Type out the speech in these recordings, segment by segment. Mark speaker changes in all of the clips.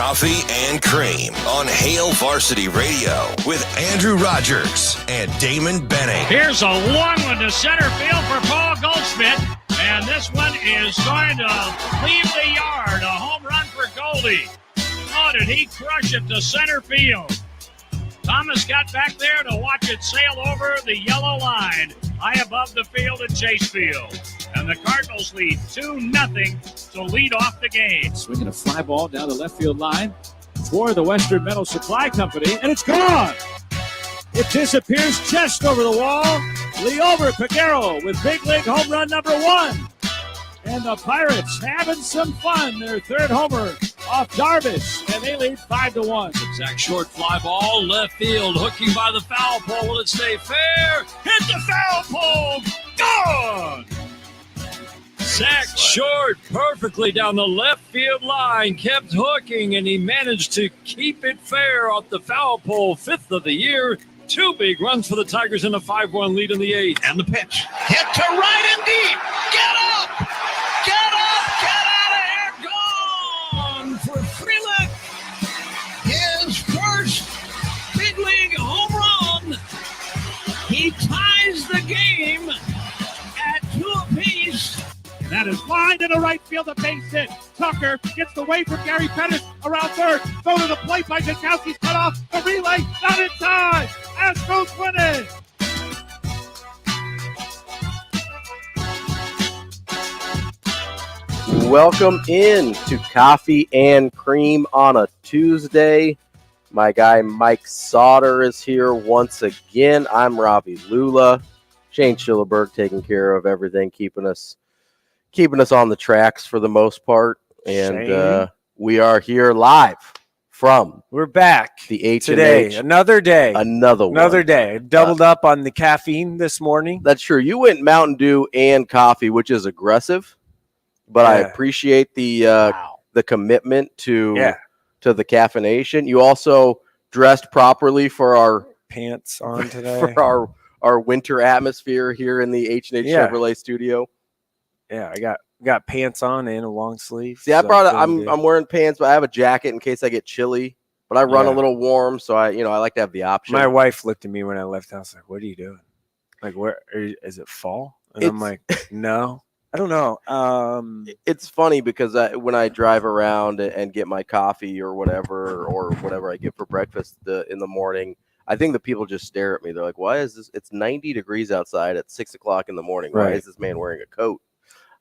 Speaker 1: Coffee and Cream on Hail Varsity Radio with Andrew Rogers and Damon Benning.
Speaker 2: Here's a long one to center field for Paul Goldschmidt, and this one is going to leave the yard. A home run for Goldie. Oh, did he crush it to center field. Thomas got back there to watch it sail over the yellow line high above the field at Chase Field. And the Cardinals lead 2-0 to lead off the game.
Speaker 3: Swinging a fly ball down the left field line for the Western Metal Supply Company, and it's gone. It disappears chest over the wall. Leover Peguero with big league home run number 1. And the Pirates having some fun. Their third homer off Darvish, and they lead 5-1.
Speaker 4: Exact short fly ball, left field, hooking by the foul pole. Will it stay fair? Hit the foul pole, gone! Sacked short, perfectly down the left field line, kept hooking, and he managed to keep it fair off the foul pole. 5th of the year. 2 big runs for the Tigers in a 5-1 lead in the 8th.
Speaker 5: And the pitch. Hit to right and deep. Get up! Get up! Get out of here! Gone for Frelick. His first big league home run. He ties the game at 2 apiece.
Speaker 3: That is lined into right field, a base hit. Tucker gets the way from Gary Pettis around third. Go to the plate by Jankowski's cut off. The relay, not in time. Astros win it.
Speaker 6: Welcome in to Coffee and Cream on a Tuesday. My guy Mike Sautter is here once again. I'm Ravi Lulla. Shane Schillerberg taking care of everything, keeping us on the tracks for the most part. And we are here live from
Speaker 7: We're back
Speaker 6: the H&H.
Speaker 7: Today. Another day.
Speaker 6: Another
Speaker 7: day. Doubled up on the caffeine this morning.
Speaker 6: That's true. You went Mountain Dew and coffee, which is aggressive, but I appreciate the commitment to the caffeination. You also dressed properly for our
Speaker 7: pants on today.
Speaker 6: For our winter atmosphere here in the H&H Chevrolet studio.
Speaker 7: Yeah, I got pants on and a long sleeve.
Speaker 6: See, I'm wearing pants, but I have a jacket in case I get chilly. But I run a little warm, so I like to have the option.
Speaker 7: My wife looked at me when I left the house like, "What are you doing? Like, is it fall?" And I'm like, "No, I don't know."
Speaker 6: It's funny because when I drive around and get my coffee or whatever I get for breakfast in the morning, I think the people just stare at me. They're like, "Why is this? It's 90 degrees outside at 6:00 in the morning. Why is this man wearing a coat?"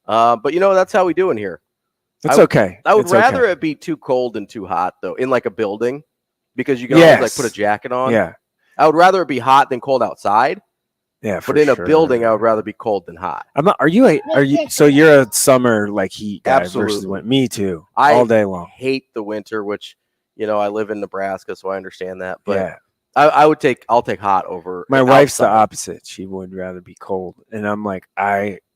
Speaker 6: But that's how we do in here.
Speaker 7: It's okay.
Speaker 6: I would rather it be too cold than too hot, though, in like a building, because you can always put a jacket on.
Speaker 7: Yeah.
Speaker 6: I would rather it be hot than cold outside.
Speaker 7: Yeah,
Speaker 6: but in a building, I would rather be cold than hot.
Speaker 7: Are you? So you're a summer heat guy versus winter? Me too. All day long.
Speaker 6: I hate the winter, which I live in Nebraska, so I understand that. But I'll take hot over.
Speaker 7: My wife's the opposite. She would rather be cold, and I'm like,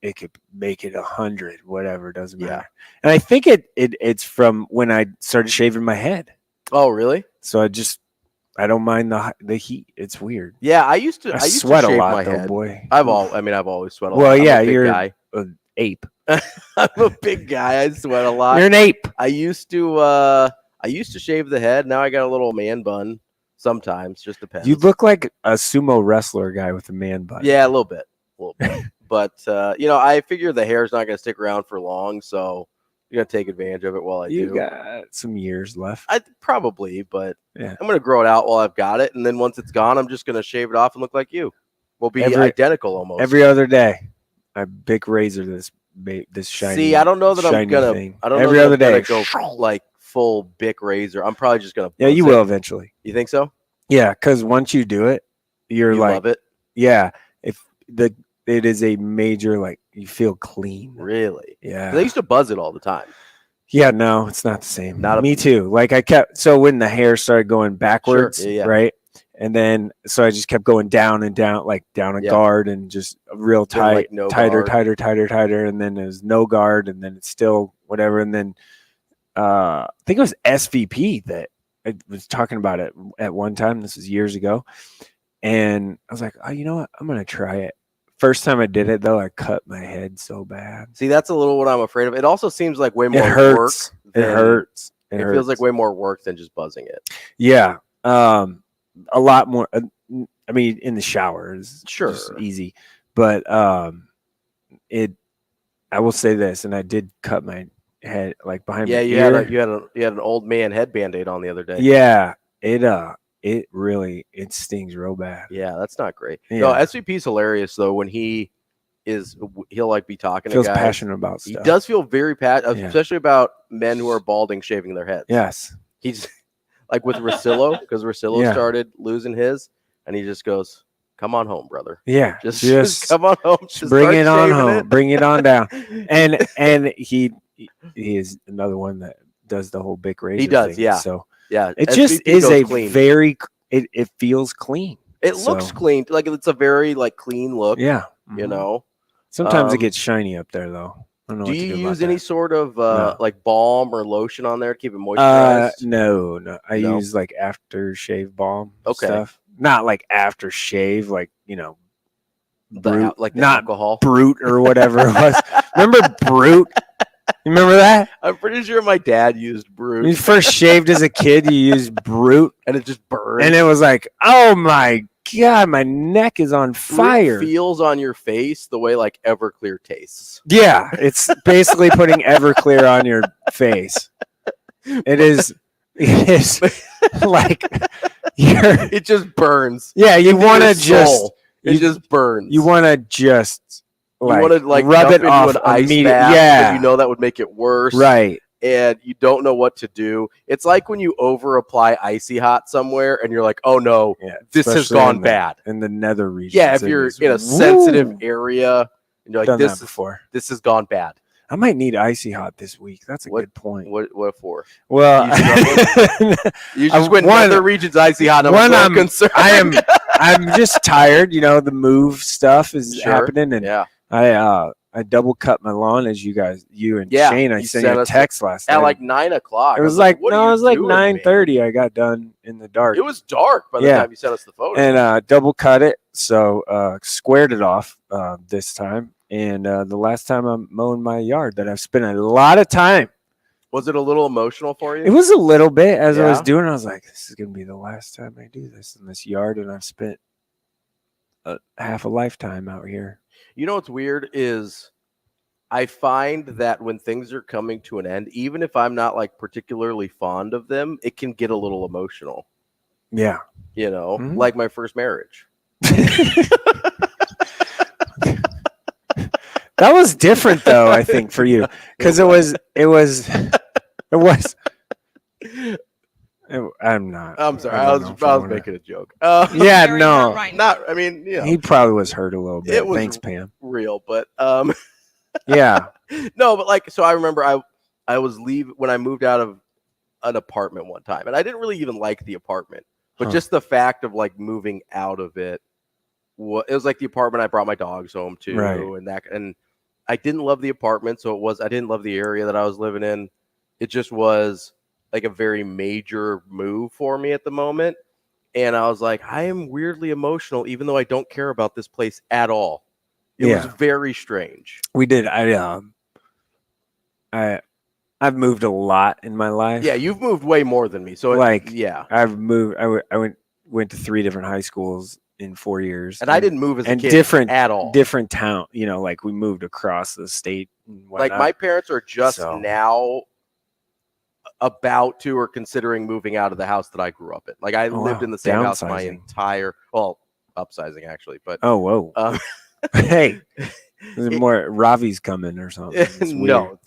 Speaker 7: it could make it 100, whatever, doesn't matter. Yeah. And I think it's from when I started shaving my head.
Speaker 6: Oh, really?
Speaker 7: So I don't mind the heat. It's weird.
Speaker 6: Yeah, I used to
Speaker 7: sweat
Speaker 6: to shave
Speaker 7: a lot,
Speaker 6: my
Speaker 7: though,
Speaker 6: head.
Speaker 7: boy.
Speaker 6: I've always sweat a lot.
Speaker 7: Well, yeah, you're an ape.
Speaker 6: I'm a big guy. I sweat a lot.
Speaker 7: You're an ape.
Speaker 6: I used to shave the head. Now I got a little man bun. Sometimes, just depends.
Speaker 7: You look like a sumo wrestler guy with a man bun.
Speaker 6: Yeah, a little bit. But I figure the hair's not going to stick around for long, so you're going to take advantage of it while I do.
Speaker 7: You got some years left.
Speaker 6: Probably, but I'm going to grow it out while I've got it, and then once it's gone, I'm just going to shave it off and look like you. We'll be identical almost.
Speaker 7: Every other day, I big razor this shiny.
Speaker 6: See, I don't know that I'm going to. I don't
Speaker 7: every
Speaker 6: know
Speaker 7: other day
Speaker 6: go like full Bic razor. I'm probably just going to.
Speaker 7: Yeah, you will eventually.
Speaker 6: You think so?
Speaker 7: Yeah, because once you do it, you
Speaker 6: love it.
Speaker 7: Yeah, it is a major, you feel clean.
Speaker 6: Really?
Speaker 7: Yeah.
Speaker 6: They used to buzz it all the time.
Speaker 7: Yeah, no, it's not the same. Me too. So when the hair started going backwards, right? And then, so I just kept going down and down, down a guard and just real tight, tighter. And then there's no guard, and then it's still whatever. And then I think it was SVP that I was talking about it at one time. This was years ago. And I was like, oh, you know what? I'm going to try it. First time I did it, though, I cut my head so bad.
Speaker 6: See, that's a little what I'm afraid of. It also seems like way more
Speaker 7: work. It hurts.
Speaker 6: It feels like way more work than just buzzing it.
Speaker 7: Yeah. A lot more. I mean, in the shower is just easy, but I will say this, and I did cut my head like behind my ear.
Speaker 6: You had an old man head Band-Aid on the other day.
Speaker 7: Yeah, it really stings real bad.
Speaker 6: Yeah, that's not great.
Speaker 7: Yeah.
Speaker 6: No, SVP's hilarious though when he'll like be talking to guys.
Speaker 7: Feels passionate about stuff.
Speaker 6: He does feel very passionate, especially about men who are balding shaving their heads.
Speaker 7: Yes.
Speaker 6: He's like with Russillo, because Russillo started losing his, and he just goes, "Come on home, brother."
Speaker 7: Yeah,
Speaker 6: just come on home. Just
Speaker 7: bring it on home. Bring it on down. And he is another one that does the whole big razor.
Speaker 6: He does,
Speaker 7: thing.
Speaker 6: yeah.
Speaker 7: So
Speaker 6: yeah,
Speaker 7: it just is a
Speaker 6: clean.
Speaker 7: It feels clean.
Speaker 6: It looks clean, like it's a very like clean look.
Speaker 7: Yeah,
Speaker 6: you know.
Speaker 7: Sometimes it gets shiny up there though. I don't know.
Speaker 6: Do you use any sort of like balm or lotion on there to keep it moisturized?
Speaker 7: No. I use like aftershave balm stuff. Not like aftershave, like Brute,
Speaker 6: like the
Speaker 7: not
Speaker 6: alcohol.
Speaker 7: Brute or whatever it was. Remember Brute? You remember that?
Speaker 6: I'm pretty sure my dad used Brute.
Speaker 7: When you first shaved as a kid, you used Brute,
Speaker 6: and it just burned.
Speaker 7: And it was like, oh my God, my neck is on fire.
Speaker 6: Brute feels on your face the way like Everclear tastes.
Speaker 7: Yeah, it's basically putting Everclear on your face. It is like
Speaker 6: it just burns.
Speaker 7: Yeah, you want to
Speaker 6: just burns.
Speaker 7: You want to just
Speaker 6: rub it off
Speaker 7: an
Speaker 6: ice bath.
Speaker 7: Yeah,
Speaker 6: you know that would make it worse.
Speaker 7: Right.
Speaker 6: And you don't know what to do. It's like when you over apply icy hot somewhere and you're like, oh no, this has gone bad.
Speaker 7: In the nether region.
Speaker 6: Yeah, if you're in a sensitive area and you're like, this has gone bad.
Speaker 7: I might need icy hot this week. That's a good point.
Speaker 6: What for?
Speaker 7: Well,
Speaker 6: you just went nether regions icy hot. I'm concerned.
Speaker 7: I'm just tired. The move stuff is happening, and I double cut my lawn as you and Shane. I sent you a text last night
Speaker 6: at like 9 o'clock.
Speaker 7: It was like 9:30. I got done in the dark.
Speaker 6: It was dark by the time you sent us the photo.
Speaker 7: And double cut it, so squared it off this time. And the last time I'm mowing my yard, that I've spent a lot of time.
Speaker 6: Was it a little emotional for you?
Speaker 7: It was a little bit. As I was doing it, I was like, this is going to be the last time I do this in this yard, and I've spent half a lifetime out here.
Speaker 6: You know what's weird is I find that when things are coming to an end, even if I'm not like particularly fond of them, it can get a little emotional.
Speaker 7: Yeah.
Speaker 6: Like my first marriage.
Speaker 7: That was different though, I think, for you. Because I'm not.
Speaker 6: I'm sorry. I was making a joke.
Speaker 7: He probably was hurt a little bit. Thanks, Pam.
Speaker 6: Real, but
Speaker 7: yeah.
Speaker 6: No, but like, so I remember I was leaving when I moved out of an apartment one time, and I didn't really even like the apartment, but just the fact of like moving out of it, it was like the apartment I brought my dogs home to, and I didn't love the apartment, I didn't love the area that I was living in. It just was like a very major move for me at the moment. And I was like, I am weirdly emotional, even though I don't care about this place at all. It was very strange.
Speaker 7: We did. I've moved a lot in my life.
Speaker 6: Yeah, you've moved way more than me. So
Speaker 7: I've moved. I went to 3 different high schools in 4 years,
Speaker 6: and I didn't move as a kid
Speaker 7: different
Speaker 6: at all.
Speaker 7: Different town. Like we moved across the state.
Speaker 6: Like my parents are just now about to or considering moving out of the house that I grew up in. Like I lived in the same house my entire upsizing actually, but
Speaker 7: hey, more Ravi's coming or something.
Speaker 6: No,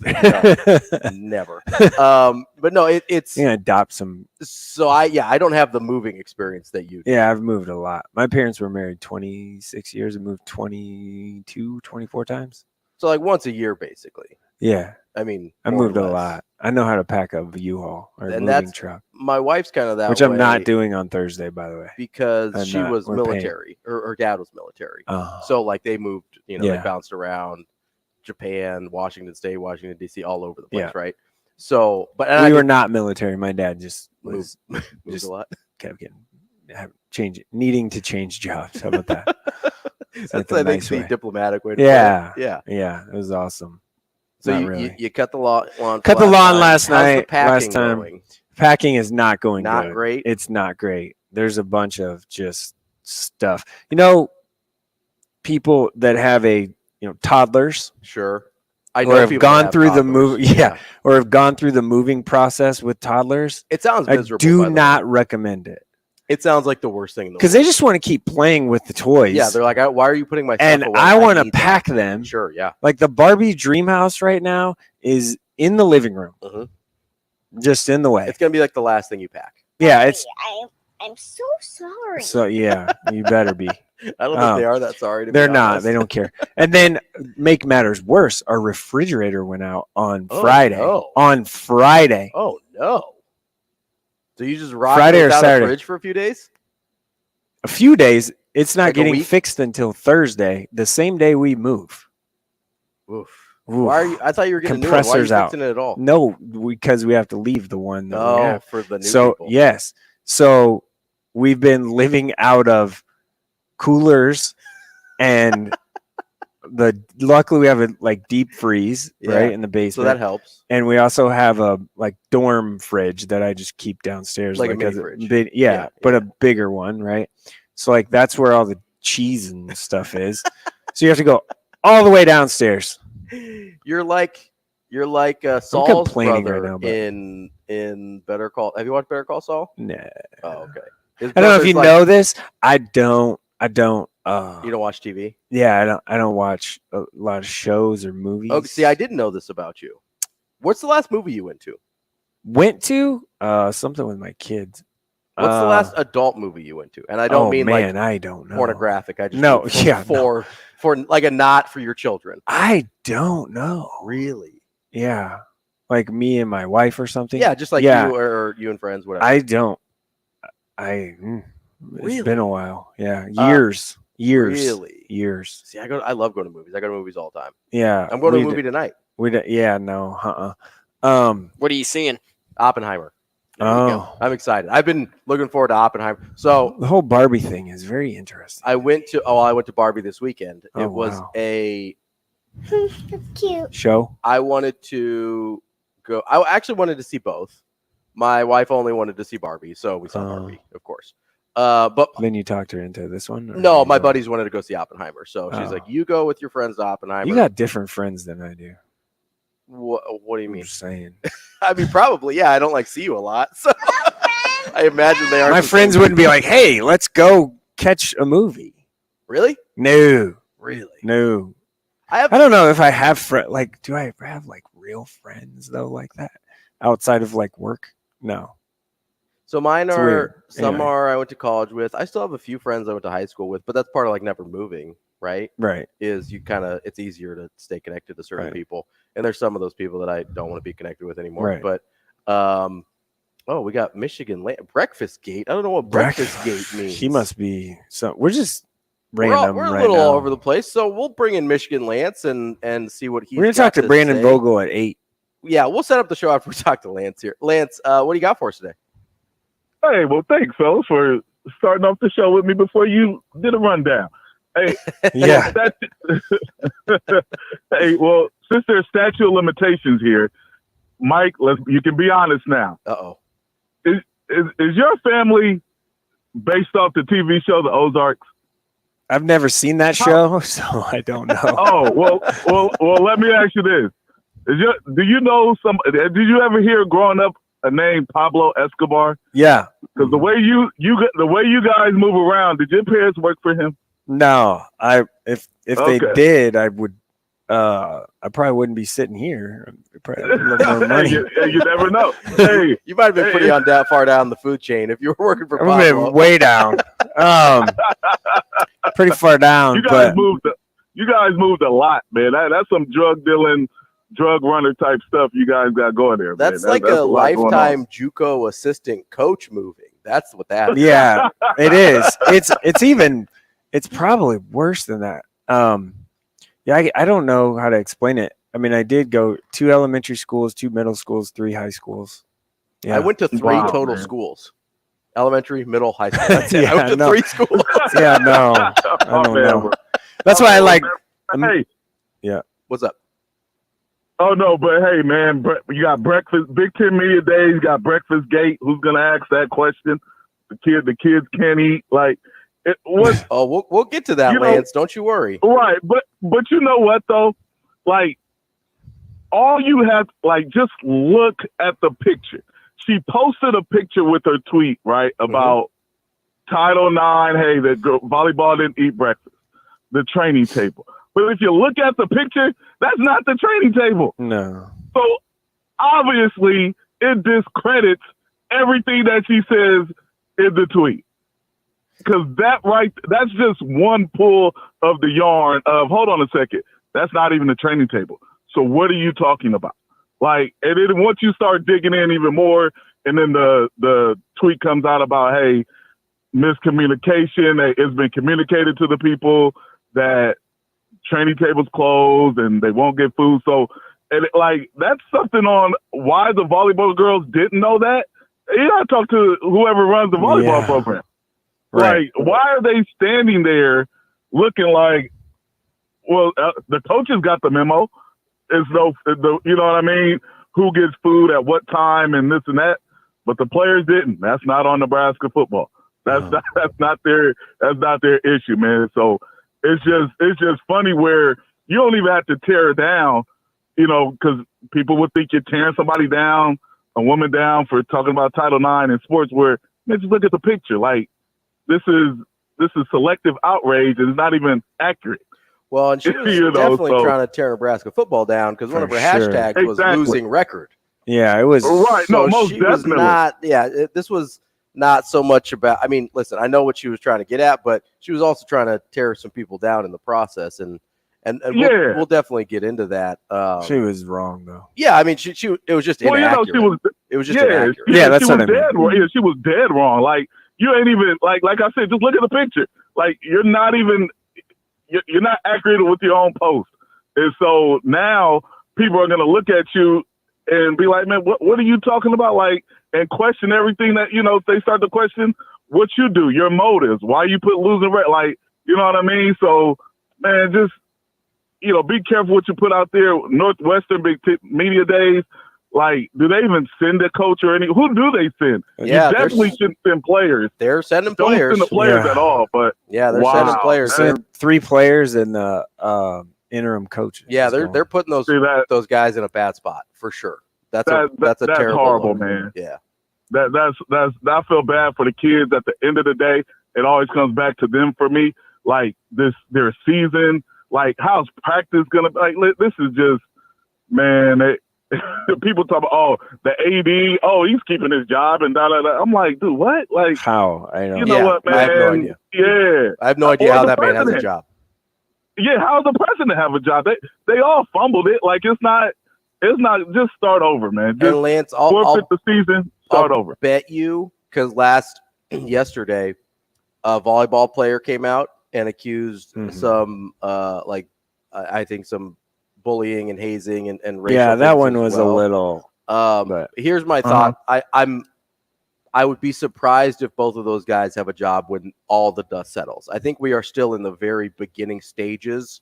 Speaker 6: never. But no, it's
Speaker 7: you adopt some.
Speaker 6: So I don't have the moving experience that you do.
Speaker 7: Yeah, I've moved a lot. My parents were married 26 years and moved 22, 24 times.
Speaker 6: So like once a year, basically.
Speaker 7: Yeah.
Speaker 6: I mean,
Speaker 7: I moved a lot. I know how to pack a U-Haul or a moving truck.
Speaker 6: My wife's kind of that
Speaker 7: which
Speaker 6: way.
Speaker 7: I'm not doing on Thursday, by the way.
Speaker 6: Because she was military. Her dad was military. So like they moved, they bounced around Japan, Washington State, Washington, D.C., all over the place, right? So, but
Speaker 7: we were not military. My dad just was
Speaker 6: just a lot.
Speaker 7: Kept needing to change jobs. How about that?
Speaker 6: That's I think the diplomatic way to
Speaker 7: put it.
Speaker 6: Yeah.
Speaker 7: It was awesome.
Speaker 6: So
Speaker 7: not
Speaker 6: you,
Speaker 7: really.
Speaker 6: you cut the lawn.
Speaker 7: Cut the lawn last
Speaker 6: How's
Speaker 7: night.
Speaker 6: the packing
Speaker 7: Last time.
Speaker 6: going?
Speaker 7: Packing is not going
Speaker 6: Not
Speaker 7: good.
Speaker 6: great?
Speaker 7: It's not great. There's a bunch of just stuff. People that have toddlers.
Speaker 6: Sure. I
Speaker 7: or
Speaker 6: know
Speaker 7: have
Speaker 6: people
Speaker 7: gone
Speaker 6: that have
Speaker 7: through the
Speaker 6: toddlers.
Speaker 7: move, or have gone through the moving process with toddlers.
Speaker 6: It sounds miserable.
Speaker 7: I do not recommend it.
Speaker 6: It sounds like the worst thing in the world.
Speaker 7: Because they just want to keep playing with the toys.
Speaker 6: Yeah, they're like, why are you putting my stuff
Speaker 7: and
Speaker 6: away?
Speaker 7: I want to
Speaker 6: need
Speaker 7: pack
Speaker 6: that.
Speaker 7: them.
Speaker 6: Sure, yeah.
Speaker 7: Like the Barbie Dream House right now is in the living room, just in the way.
Speaker 6: It's gonna be like the last thing you pack.
Speaker 7: Yeah,
Speaker 8: I'm so sorry.
Speaker 7: So yeah, you better be.
Speaker 6: I don't think they are that sorry. To
Speaker 7: They're
Speaker 6: be
Speaker 7: not.
Speaker 6: honest.
Speaker 7: They don't care. And then make matters worse, our refrigerator went out on Friday.
Speaker 6: No.
Speaker 7: On Friday.
Speaker 6: Oh no! So you just rocked
Speaker 7: Friday or
Speaker 6: without
Speaker 7: Saturday.
Speaker 6: a fridge for a few days?
Speaker 7: A few days. It's not
Speaker 6: Like a
Speaker 7: getting
Speaker 6: week?
Speaker 7: fixed until Thursday, the same day we move.
Speaker 6: Oof.
Speaker 7: Oof.
Speaker 6: Why are you? I thought you were getting a new one. Why are you
Speaker 7: Compressors out.
Speaker 6: fixing it at all?
Speaker 7: No, because we have to leave the one that we have.
Speaker 6: For the new
Speaker 7: So
Speaker 6: people.
Speaker 7: yes, so we've been living out of coolers, and luckily we have a deep freeze right in the
Speaker 6: So
Speaker 7: basement.
Speaker 6: that helps.
Speaker 7: And we also have a dorm fridge that I just keep downstairs,
Speaker 6: Like a mini
Speaker 7: as
Speaker 6: fridge.
Speaker 7: but a bigger one, right? So that's where all the cheese and stuff is. So you have to go all the way downstairs.
Speaker 6: You're like Saul's
Speaker 7: complaining
Speaker 6: brother
Speaker 7: right now, but-
Speaker 6: in Better Call. Have you watched Better Call Saul?
Speaker 7: Nah.
Speaker 6: Oh, okay. His
Speaker 7: I don't know if
Speaker 6: brother's
Speaker 7: you
Speaker 6: like-
Speaker 7: know this. I don't.
Speaker 6: You don't watch TV?
Speaker 7: Yeah, I don't watch a lot of shows or movies.
Speaker 6: Oh, see, I didn't know this about you. What's the last movie you went to?
Speaker 7: Went to something with my kids.
Speaker 6: What's the last adult movie you went to? And I don't mean
Speaker 7: I don't know.
Speaker 6: pornographic. I just
Speaker 7: No,
Speaker 6: mean
Speaker 7: yeah,
Speaker 6: for like a not for your children.
Speaker 7: I don't know.
Speaker 6: Really?
Speaker 7: Yeah, like me and my wife or something.
Speaker 6: Yeah, just like you or you and friends, whatever.
Speaker 7: I don't.
Speaker 6: Really?
Speaker 7: It's been a while. Yeah, years.
Speaker 6: Really?
Speaker 7: Years.
Speaker 6: See, I love going to movies. I go to movies all the time.
Speaker 7: Yeah,
Speaker 6: I'm going to a movie tonight.
Speaker 7: No.
Speaker 9: What are you seeing?
Speaker 6: Oppenheimer. There you
Speaker 7: Oh.
Speaker 6: go. I'm excited. I've been looking forward to Oppenheimer. So
Speaker 7: The whole Barbie thing is very interesting.
Speaker 6: I went to Barbie this weekend.
Speaker 7: Oh,
Speaker 6: It was
Speaker 7: wow.
Speaker 6: a
Speaker 8: Cute.
Speaker 7: Show.
Speaker 6: I wanted to go. I actually wanted to see both. My wife only wanted to see Barbie, so we saw Barbie, of course. But
Speaker 7: Then you talked her into this one? Or
Speaker 6: no,
Speaker 7: you
Speaker 6: my
Speaker 7: go-
Speaker 6: buddies wanted to go see Oppenheimer, so she's
Speaker 7: Oh.
Speaker 6: like, "You go with your friends to Oppenheimer."
Speaker 7: You got different friends than I do.
Speaker 6: What do you
Speaker 7: I'm
Speaker 6: mean?
Speaker 7: just saying.
Speaker 6: I mean, probably. Yeah, I don't see you a lot, so I imagine they are.
Speaker 7: My friends wouldn't be like, "Hey, let's go catch a movie."
Speaker 6: Really?
Speaker 7: No,
Speaker 6: Really?
Speaker 7: no.
Speaker 6: I have.
Speaker 7: I don't know if I have do I have real friends though like that outside of work? No.
Speaker 6: So mine
Speaker 7: It's
Speaker 6: are
Speaker 7: weird.
Speaker 6: some
Speaker 7: Anyway.
Speaker 6: are I went to college with. I still have a few friends I went to high school with, but that's part of never moving, right?
Speaker 7: Right.
Speaker 6: Is it's easier to stay connected to certain
Speaker 7: Right.
Speaker 6: people, and there's some of those people that I don't want to be connected with anymore.
Speaker 7: Right.
Speaker 6: But we got Michigan Breakfast Gate. I don't know what Breakfast Gate means.
Speaker 7: He must be so. We're just
Speaker 6: We're,
Speaker 7: random.
Speaker 6: we're a
Speaker 7: right
Speaker 6: little
Speaker 7: now.
Speaker 6: all over the place, so we'll bring in Michigan Lance and see what he's.
Speaker 7: We're gonna
Speaker 6: got
Speaker 7: talk to Brandon
Speaker 6: say.
Speaker 7: Vogel at 8.
Speaker 6: Yeah, we'll set up the show after we talk to Lance here. Lance, what do you got for us today?
Speaker 10: Hey, well, thanks, fellas, for starting off the show with me before you did a rundown. Hey,
Speaker 7: Yeah.
Speaker 10: hey, well, since there's statute of limitations here, Mike, you can be honest now.
Speaker 6: Uh-oh.
Speaker 10: Is your family based off the TV show The Ozarks?
Speaker 7: I've never seen that show, so I don't know.
Speaker 10: Oh, well. Let me ask you this: do you know some? Did you ever hear growing up a name Pablo Escobar?
Speaker 7: Yeah.
Speaker 10: Because the way the way you guys move around, did your parents work for him?
Speaker 7: No. If they
Speaker 10: Okay.
Speaker 7: did, I would. I probably wouldn't be sitting here. I probably have a little more money.
Speaker 10: you never know. Hey,
Speaker 6: You might have been pretty far down the food chain if you were working for
Speaker 7: I've been
Speaker 6: Pablo.
Speaker 7: way down. Pretty far down,
Speaker 10: you guys
Speaker 7: but
Speaker 10: moved a lot, man. That's some drug dealing, drug runner type stuff you guys got going there.
Speaker 6: That's
Speaker 10: man.
Speaker 6: like
Speaker 10: That's
Speaker 6: a
Speaker 10: lot going on.
Speaker 6: lifetime JUCO assistant coach moving. That's what that is.
Speaker 7: yeah, it is. It's probably worse than that. Yeah, I don't know how to explain it. I mean, I did go 2 elementary schools, 2 middle schools, 3 high schools. Yeah.
Speaker 6: I went to 3
Speaker 10: Wow,
Speaker 6: total
Speaker 10: man.
Speaker 6: schools. Elementary, middle, high school. That's it. I
Speaker 7: Yeah,
Speaker 6: went to
Speaker 7: no.
Speaker 6: 3 schools.
Speaker 7: Yeah, no, I
Speaker 10: Oh,
Speaker 7: don't
Speaker 10: man,
Speaker 7: know.
Speaker 10: bro.
Speaker 7: That's why I like.
Speaker 10: Hey,
Speaker 6: What's up?
Speaker 10: Oh no, but hey, man, you got breakfast. Big Ten Media Days. You got Breakfast Gate. Who's gonna ask that question? The kids can't eat. Like, it was.
Speaker 6: Oh, we'll get to that, Lance. Don't you worry.
Speaker 10: Right, but you know what though? Like, all you have, like, just look at the picture. She posted a picture with her tweet, right, about Title IX. Hey, the volleyball didn't eat breakfast. The training table. But if you look at the picture, that's not the training table.
Speaker 7: No.
Speaker 10: So obviously it discredits everything that she says in the tweet. Because that's just one pull of the yarn of, hold on a second, that's not even the training table. So what are you talking about? Like, and then once you start digging in even more, and then the tweet comes out about, hey, miscommunication, it's been communicated to the people that training tables closed and they won't get food. So, and that's something on why the volleyball girls didn't know that. You gotta talk to whoever runs the volleyball program.
Speaker 7: Right.
Speaker 10: Like, why are they standing there looking like, well, the coaches got the memo. It's you know what I mean? Who gets food at what time and this and that, but the players didn't. That's not on Nebraska football. That's not their issue, man. So it's just funny where you don't even have to tear it down, you know, because people would think you're tearing somebody down, a woman down for talking about Title IX in sports. Where, man, just look at the picture. Like, this is selective outrage, and it's not even accurate.
Speaker 6: Well, and she was definitely trying to tear Nebraska football down because one of her hashtags was losing record.
Speaker 7: Yeah, it was.
Speaker 10: Right.
Speaker 6: So
Speaker 10: no, most
Speaker 6: she
Speaker 10: definitely.
Speaker 6: Was not, this was not so much about, I mean, listen, I know what she was trying to get at, but she was also trying to tear some people down in the process. And we'll definitely get into that.
Speaker 7: She was wrong, though.
Speaker 6: Yeah, I mean, it was just inaccurate.
Speaker 10: You know,
Speaker 6: it was just inaccurate.
Speaker 10: Yeah,
Speaker 7: that's what I mean.
Speaker 10: Yeah, she was dead wrong. Like, you ain't even, like I said, just look at the picture. Like, you're not accurate with your own post. And so now people are going to look at you and be like, man, what are you talking about? Like, and question everything that, you know, they start to question what you do, your motives, why you put losing record. Like, you know what I mean? So, man, just, you know, be careful what you put out there. Northwestern Media Days, like, do they even send a coach or who do they send?
Speaker 6: Yeah,
Speaker 10: you definitely shouldn't send players.
Speaker 6: They're sending
Speaker 10: Don't
Speaker 6: players.
Speaker 10: Don't send the players at all. But
Speaker 6: yeah, they're sending players.
Speaker 7: Sent 3 players and the interim coach.
Speaker 6: Yeah, they're putting those guys in a bad spot for sure. That's terrible
Speaker 10: horrible,
Speaker 6: look.
Speaker 10: man.
Speaker 6: Yeah,
Speaker 10: that's I feel bad for the kids. At the end of the day, it always comes back to them for me. Like, their season. Like, how's practice gonna be? Like, this is just, man. People talk about, the AD, he's keeping his job and da da da. I'm like, dude, what? Like,
Speaker 7: how? I know.
Speaker 10: You know what, man?
Speaker 6: I have no idea.
Speaker 10: Yeah,
Speaker 6: I have no idea how that man has a job.
Speaker 10: Yeah, how does the president have a job? They all fumbled it. Like, it's not. Just start over, man. Just
Speaker 6: and Lance,
Speaker 10: forfeit the season. Start over.
Speaker 6: Bet you, because yesterday, a volleyball player came out and accused some I think some bullying and hazing and racial.
Speaker 7: Yeah, that one
Speaker 6: was
Speaker 7: a little.
Speaker 6: Here's my thought. I would be surprised if both of those guys have a job when all the dust settles. I think we are still in the very beginning stages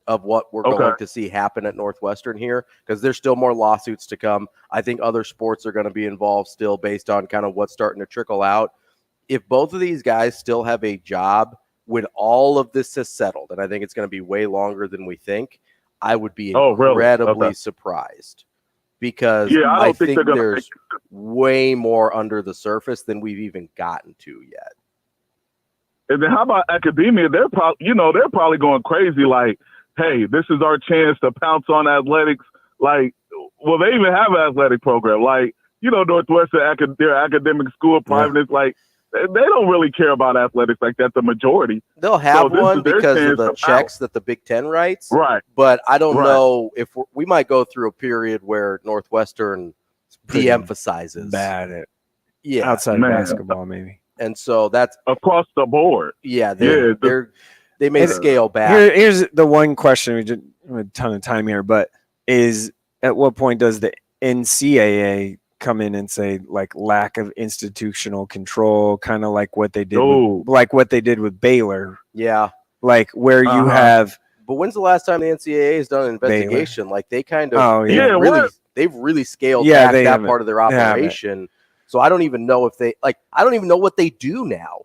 Speaker 6: of what we're going to see happen at Northwestern here, because there's still more lawsuits to come. I think other sports are going to be involved still based on kind of what's starting to trickle out. If both of these guys still have a job when all of this is settled, and I think it's going to be way longer than we think, I would be incredibly surprised, because I think there's way more under the surface than we've even gotten to yet.
Speaker 10: And then how about academia? They're probably going crazy. Like, hey, this is our chance to pounce on athletics. Like, well, they even have an athletic program. Like, you know, Northwestern, their academic school, private, it's like, they don't really care about athletics like that, the majority.
Speaker 6: They'll have one because of the checks that the Big Ten writes.
Speaker 10: Right.
Speaker 6: But I don't know if we might go through a period where Northwestern de-emphasizes.
Speaker 7: Bad at
Speaker 6: outside
Speaker 7: basketball, maybe.
Speaker 6: And so that's
Speaker 10: across the board.
Speaker 6: Yeah, they may scale back.
Speaker 7: Here's the one question. We just have a ton of time here, but is at what point does the NCAA come in and say, like, lack of institutional control, kind of like what they did, with Baylor?
Speaker 6: Yeah,
Speaker 7: like where you have
Speaker 6: But when's the last time the NCAA has done an investigation? Like they kind of they've really scaled back that part of their operation. So I don't even know if I don't even know what they do now.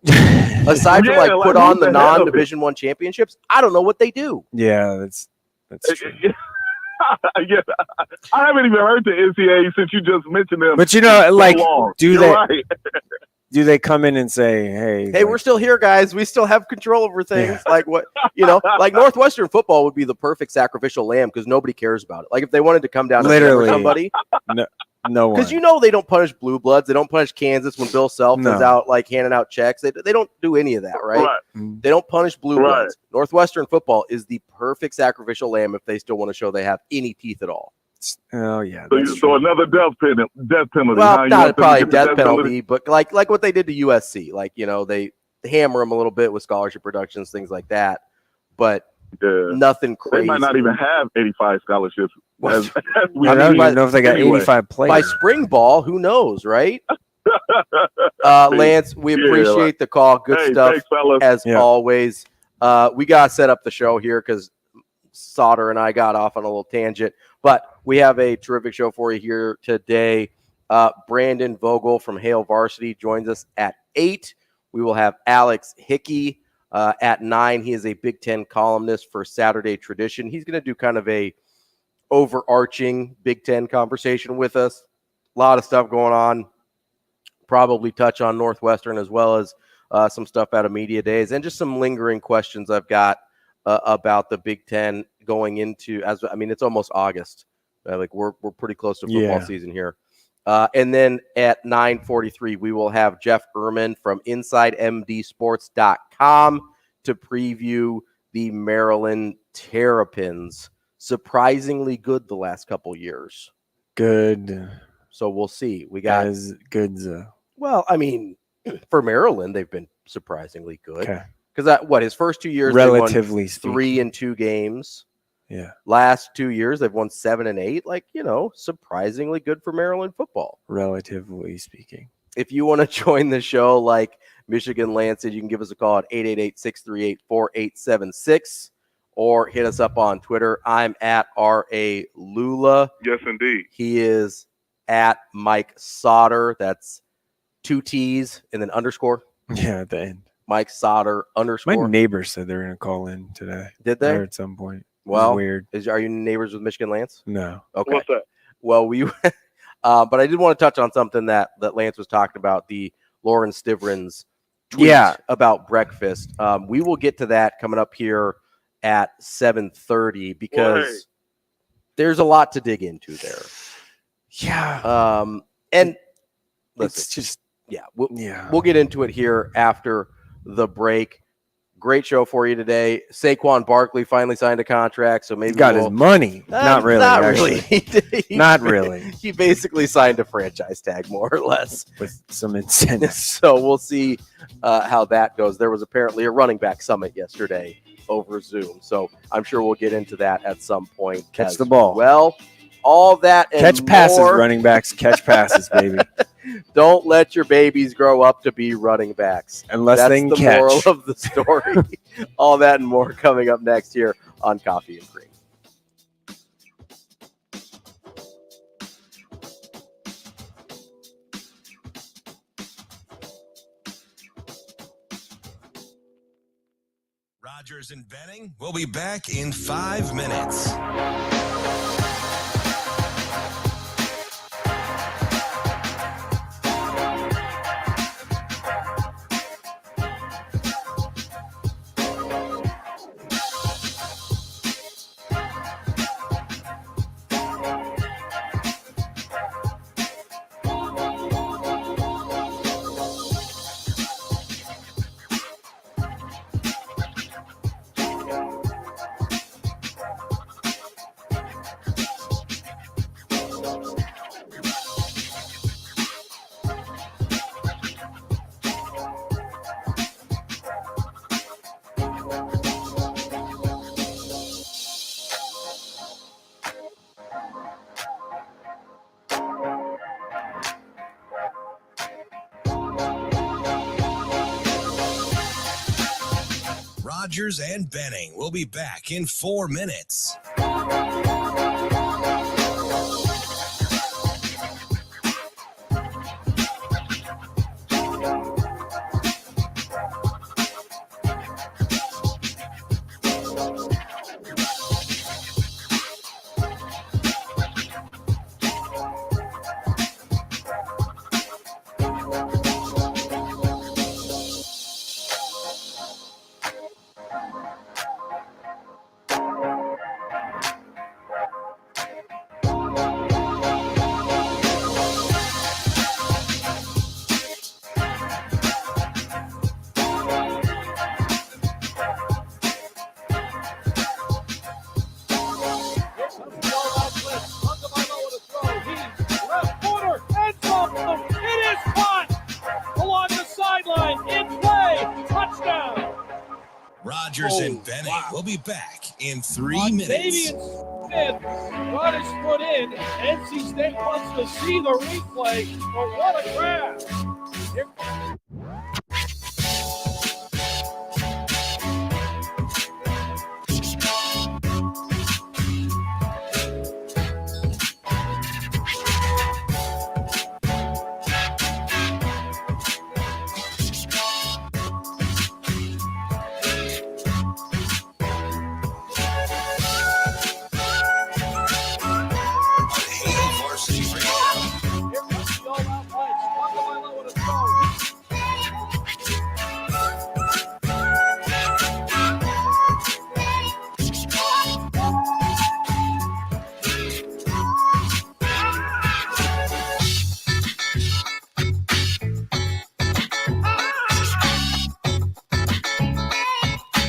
Speaker 6: Aside from put on the non-Division I championships, I don't know what they do.
Speaker 7: Yeah, that's true.
Speaker 10: Yeah, I haven't even heard the NCAA since you just mentioned them.
Speaker 7: But do they come in and say, hey,
Speaker 6: we're still here, guys. We still have control over things. Yeah. Like what, like Northwestern football would be the perfect sacrificial lamb because nobody cares about it. Like if they wanted to come down and somebody,
Speaker 7: no one.
Speaker 6: Because they don't punish blue bloods. They don't punish Kansas when Bill Self is out handing out checks. They don't do any of that, right? They don't punish blue bloods. Northwestern football is the perfect sacrificial lamb if they still want to show they have any teeth at all.
Speaker 7: Oh yeah.
Speaker 10: So another death penalty.
Speaker 6: Well, not probably a death penalty, but like what they did to USC. Like they hammer them a little bit with scholarship reductions, things like that. But nothing crazy.
Speaker 10: They might not even have 85 scholarships.
Speaker 7: I don't even know if they got 85 players.
Speaker 6: By spring ball, who knows, right? Lance, we appreciate the call. Good stuff,
Speaker 10: thanks,
Speaker 6: as always. We got to set up the show here because Sautter and I got off on a little tangent. But we have a terrific show for you here today. Brandon Vogel from Hail Varsity joins us at 8. We will have Alex Hickey at 9. He is a Big Ten columnist for Saturday Tradition. He's going to do kind of a overarching Big Ten conversation with us. A lot of stuff going on. Probably touch on Northwestern as well as some stuff out of media days and just some lingering questions I've got about the Big Ten going into it's almost August. We're pretty close to football season here. And then at 9:43, we will have Jeff Ermann from InsideMDSports.com to preview the Maryland Terrapins. Surprisingly good the last couple years.
Speaker 7: Good.
Speaker 6: So we'll see. We got
Speaker 7: as good.
Speaker 6: Well, for Maryland, they've been surprisingly good. Okay. Because his first 2 years,
Speaker 7: relatively
Speaker 6: they won 3 and 2 games.
Speaker 7: Yeah.
Speaker 6: Last 2 years, they've won 7 and 8. Surprisingly good for Maryland football.
Speaker 7: Relatively speaking.
Speaker 6: If you want to join the show, like Michigan Lance said, you can give us a call at 888-638-4876 or hit us up on Twitter. I'm at R.A. Lulla.
Speaker 10: Yes, indeed.
Speaker 6: He is at Mike Sautter. That's 2 T's and then underscore.
Speaker 7: Yeah, at the end.
Speaker 6: Mike Sautter underscore.
Speaker 7: My neighbors said they were going to call in today.
Speaker 6: Did they?
Speaker 7: Or at some point.
Speaker 6: Well,
Speaker 7: weird.
Speaker 6: Are you neighbors with Michigan Lance?
Speaker 7: No.
Speaker 6: Okay.
Speaker 10: What's that?
Speaker 6: Well, but I did want to touch on something that Lance was talking about, the Lauren Stivrins tweet about breakfast. We will get to that coming up here at 7:30 because there's a lot to dig into there.
Speaker 7: Yeah.
Speaker 6: And
Speaker 7: listen, it's just
Speaker 6: we'll get into it here after the break. Great show for you today. Saquon Barkley finally signed a contract, so maybe
Speaker 7: he got his money. Not really.
Speaker 6: Not really.
Speaker 7: Not really.
Speaker 6: He basically signed a franchise tag, more or less,
Speaker 7: with some incentives.
Speaker 6: So we'll see how that goes. There was apparently a running back summit yesterday over Zoom, so I'm sure we'll get into that at some point.
Speaker 7: Catch the ball.
Speaker 6: Well, all that and
Speaker 7: catch passes,
Speaker 6: more.
Speaker 7: Running backs, catch passes, baby.
Speaker 6: Don't let your babies grow up to be running backs.
Speaker 7: Unless they can catch.
Speaker 6: That's the moral of the story. All that and more coming up next here on Coffee and Cream.
Speaker 1: Rogers and Benning will be back in 5 minutes. Rogers and Benning. We'll be back in 4 minutes. Rogers and Benning. Wow. We'll be back in 3 minutes.
Speaker 11: Smith got his foot in. NC State wants to see the replay, but what a grab.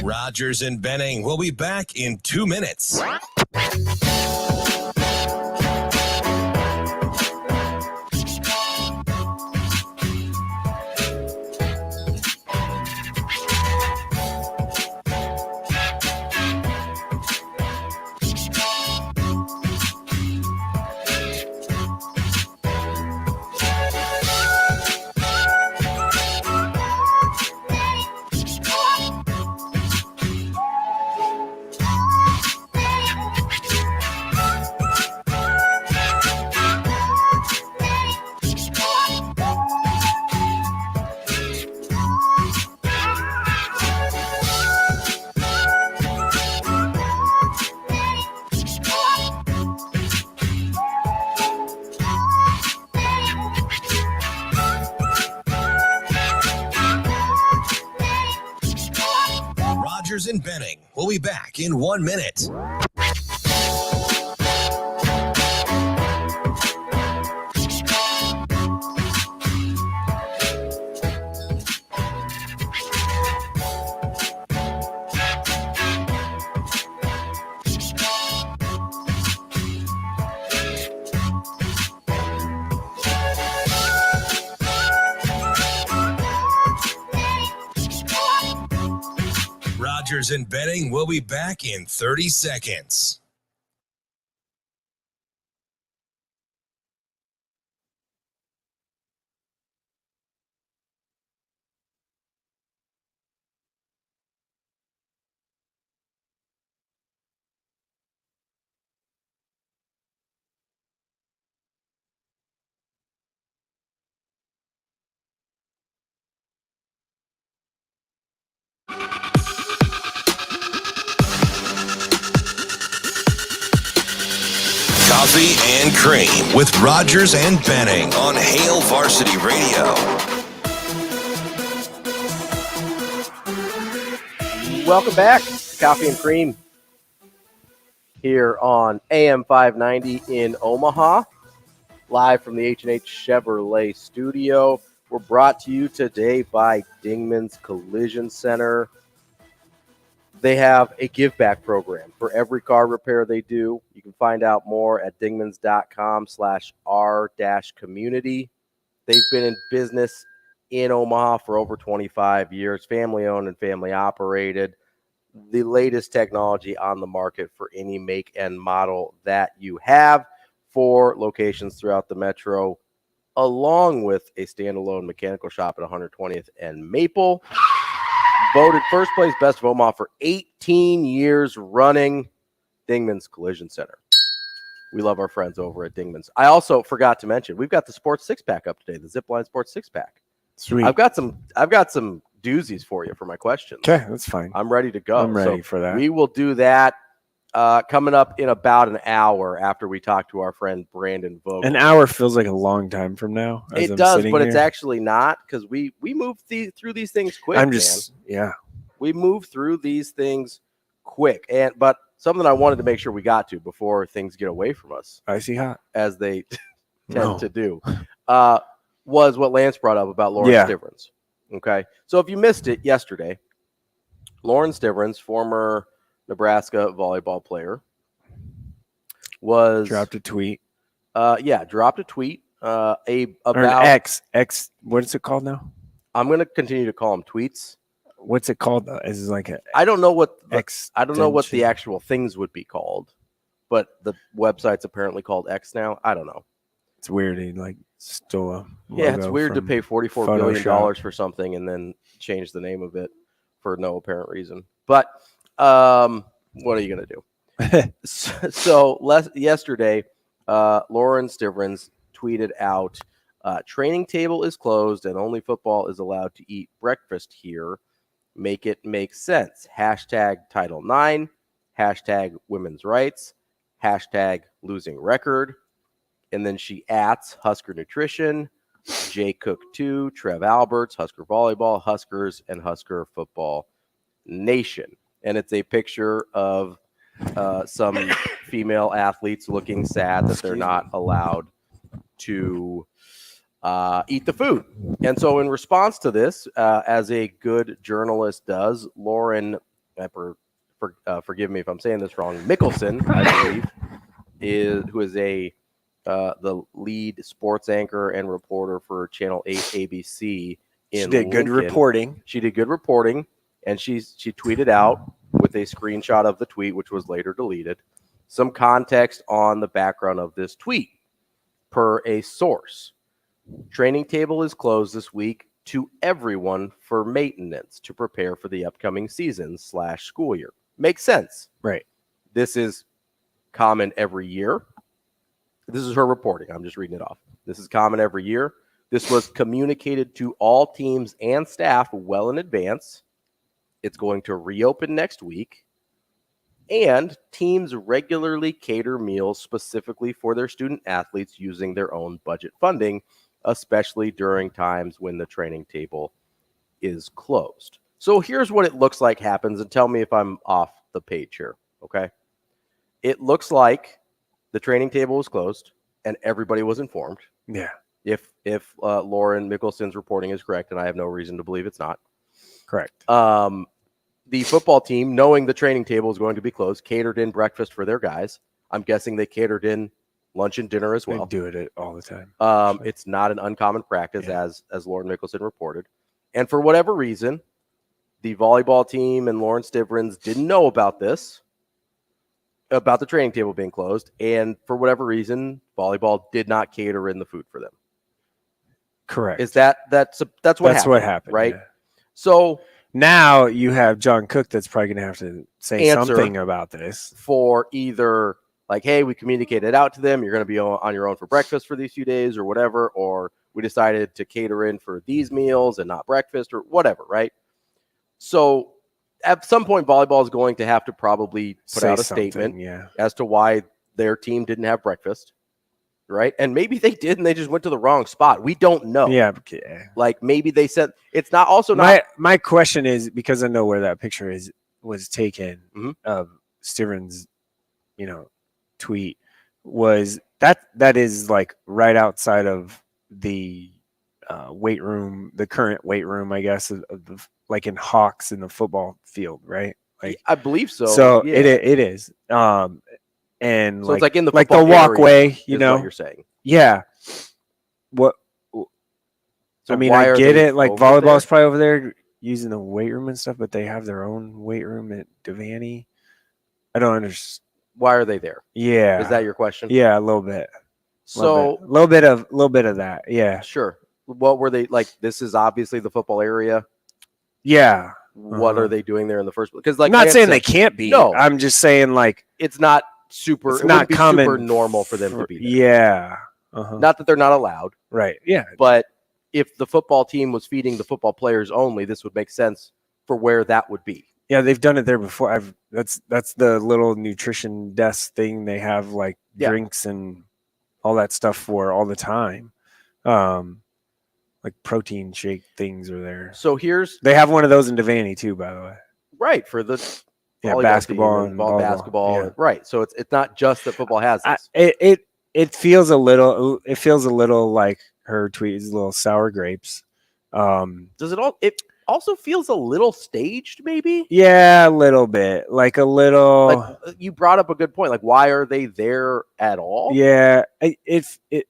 Speaker 1: Rogers and Benning. We'll be back in 2 minutes. Rogers and Benning. We'll be back in 1 minute. Rogers and Benning. We'll be back in 30 seconds. Coffee and Cream with Rogers and Benning on Hail Varsity Radio.
Speaker 6: Welcome back to Coffee and Cream here on AM 590 in Omaha, live from the H&H Chevrolet studio. We're brought to you today by Dingman's Collision Center. They have a give back program for every car repair they do. You can find out more at dingmans.com/r-community. They've been in business in Omaha for over 25 years, family owned and family operated. The latest technology on the market for any make and model that you have, 4 locations throughout the metro, along with a standalone mechanical shop at 120th and Maple. voted first place best of Omaha for 18 years running. Dingman's Collision Center. We love our friends over at Dingman's. I also forgot to mention, we've got the sports six-pack up today, the Zipline Sports six-pack.
Speaker 7: Sweet.
Speaker 6: I've got some doozies for you for my questions.
Speaker 7: Okay, that's fine.
Speaker 6: I'm ready to go.
Speaker 7: I'm ready for that.
Speaker 6: We will do that coming up in about an hour after we talk to our friend Brandon Vogel.
Speaker 7: An hour feels like a long time from now.
Speaker 6: It does, but it's actually not, because we move through these things quick. We move through these things quick, but something I wanted to make sure we got to before things get away from us.
Speaker 7: Icy hot,
Speaker 6: as they tend to do, was what Lance brought up about Lauren Stivrins. Okay, so if you missed it yesterday, Lauren Stivrins, former Nebraska volleyball player,
Speaker 7: dropped a tweet.
Speaker 6: Dropped a tweet. About
Speaker 7: X. What is it called now?
Speaker 6: I'm going to continue to call them tweets.
Speaker 7: What's it called? Is it like
Speaker 6: I don't know what
Speaker 7: X.
Speaker 6: I don't know what the actual things would be called, but the website's apparently called X now. I don't know.
Speaker 7: It's weird. He stole a logo.
Speaker 6: Yeah, it's weird to pay $44 billion for something and then change the name of it for no apparent reason. But what are you going to do? Yesterday, Lauren Stivrins tweeted out, training table is closed and only football is allowed to eat breakfast here. Make it make sense. Hashtag Title IX. Hashtag women's rights. Hashtag losing record. And then she ats Husker Nutrition, Jay Cook 2, Trev Alberts, Husker Volleyball, Huskers, and Husker Football Nation. And it's a picture of some female athletes looking sad that they're not allowed to eat the food. And so in response to this, as a good journalist does, Lauren, forgive me if I'm saying this wrong, Mickelson, I believe, who is the lead sports anchor and reporter for Channel 8 ABC in Lincoln.
Speaker 7: Good reporting.
Speaker 6: She did good reporting, and she tweeted out with a screenshot of the tweet, which was later deleted, some context on the background of this tweet. Per a source, training table is closed this week to everyone for maintenance to prepare for the upcoming season / school year. Makes sense.
Speaker 7: Right.
Speaker 6: This is common every year. This is her reporting. I'm just reading it off. This is common every year. This was communicated to all teams and staff well in advance. It's going to reopen next week. And teams regularly cater meals specifically for their student athletes using their own budget funding, especially during times when the training table is closed. So here's what it looks like happens, and tell me if I'm off the page here, okay? It looks like the training table was closed and everybody was informed.
Speaker 7: Yeah.
Speaker 6: If Lauren Mickelson's reporting is correct, and I have no reason to believe it's not.
Speaker 7: Correct.
Speaker 6: The football team, knowing the training table is going to be closed, catered in breakfast for their guys. I'm guessing they catered in lunch and dinner as well.
Speaker 7: They do it all the time.
Speaker 6: It's not an uncommon practice, as Lauren Mickelson reported. And for whatever reason, the volleyball team and Lauren Stivrins didn't know about this, about the training table being closed. And for whatever reason, volleyball did not cater in the food for them.
Speaker 7: Correct.
Speaker 6: Is that's what happened, right?
Speaker 7: Yeah.
Speaker 6: So
Speaker 7: now you have John Cook that's probably going to have to say something about this.
Speaker 6: For either like, hey, we communicated out to them, you're going to be on your own for breakfast for these few days or whatever, or we decided to cater in for these meals and not breakfast or whatever, right? So at some point, volleyball is going to have to probably put out a statement as to why their team didn't have breakfast, right? And maybe they did and they just went to the wrong spot. We don't know.
Speaker 7: Yeah.
Speaker 6: Like maybe they said it's not also
Speaker 7: my question is, because I know where that picture was taken of Stivrins, tweet, was that is like right outside of the weight room, the current weight room, I guess, of the, like in Hawks in the football field, right? Like
Speaker 6: I believe so.
Speaker 7: So yeah. it is. And
Speaker 6: so it's like in the
Speaker 7: walkway,
Speaker 6: you know, what you're saying.
Speaker 7: Yeah. What? So I mean, I get it. Like volleyball is probably over there using the weight room and stuff, but they have their own weight room at Devaney. I don't understand.
Speaker 6: Why are they there?
Speaker 7: Yeah.
Speaker 6: Is that your question?
Speaker 7: Yeah, a little bit.
Speaker 6: So
Speaker 7: a little bit of that. Yeah.
Speaker 6: Sure. What were they like? This is obviously the football area.
Speaker 7: Yeah.
Speaker 6: what are they doing there in the first place? Because, like,
Speaker 7: I'm not saying they can't be.
Speaker 6: No,
Speaker 7: I'm just saying, like,
Speaker 6: it's not super. It not common, super normal for them to be there.
Speaker 7: Yeah.
Speaker 6: Not that they're not allowed.
Speaker 7: Right. Yeah.
Speaker 6: But if the football team was feeding the football players only, this would make sense for where that would be.
Speaker 7: Yeah, they've done it there before. That's the little nutrition desk thing they have, like drinks and all that stuff for all the time. Like protein shake things are there.
Speaker 6: So
Speaker 7: they have one of those in Devaney too, by the way.
Speaker 6: Right, for the
Speaker 7: basketball and
Speaker 6: basketball.
Speaker 7: Yeah.
Speaker 6: Right. So it's not just that football has this.
Speaker 7: It feels a little like her tweet is a little sour grapes.
Speaker 6: Does it all? It also feels a little staged, maybe.
Speaker 7: Yeah, a little bit, like a little.
Speaker 6: Like, you brought up a good point. Like, why are they there at all?
Speaker 7: Yeah, it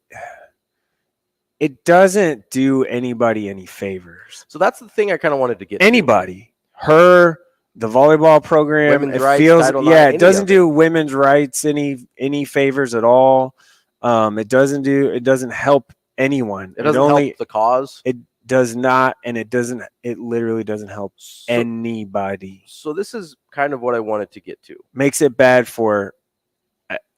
Speaker 7: doesn't do anybody any favors.
Speaker 6: So that's the thing I kind of wanted to get.
Speaker 7: Anybody, the volleyball program,
Speaker 6: women's rights,
Speaker 7: feels
Speaker 6: Title IX,
Speaker 7: it doesn't do women's rights any favors at all. It doesn't help anyone.
Speaker 6: It doesn't help the cause.
Speaker 7: It does not, and it literally doesn't help anybody.
Speaker 6: So this is kind of what I wanted to get to.
Speaker 7: Makes it bad for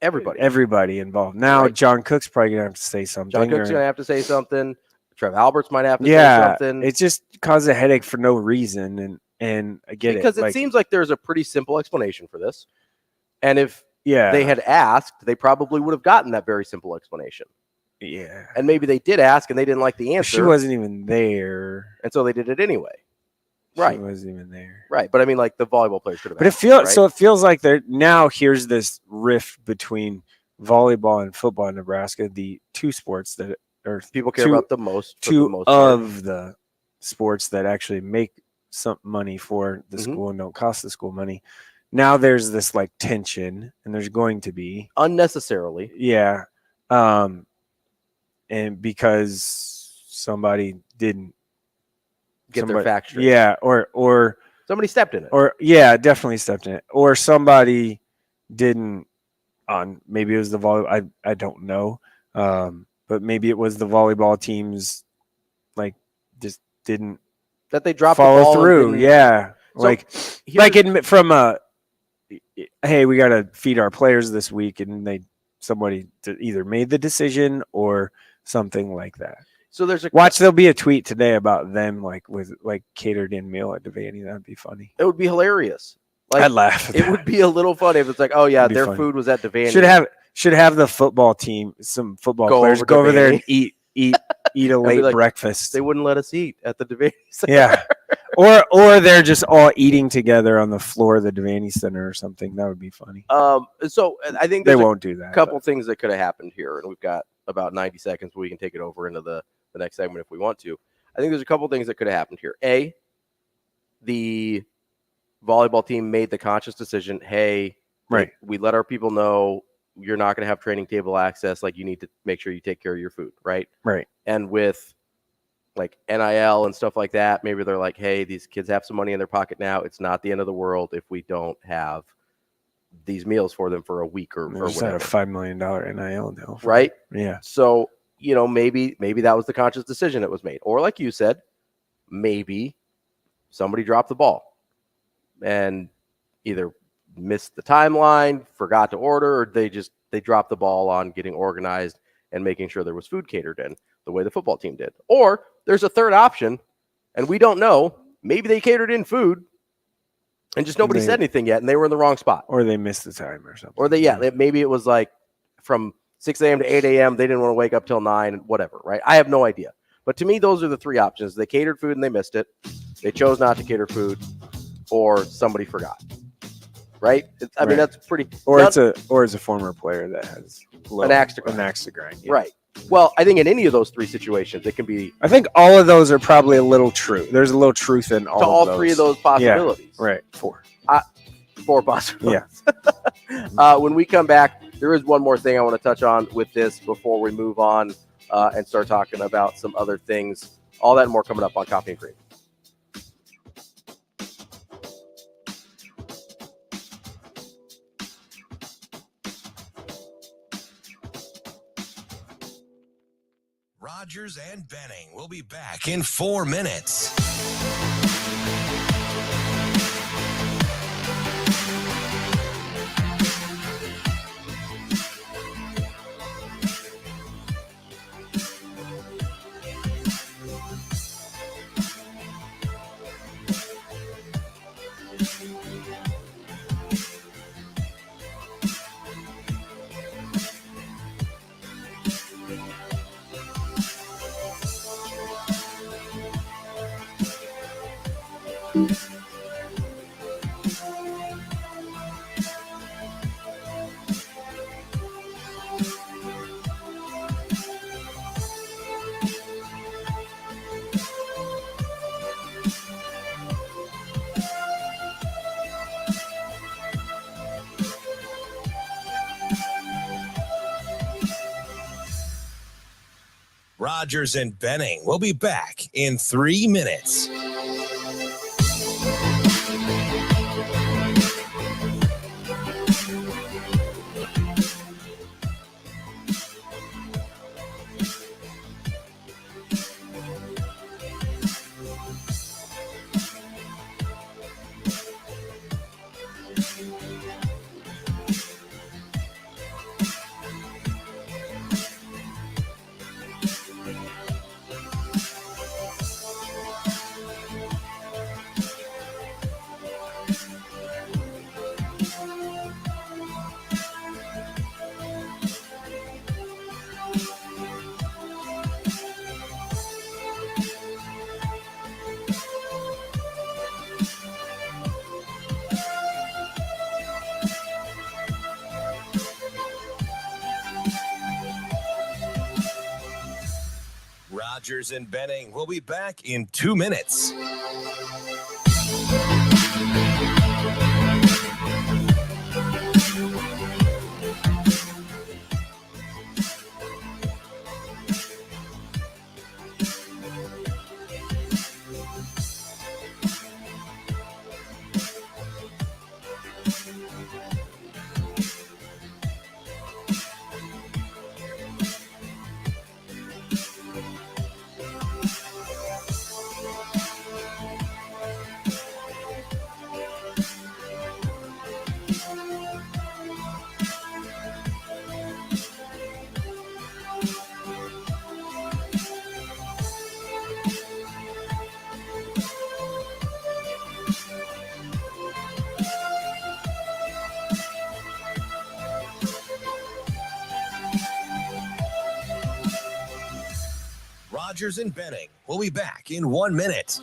Speaker 6: everybody
Speaker 7: involved. Now, right. John Cook's probably gonna have to say something.
Speaker 6: John Cook's gonna have to say something. Trev Alberts might have to say something.
Speaker 7: It just causes a headache for no reason, and I get
Speaker 6: because it seems like there's a pretty simple explanation for this, and if they had asked, they probably would have gotten that very simple explanation.
Speaker 7: Yeah,
Speaker 6: and maybe they did ask and they didn't like the answer.
Speaker 7: She wasn't even there,
Speaker 6: and so they did it anyway. Right,
Speaker 7: she wasn't even there.
Speaker 6: Right, but I mean, like the volleyball players could have.
Speaker 7: But it feels like there now. Here's this rift between volleyball and football in Nebraska, the two sports that are
Speaker 6: people care about the most.
Speaker 7: Of the sports that actually make some money for the school and don't cost the school money. Now there's this like tension, and there's going to be
Speaker 6: unnecessarily.
Speaker 7: Yeah. And because somebody didn't
Speaker 6: get their facts straight.
Speaker 7: Yeah, or
Speaker 6: somebody stepped in it.
Speaker 7: Or definitely stepped in it. Or somebody didn't maybe it was the volleyball. I don't know. But maybe it was the volleyball teams like just didn't
Speaker 6: that they dropped
Speaker 7: follow
Speaker 6: the ball
Speaker 7: through. Yeah.
Speaker 6: So
Speaker 7: from hey, we got to feed our players this week, and somebody either made the decision or something like that.
Speaker 6: So
Speaker 7: there'll be a tweet today about them with catered in meal at Devaney. That'd be funny.
Speaker 6: It would be hilarious. Like,
Speaker 7: I'd laugh.
Speaker 6: It would be a little funny if it's like, oh yeah, their food was at Devaney.
Speaker 7: Should have the football team, some football players go over there and eat a late breakfast.
Speaker 6: They wouldn't let us eat at the Devaney Center.
Speaker 7: Yeah. Or they're just all eating together on the floor of the Devaney Center or something. That would be funny.
Speaker 6: So I think
Speaker 7: they won't do that.
Speaker 6: A couple things that could have happened here, and we've got about 90 seconds where we can take it over into the next segment if we want to. I think there's a couple things that could have happened here. A, the volleyball team made the conscious decision, hey, we let our people know you're not going to have training table access. Like, you need to make sure you take care of your food, right?
Speaker 7: Right.
Speaker 6: And with like NIL and stuff like that, maybe they're like, hey, these kids have some money in their pocket now. It's not the end of the world if we don't have these meals for them for a week or whatever.
Speaker 7: A $5 million NIL deal.
Speaker 6: Right?
Speaker 7: Yeah.
Speaker 6: So, maybe that was the conscious decision that was made. Or like you said, maybe somebody dropped the ball and either missed the timeline, forgot to order, or they dropped the ball on getting organized and making sure there was food catered in the way the football team did. Or there's a third option, and we don't know. Maybe they catered in food and just nobody said anything yet, and they were in the wrong spot.
Speaker 7: Or they missed the time or something.
Speaker 6: Or maybe it was like from 6 a.m. to 8 a.m. They didn't want to wake up till 9, whatever, right? I have no idea. But to me, those are the three options. They catered food and they missed it. They chose not to cater food, or somebody forgot. Right? I mean, that's pretty.
Speaker 7: Or it's a former player that has
Speaker 6: an axe to grind. Yeah. Right. Well, I think in any of those three situations, it can be.
Speaker 7: I think all of those are probably a little true. There's a little truth in all of those.
Speaker 6: Three of those possibilities.
Speaker 7: Yeah, right. Four
Speaker 6: possibilities. Yeah. When we come back, there is one more thing I want to touch on with this before we move on and start talking about some other things. All that and more coming up on Coffee and Cream.
Speaker 1: Rogers and Benning will be back in 4 minutes. Rogers and Benning will be back in 3 minutes. Rogers and Benning will be back in 2 minutes. Rogers and Benning will be back in 1 minute.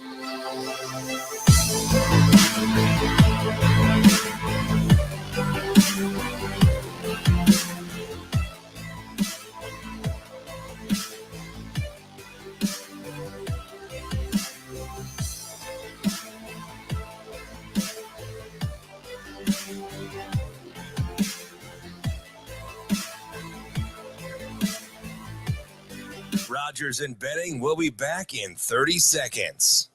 Speaker 1: Rogers and Benning will be back in 30 seconds.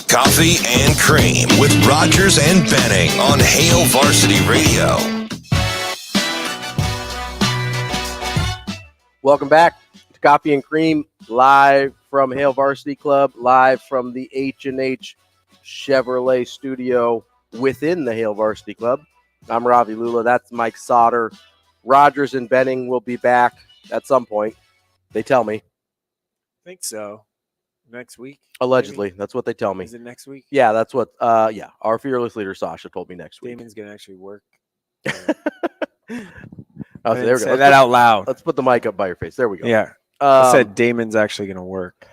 Speaker 1: Coffee and Cream with Rogers and Benning on Hail Varsity Radio.
Speaker 6: Welcome back to Coffee and Cream, live from Hail Varsity Club, live from the H&H Chevrolet studio within the Hail Varsity Club. I'm Ravi Lulla. That's Mike Sautter. Rogers and Benning will be back at some point. They tell me.
Speaker 7: I think so. Next week?
Speaker 6: Allegedly.
Speaker 7: Maybe?
Speaker 6: That's what they tell me.
Speaker 7: Is it next week?
Speaker 6: Yeah, that's what, our fearless leader, Sasha, told me next week.
Speaker 7: Damon's going to actually work.
Speaker 6: Oh, so there we go.
Speaker 7: Say that out loud.
Speaker 6: Let's put the mic up by your face. There we go.
Speaker 7: Yeah. I said Damon's actually going to work.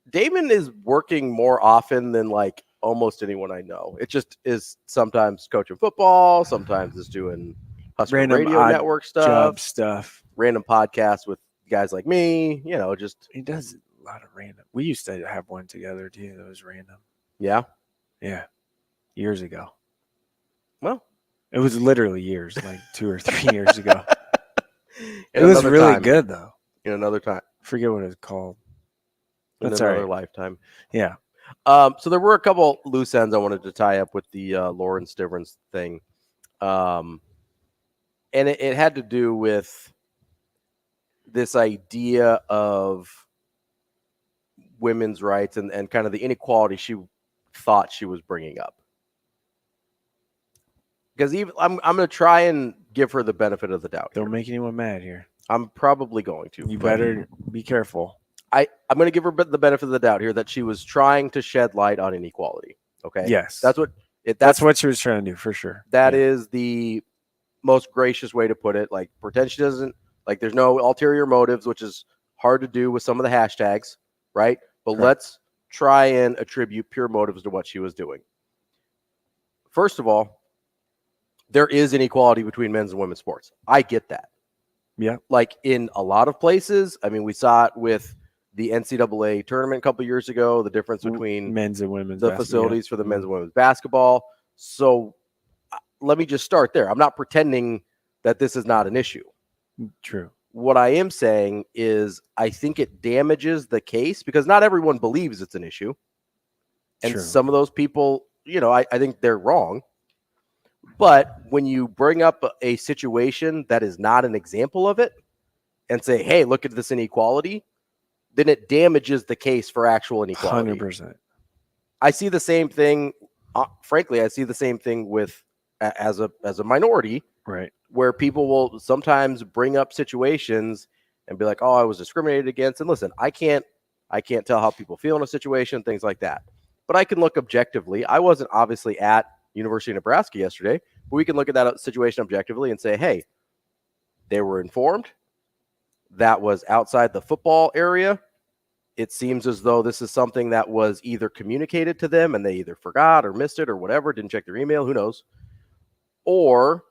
Speaker 6: Damon is working more often than like almost anyone I know. It just is sometimes coaching football, sometimes is doing Husker
Speaker 7: random
Speaker 6: Radio Network stuff,
Speaker 7: stuff,
Speaker 6: random podcasts with guys like me, just
Speaker 7: he does a lot of random. We used to have one together too that was random.
Speaker 6: Yeah,
Speaker 7: years ago.
Speaker 6: Well,
Speaker 7: it was literally years, like 2 or 3 years ago. It was really good though.
Speaker 6: In another time,
Speaker 7: forget what it's called.
Speaker 6: That's in another lifetime.
Speaker 7: Yeah.
Speaker 6: So there were a couple loose ends I wanted to tie up with the Lauren Stivrins thing. And it had to do with this idea of women's rights and kind of the inequality she thought she was bringing up. Because even I'm going to try and give her the benefit of the doubt.
Speaker 7: Don't make anyone mad here.
Speaker 6: I'm probably going to.
Speaker 7: You better be careful.
Speaker 6: I'm going to give her the benefit of the doubt here that she was trying to shed light on inequality. Okay.
Speaker 7: Yes.
Speaker 6: That's what
Speaker 7: she was trying to do for sure.
Speaker 6: That is the most gracious way to put it. Like, pretend she doesn't, like, there's no ulterior motives, which is hard to do with some of the hashtags, right? But let's try and attribute pure motives to what she was doing. First of all, there is inequality between men's and women's sports. I get that.
Speaker 7: Yeah.
Speaker 6: Like in a lot of places, I mean, we saw it with the NCAA tournament a couple years ago, the difference between
Speaker 7: men's and women's
Speaker 6: facilities for the men's and women's basketball. So let me just start there. I'm not pretending that this is not an issue.
Speaker 7: True.
Speaker 6: What I am saying is I think it damages the case because not everyone believes it's an issue. And some of those people, I think they're wrong. But when you bring up a situation that is not an example of it and say, hey, look at this inequality, then it damages the case for actual inequality.
Speaker 7: 100%.
Speaker 6: I see the same thing. Frankly, I see the same thing with as a minority,
Speaker 7: right?
Speaker 6: Where people will sometimes bring up situations and be like, oh, I was discriminated against. And listen, I can't tell how people feel in a situation, things like that. But I can look objectively. I wasn't obviously at University of Nebraska yesterday, but we can look at that situation objectively and say, hey, they were informed. That was outside the football area. It seems as though this is something that was either communicated to them and they either forgot or missed it or whatever, didn't check their email, who knows, or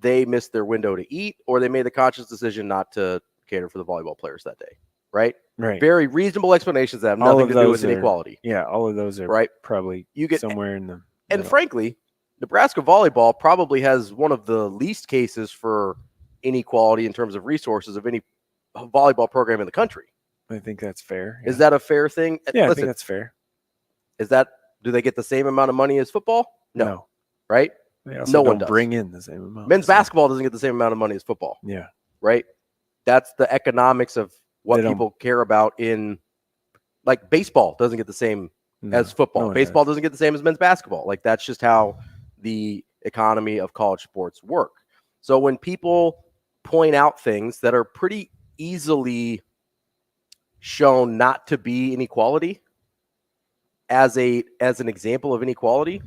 Speaker 6: they missed their window to eat, or they made the conscious decision not to cater for the volleyball players that day, right?
Speaker 7: Right.
Speaker 6: Very reasonable explanations that have nothing to do with inequality.
Speaker 7: Yeah, all of those are
Speaker 6: right.
Speaker 7: Probably somewhere in the
Speaker 6: and frankly, Nebraska volleyball probably has one of the least cases for inequality in terms of resources of any volleyball program in the country.
Speaker 7: I think that's fair.
Speaker 6: Yeah. Is that a fair thing?
Speaker 7: Yeah, I think that's fair.
Speaker 6: Do they get the same amount of money as football? No. Right?
Speaker 7: No one does. Bring in the same amount.
Speaker 6: Men's basketball doesn't get the same amount of money as football.
Speaker 7: Yeah.
Speaker 6: Right? That's the economics of what people care about in, like, baseball doesn't get the same as football. Baseball doesn't get the same as men's basketball. Like, that's just how the economy of college sports work. So when people point out things that are pretty easily shown not to be inequality as an example of inequality,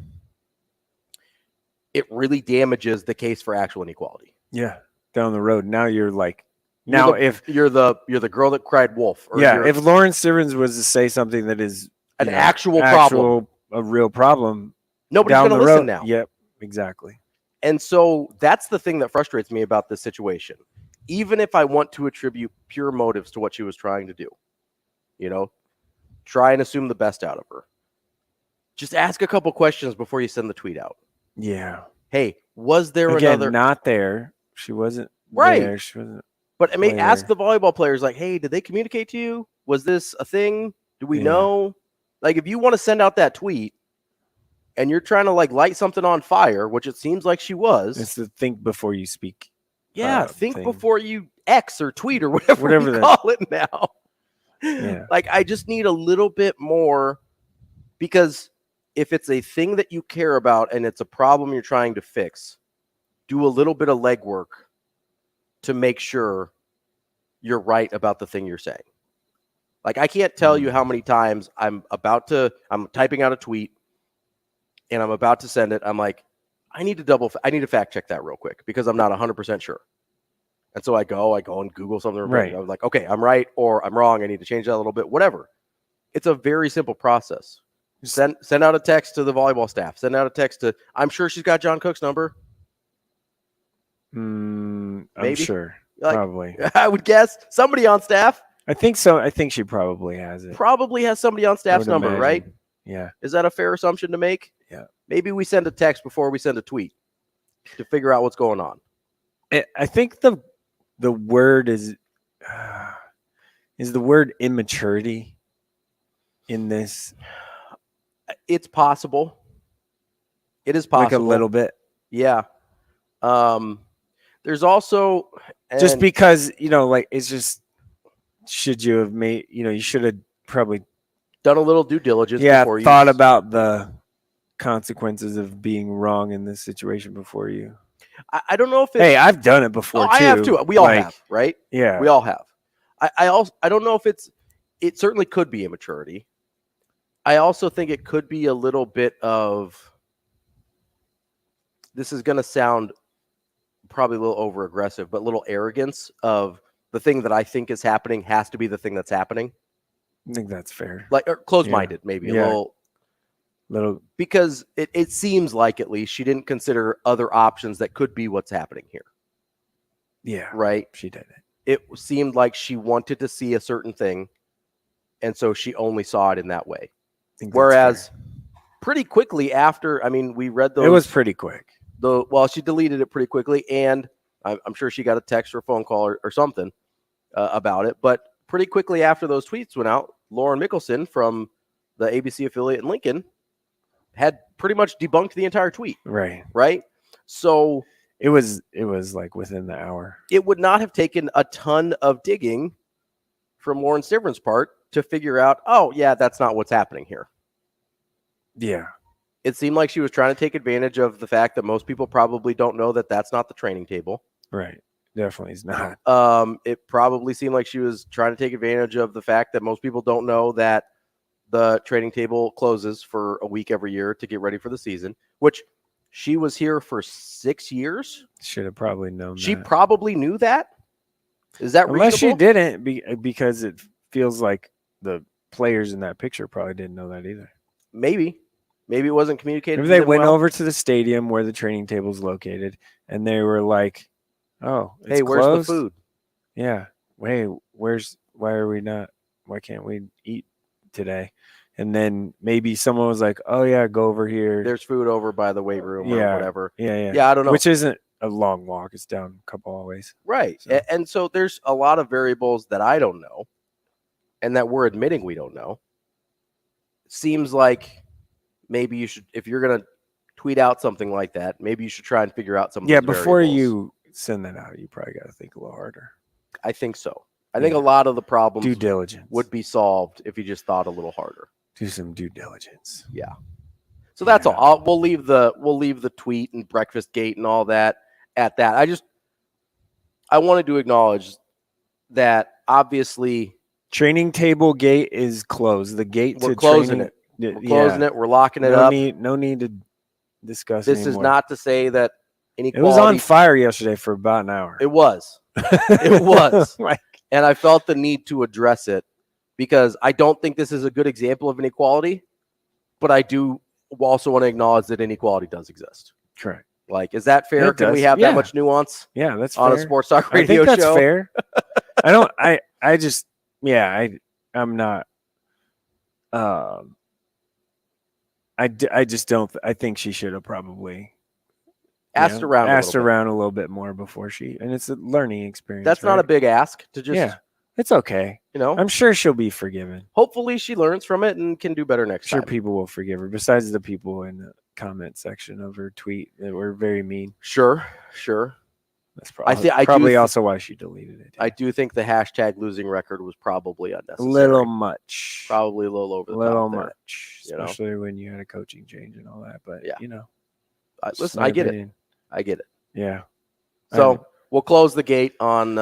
Speaker 6: it really damages the case for actual inequality.
Speaker 7: Yeah, down the road. Now you're like,
Speaker 6: if you're the girl that cried wolf.
Speaker 7: Or if Lauren Stivrins was to say something that is
Speaker 6: an actual problem,
Speaker 7: a real problem,
Speaker 6: nobody's going to listen now.
Speaker 7: Yep, exactly.
Speaker 6: And so that's the thing that frustrates me about this situation. Even if I want to attribute pure motives to what she was trying to do, try and assume the best out of her. Just ask a couple questions before you send the tweet out.
Speaker 7: Yeah.
Speaker 6: Hey, was there another?
Speaker 7: Not there. She wasn't
Speaker 6: right.
Speaker 7: There. She wasn't.
Speaker 6: But I mean, ask the volleyball players, like, hey, did they communicate to you? Was this a thing? Do we know? Like, if you want to send out that tweet and you're trying to light something on fire, which it seems like she was.
Speaker 7: It's the think before you speak.
Speaker 6: Yeah, think before you X or tweet or whatever you call it now.
Speaker 7: Yeah.
Speaker 6: Like, I just need a little bit more, because if it's a thing that you care about and it's a problem you're trying to fix, do a little bit of legwork to make sure you're right about the thing you're saying. Like, I can't tell you how many times I'm typing out a tweet and I'm about to send it. I'm like, I need to fact check that real quick because I'm not 100% sure. And so I go and Google something.
Speaker 7: Right.
Speaker 6: I was like, okay, I'm right or I'm wrong. I need to change that a little bit, whatever. It's a very simple process. Send out a text to the volleyball staff. Send out a text to, I'm sure she's got John Cook's number.
Speaker 7: I'm
Speaker 6: Maybe.
Speaker 7: sure.
Speaker 6: Like,
Speaker 7: probably.
Speaker 6: I would guess somebody on staff.
Speaker 7: I think so. I think she probably has it.
Speaker 6: Probably has somebody on staff's number,
Speaker 7: imagine.
Speaker 6: right?
Speaker 7: Yeah.
Speaker 6: Is that a fair assumption to make?
Speaker 7: Yeah.
Speaker 6: Maybe we send a text before we send a tweet to figure out what's going on.
Speaker 7: I think the word is the word immaturity in this.
Speaker 6: It's possible. It is possible.
Speaker 7: Like a little bit.
Speaker 6: Yeah. There's also
Speaker 7: just because, like it's just, should you have made, you should have probably
Speaker 6: done a little due diligence.
Speaker 7: Yeah.
Speaker 6: Before
Speaker 7: Thought about the consequences of being wrong in this situation before you.
Speaker 6: I don't know if it's,
Speaker 7: hey, I've done it before too.
Speaker 6: I have too. We all have, right?
Speaker 7: Yeah.
Speaker 6: We all have. I don't know if it certainly could be immaturity. I also think it could be a little bit of, this is going to sound probably a little over aggressive, but a little arrogance of the thing that I think is happening has to be the thing that's happening.
Speaker 7: I think that's fair.
Speaker 6: Like, or closed-minded, maybe a little, because it seems like at least she didn't consider other options that could be what's happening here.
Speaker 7: Yeah.
Speaker 6: Right.
Speaker 7: She did it.
Speaker 6: It seemed like she wanted to see a certain thing, and so she only saw it in that way. Whereas pretty quickly after, we read those.
Speaker 7: It was pretty quick.
Speaker 6: She deleted it pretty quickly, and I'm sure she got a text or phone call or something about it. But pretty quickly after those tweets went out, Lauren Mickelson from the ABC affiliate in Lincoln had pretty much debunked the entire tweet.
Speaker 7: Right.
Speaker 6: Right. So
Speaker 7: it was like within the hour.
Speaker 6: It would not have taken a ton of digging from Lauren Stiveren's part to figure out, oh, yeah, that's not what's happening here.
Speaker 7: Yeah.
Speaker 6: It seemed like she was trying to take advantage of the fact that most people probably don't know that that's not the training table.
Speaker 7: Right. Definitely is not.
Speaker 6: It probably seemed like she was trying to take advantage of the fact that most people don't know that the training table closes for a week every year to get ready for the season, which she was here for 6 years.
Speaker 7: Should have probably known
Speaker 6: She
Speaker 7: that.
Speaker 6: probably knew that. Is that
Speaker 7: Unless
Speaker 6: reasonable?
Speaker 7: she didn't, because it feels like the players in that picture probably didn't know that either.
Speaker 6: Maybe it wasn't communicated.
Speaker 7: Maybe they went over to the stadium where the training table is located, and they were like, "Oh, it's
Speaker 6: hey, where's
Speaker 7: closed?
Speaker 6: the food?"
Speaker 7: Yeah. Hey, why can't we eat today? And then maybe someone was like, "Oh yeah, go over here.
Speaker 6: There's food over by the weight room or whatever."
Speaker 7: Yeah.
Speaker 6: Yeah, I don't know.
Speaker 7: Which isn't a long walk. It's down a couple hallways.
Speaker 6: Right.
Speaker 7: So.
Speaker 6: And so there's a lot of variables that I don't know and that we're admitting we don't know. Seems like maybe you should, if you're going to tweet out something like that, maybe you should try and figure out some of those
Speaker 7: before
Speaker 6: variables.
Speaker 7: you send that out, you probably got to think a little harder.
Speaker 6: I think so. I think a lot of the problems
Speaker 7: due diligence
Speaker 6: would be solved if you just thought a little harder.
Speaker 7: Do some due diligence.
Speaker 6: Yeah. So that's all. We'll leave the tweet and breakfast gate and all that at that. I wanted to acknowledge that obviously
Speaker 7: training table gate is closed. The gate
Speaker 6: we're
Speaker 7: to
Speaker 6: closing
Speaker 7: training,
Speaker 6: it. We're closing it. We're locking it up.
Speaker 7: No need to discuss.
Speaker 6: This
Speaker 7: anymore.
Speaker 6: is not to say that inequality.
Speaker 7: It was on fire yesterday for about an hour.
Speaker 6: It was. It was. And I felt the need to address it because I don't think this is a good example of inequality, but I do also want to acknowledge that inequality does exist.
Speaker 7: Correct.
Speaker 6: Like, is that fair? Can we have that much nuance?
Speaker 7: Yeah, that's
Speaker 6: on
Speaker 7: fair.
Speaker 6: A sports talk radio
Speaker 7: show. I think that's
Speaker 6: show?
Speaker 7: fair. I'm not. I just don't. I think she should have probably
Speaker 6: asked around
Speaker 7: a little bit more before and it's a learning experience.
Speaker 6: That's not a big ask to just.
Speaker 7: Yeah, it's okay. I'm sure she'll be forgiven.
Speaker 6: Hopefully, she learns from it and can do better next time.
Speaker 7: Sure, people will forgive her. Besides the people in the comment section of her tweet that were very mean.
Speaker 6: Sure.
Speaker 7: That's probably also why she deleted it.
Speaker 6: I do think the hashtag losing record was probably unnecessary.
Speaker 7: A little much.
Speaker 6: Probably a little over the top.
Speaker 7: A little much. Especially when you had a coaching change and all that. But,
Speaker 6: listen, I get it. I get it.
Speaker 7: Yeah.
Speaker 6: So we'll close the gate on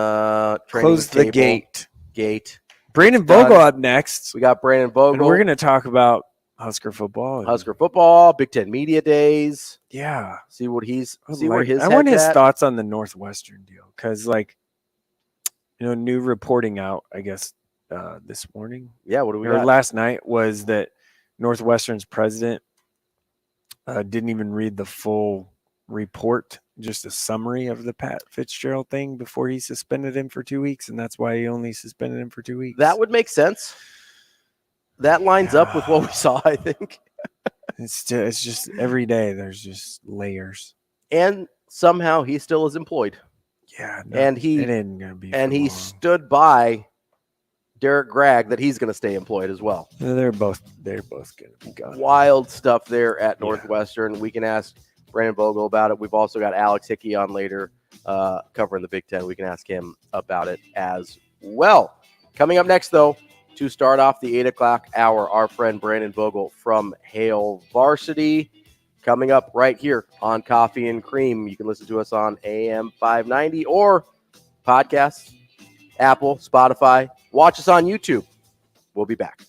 Speaker 6: training.
Speaker 7: Close the
Speaker 6: gate.
Speaker 7: Brandon Vogel up next.
Speaker 6: We got Brandon Vogel.
Speaker 7: And we're going to talk about Husker football.
Speaker 6: Big Ten Media Days.
Speaker 7: Yeah.
Speaker 6: See what his
Speaker 7: I want his thoughts on the Northwestern deal because, new reporting out, I guess, this morning.
Speaker 6: Yeah, what do we got?
Speaker 7: Last night was that Northwestern's president didn't even read the full report just a summary of the Pat Fitzgerald thing before he suspended him for 2 weeks, and that's why he only suspended him for 2 weeks.
Speaker 6: That would make sense. That lines up with what we saw, I think.
Speaker 7: It's just every day there's just layers.
Speaker 6: And somehow he still is employed.
Speaker 7: Yeah, no,
Speaker 6: and he stood by Derek Gregg that he's going to stay employed as well.
Speaker 7: They're both going to be gone.
Speaker 6: Wild stuff there at Northwestern. Yeah. We can ask Brandon Vogel about it. We've also got Alex Hickey on later covering the Big Ten. We can ask him about it as well. Coming up next, though, to start off the 8 o'clock hour, our friend Brandon Vogel from Hail Varsity. Coming up right here on Coffee and Cream. You can listen to us on AM 590 or podcasts, Apple, Spotify. Watch us on YouTube. We'll be back.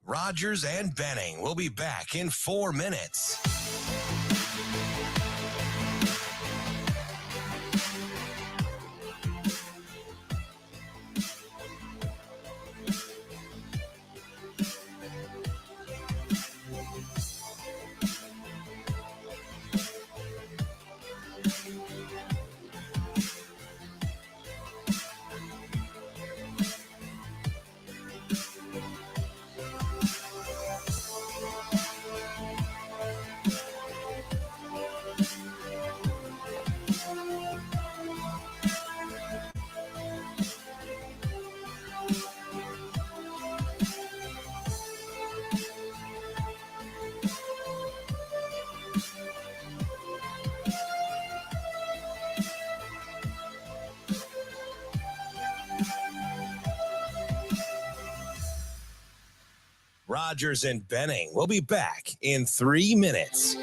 Speaker 1: Rogers and Benning will be back in 4 minutes. Rogers and Benning will be back in 3 minutes.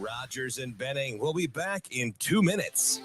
Speaker 1: Rogers and Benning will be back in 2 minutes.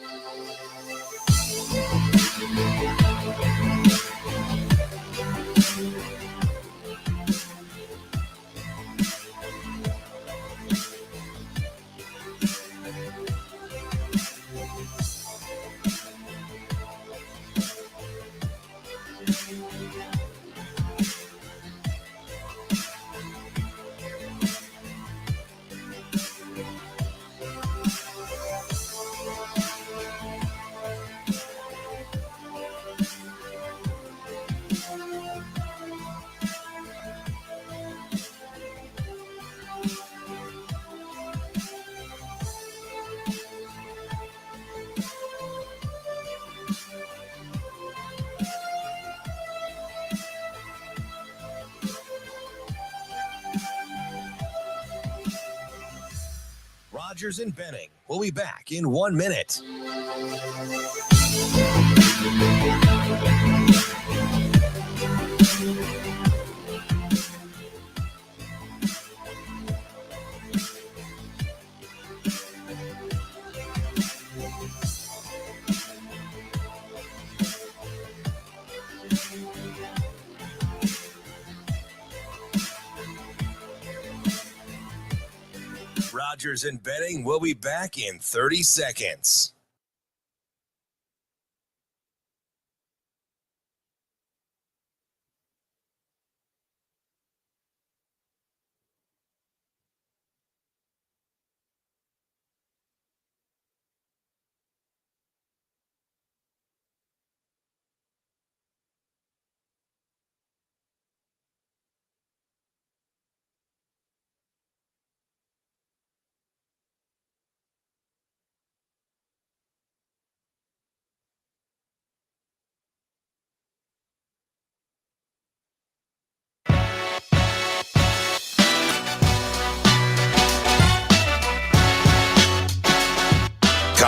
Speaker 1: Rogers and Benning will be back in 1 minute. Rogers and Benning will be back in 30 seconds.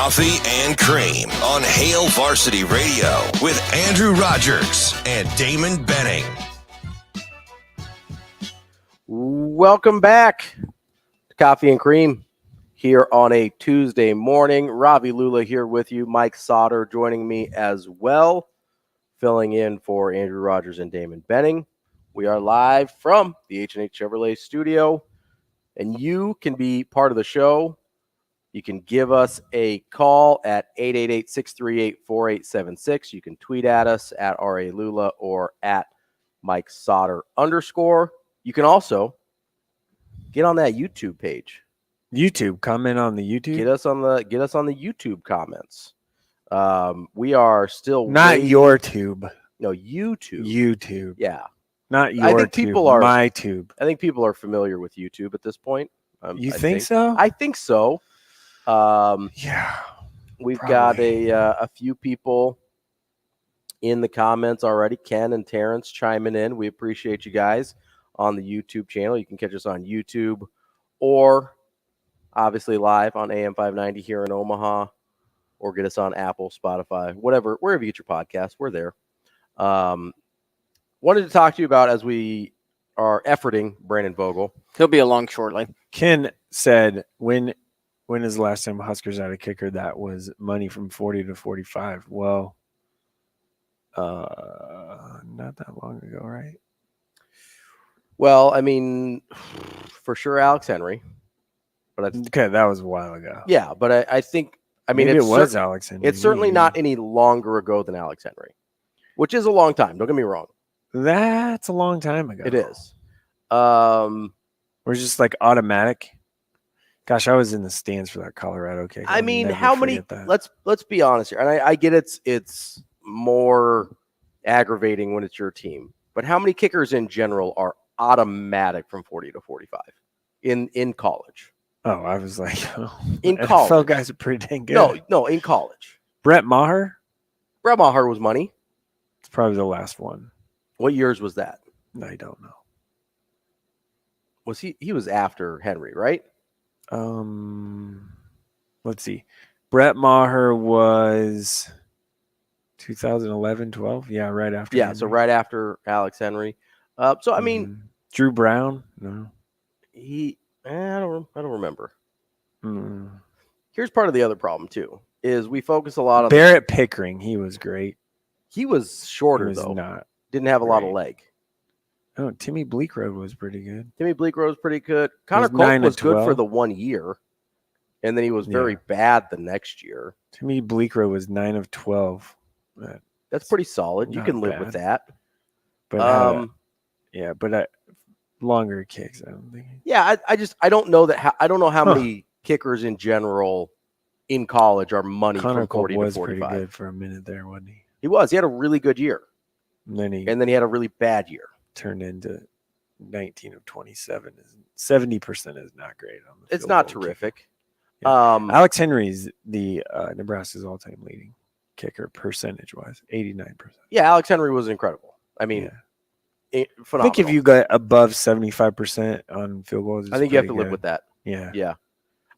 Speaker 1: Coffee and Cream on Hail Varsity Radio with Andrew Rogers and Damon Benning.
Speaker 6: Welcome back to Coffee and Cream here on a Tuesday morning. Ravi, Lulla here with you. Mike Sautter joining me as well, filling in for Andrew Rogers and Damon Benning. We are live from the H&H Chevrolet studio, and you can be part of the show. You can give us a call at 888-638-4876. You can tweet at us at RALula or at Mike Sautter _. You can also get on that YouTube page.
Speaker 7: YouTube, comment on the YouTube.
Speaker 6: Get us on the YouTube comments. We are still
Speaker 7: not your tube.
Speaker 6: No, YouTube.
Speaker 7: YouTube.
Speaker 6: Yeah.
Speaker 7: Not your
Speaker 6: I think
Speaker 7: tube,
Speaker 6: people are
Speaker 7: my tube.
Speaker 6: I think people are familiar with YouTube at this point.
Speaker 7: You think so?
Speaker 6: I think so.
Speaker 7: Yeah.
Speaker 6: We've
Speaker 7: probably
Speaker 6: got a few people in the comments already. Ken and Terrence chiming in. We appreciate you guys on the YouTube channel. You can catch us on YouTube or obviously live on AM 590 here in Omaha, or get us on Apple, Spotify, whatever, wherever you get your podcast. We're there. Wanted to talk to you about, as we are efforting Brandon Vogel.
Speaker 9: He'll be along shortly.
Speaker 7: Ken said, when is the last time Huskers had a kicker that was money from 40 to 45? Well, not that long ago, right?
Speaker 6: Well, I mean, for sure Alex Henry. But
Speaker 7: okay, that was a while ago.
Speaker 6: Yeah, but I think, I mean,
Speaker 7: maybe it was Alex Henry.
Speaker 6: It's certainly not any longer ago than Alex Henry, which is a long time. Don't get me wrong.
Speaker 7: That's a long time ago.
Speaker 6: It is.
Speaker 7: We're just like automatic. Gosh, I was in the stands for that Colorado kick.
Speaker 6: I mean, how many? Let's be honest here, and I get it's more aggravating when it's your team, but how many kickers in general are automatic from 40 to 45 in college?
Speaker 7: Oh, I was like,
Speaker 6: in college,
Speaker 7: NFL guys are pretty dang good.
Speaker 6: No, in college.
Speaker 7: Brett Maher.
Speaker 6: Brett Maher was money.
Speaker 7: It's probably the last one.
Speaker 6: What years was that?
Speaker 7: I don't know.
Speaker 6: Was he was after Henry, right?
Speaker 7: Let's see. Brett Maher was 2011, 12. Yeah, right after.
Speaker 6: Yeah,
Speaker 7: Henry.
Speaker 6: So right after Alex Henry. So I mean,
Speaker 7: Drew Brown. No,
Speaker 6: I don't remember. Here's part of the other problem too: is we focus a lot on
Speaker 7: Barrett Pickering. He was great.
Speaker 6: He was shorter
Speaker 7: he was
Speaker 6: though.
Speaker 7: Not
Speaker 6: didn't have a lot of leg.
Speaker 7: Oh, Timmy Bleekrode was pretty good.
Speaker 6: Timmy Bleekrode was pretty good. Connor Cope was good for the 1 year, and then he was very bad the next year.
Speaker 7: Timmy Bleekrode was 9 of 12.
Speaker 6: That's pretty solid. You can live with that.
Speaker 7: But but longer kicks, I don't think.
Speaker 6: Yeah, I don't know that. I don't know how many kickers in general in college are money
Speaker 7: Connor
Speaker 6: from 40
Speaker 7: Cope
Speaker 6: to
Speaker 7: was
Speaker 6: 45.
Speaker 7: Pretty good for a minute there, wasn't he?
Speaker 6: He was. He had a really good year.
Speaker 7: And then
Speaker 6: he had a really bad year.
Speaker 7: Turned into 19 of 27. 70% is not great.
Speaker 6: It's not terrific.
Speaker 7: Yeah. Alex Henry's the Nebraska's all-time leading kicker percentage-wise, 89%.
Speaker 6: Yeah, Alex Henry was incredible. I mean, phenomenal.
Speaker 7: I think if you got above 75% on field goals,
Speaker 6: I think you have to live with that.
Speaker 7: Yeah.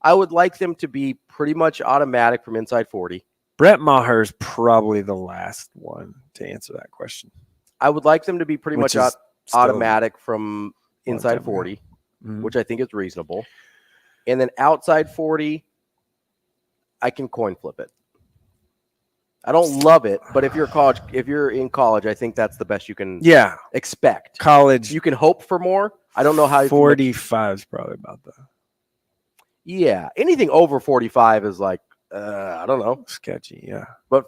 Speaker 6: I would like them to be pretty much automatic from inside 40.
Speaker 7: Brett Maher's probably the last one to answer that question.
Speaker 6: I would like them to be pretty much automatic from inside 40, which I think is reasonable. And then outside 40, I can coin flip it. I don't love it, but if you're in college, I think that's the best you can expect.
Speaker 7: College.
Speaker 6: You can hope for more. I don't know how
Speaker 7: 45 is probably about that.
Speaker 6: Yeah. Anything over 45 is like, I don't know.
Speaker 7: Sketchy, yeah.
Speaker 6: But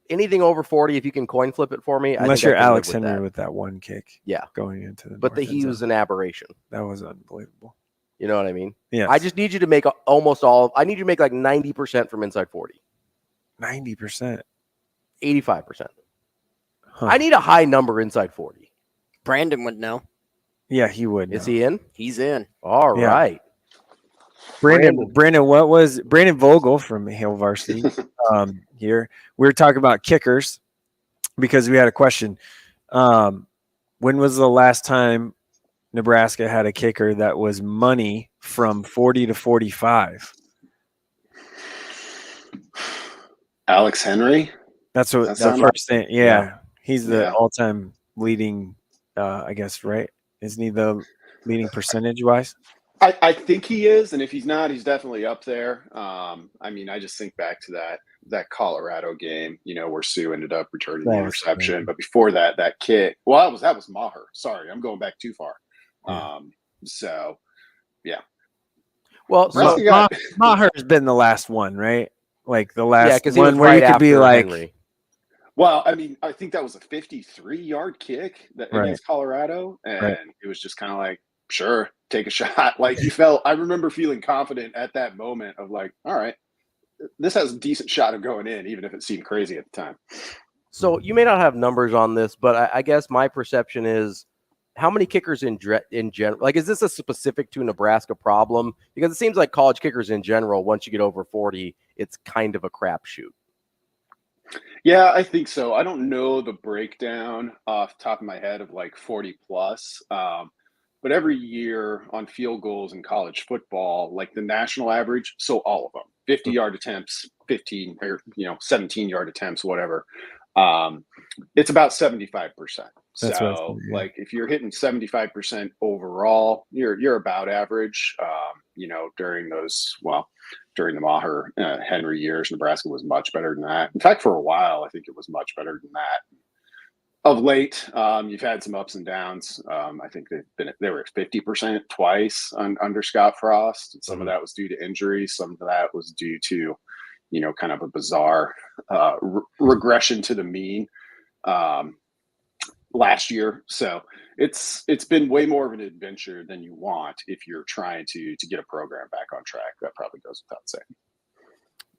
Speaker 6: anything over 40, if you can coin flip it for me.
Speaker 7: Unless you're Alex Henry with that one kick.
Speaker 6: Yeah.
Speaker 7: Going into the
Speaker 6: But he was an aberration.
Speaker 7: That was unbelievable.
Speaker 6: You know what I mean?
Speaker 7: Yeah.
Speaker 6: I just need you to make I need you to make like 90% from inside 40.
Speaker 7: 90%.
Speaker 6: 85%. Huh. I need a high number inside 40.
Speaker 9: Brandon would know.
Speaker 7: Yeah, he would.
Speaker 6: Is he in?
Speaker 9: He's in.
Speaker 6: All right.
Speaker 7: Brandon, what was Brandon Vogel from Hail Varsity here? We were talking about kickers because we had a question. When was the last time Nebraska had a kicker that was money from 40 to 45?
Speaker 12: Alex Henry.
Speaker 7: That's what the first thing. Yeah. He's the all-time leading, I guess, right? Isn't he the leading percentage-wise?
Speaker 12: I think he is, and if he's not, he's definitely up there. I mean, I just think back to that Colorado game, where Sue ended up returning the interception. But before that kick, well, that was Maher. Sorry, I'm going back too far. So, yeah.
Speaker 6: Well,
Speaker 7: Maher's been the last one, right? Like the last one where you could be like.
Speaker 6: Henry.
Speaker 12: Well, I mean, I think that was a 53-yard kick against Colorado, and it was just kind of like, sure, take a shot. Like I remember feeling confident at that moment of like, all right, this has a decent shot of going in, even if it seemed crazy at the time.
Speaker 6: So you may not have numbers on this, but I guess my perception is how many kickers in general, like, is this a specific to Nebraska problem? Because it seems like college kickers in general, once you get over 40, it's kind of a crapshoot.
Speaker 12: Yeah, I think so. I don't know the breakdown off the top of my head of like 40 plus. But every year on field goals in college football, like the national average, so all of them, 50-yard attempts, 15 or 17-yard attempts, whatever. It's about 75%. So like if you're hitting 75% overall, you're about average. During the Maher Henry years, Nebraska was much better than that. In fact, for a while, I think it was much better than that. Of late, you've had some ups and downs. I think they were at 50% twice under Scott Frost. Some of that was due to injuries. Some of that was due to, kind of a bizarre regression to the mean last year. So it's been way more of an adventure than you want if you're trying to get a program back on track. That probably goes without saying.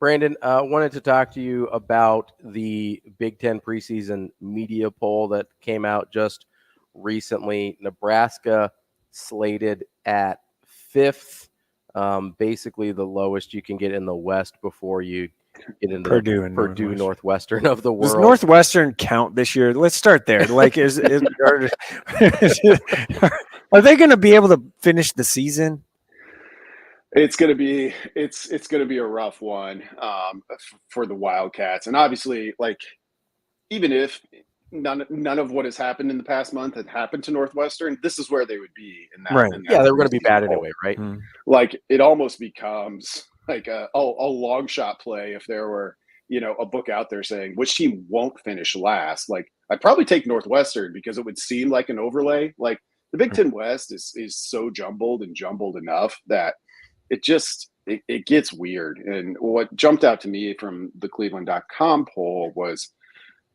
Speaker 6: Brandon, wanted to talk to you about the Big Ten preseason media poll that came out just recently. Nebraska slated at 5th, basically the lowest you can get in the West before you get into Purdue Northwestern of the world.
Speaker 7: Does Northwestern count this year? Let's start there. Like, are they going to be able to finish the season?
Speaker 12: It's gonna be a rough one for the Wildcats, and obviously, like, even if none of what has happened in the past month had happened to Northwestern, this is where they would be. In that
Speaker 6: they were going to be bad anyway, right?
Speaker 12: Mm-hmm. Like, it almost becomes like a long shot play if there were a book out there saying which team won't finish last. Like, I'd probably take Northwestern because it would seem like an overlay. Like, the Big Ten West is so jumbled enough that it gets weird. And what jumped out to me from the Cleveland.com poll was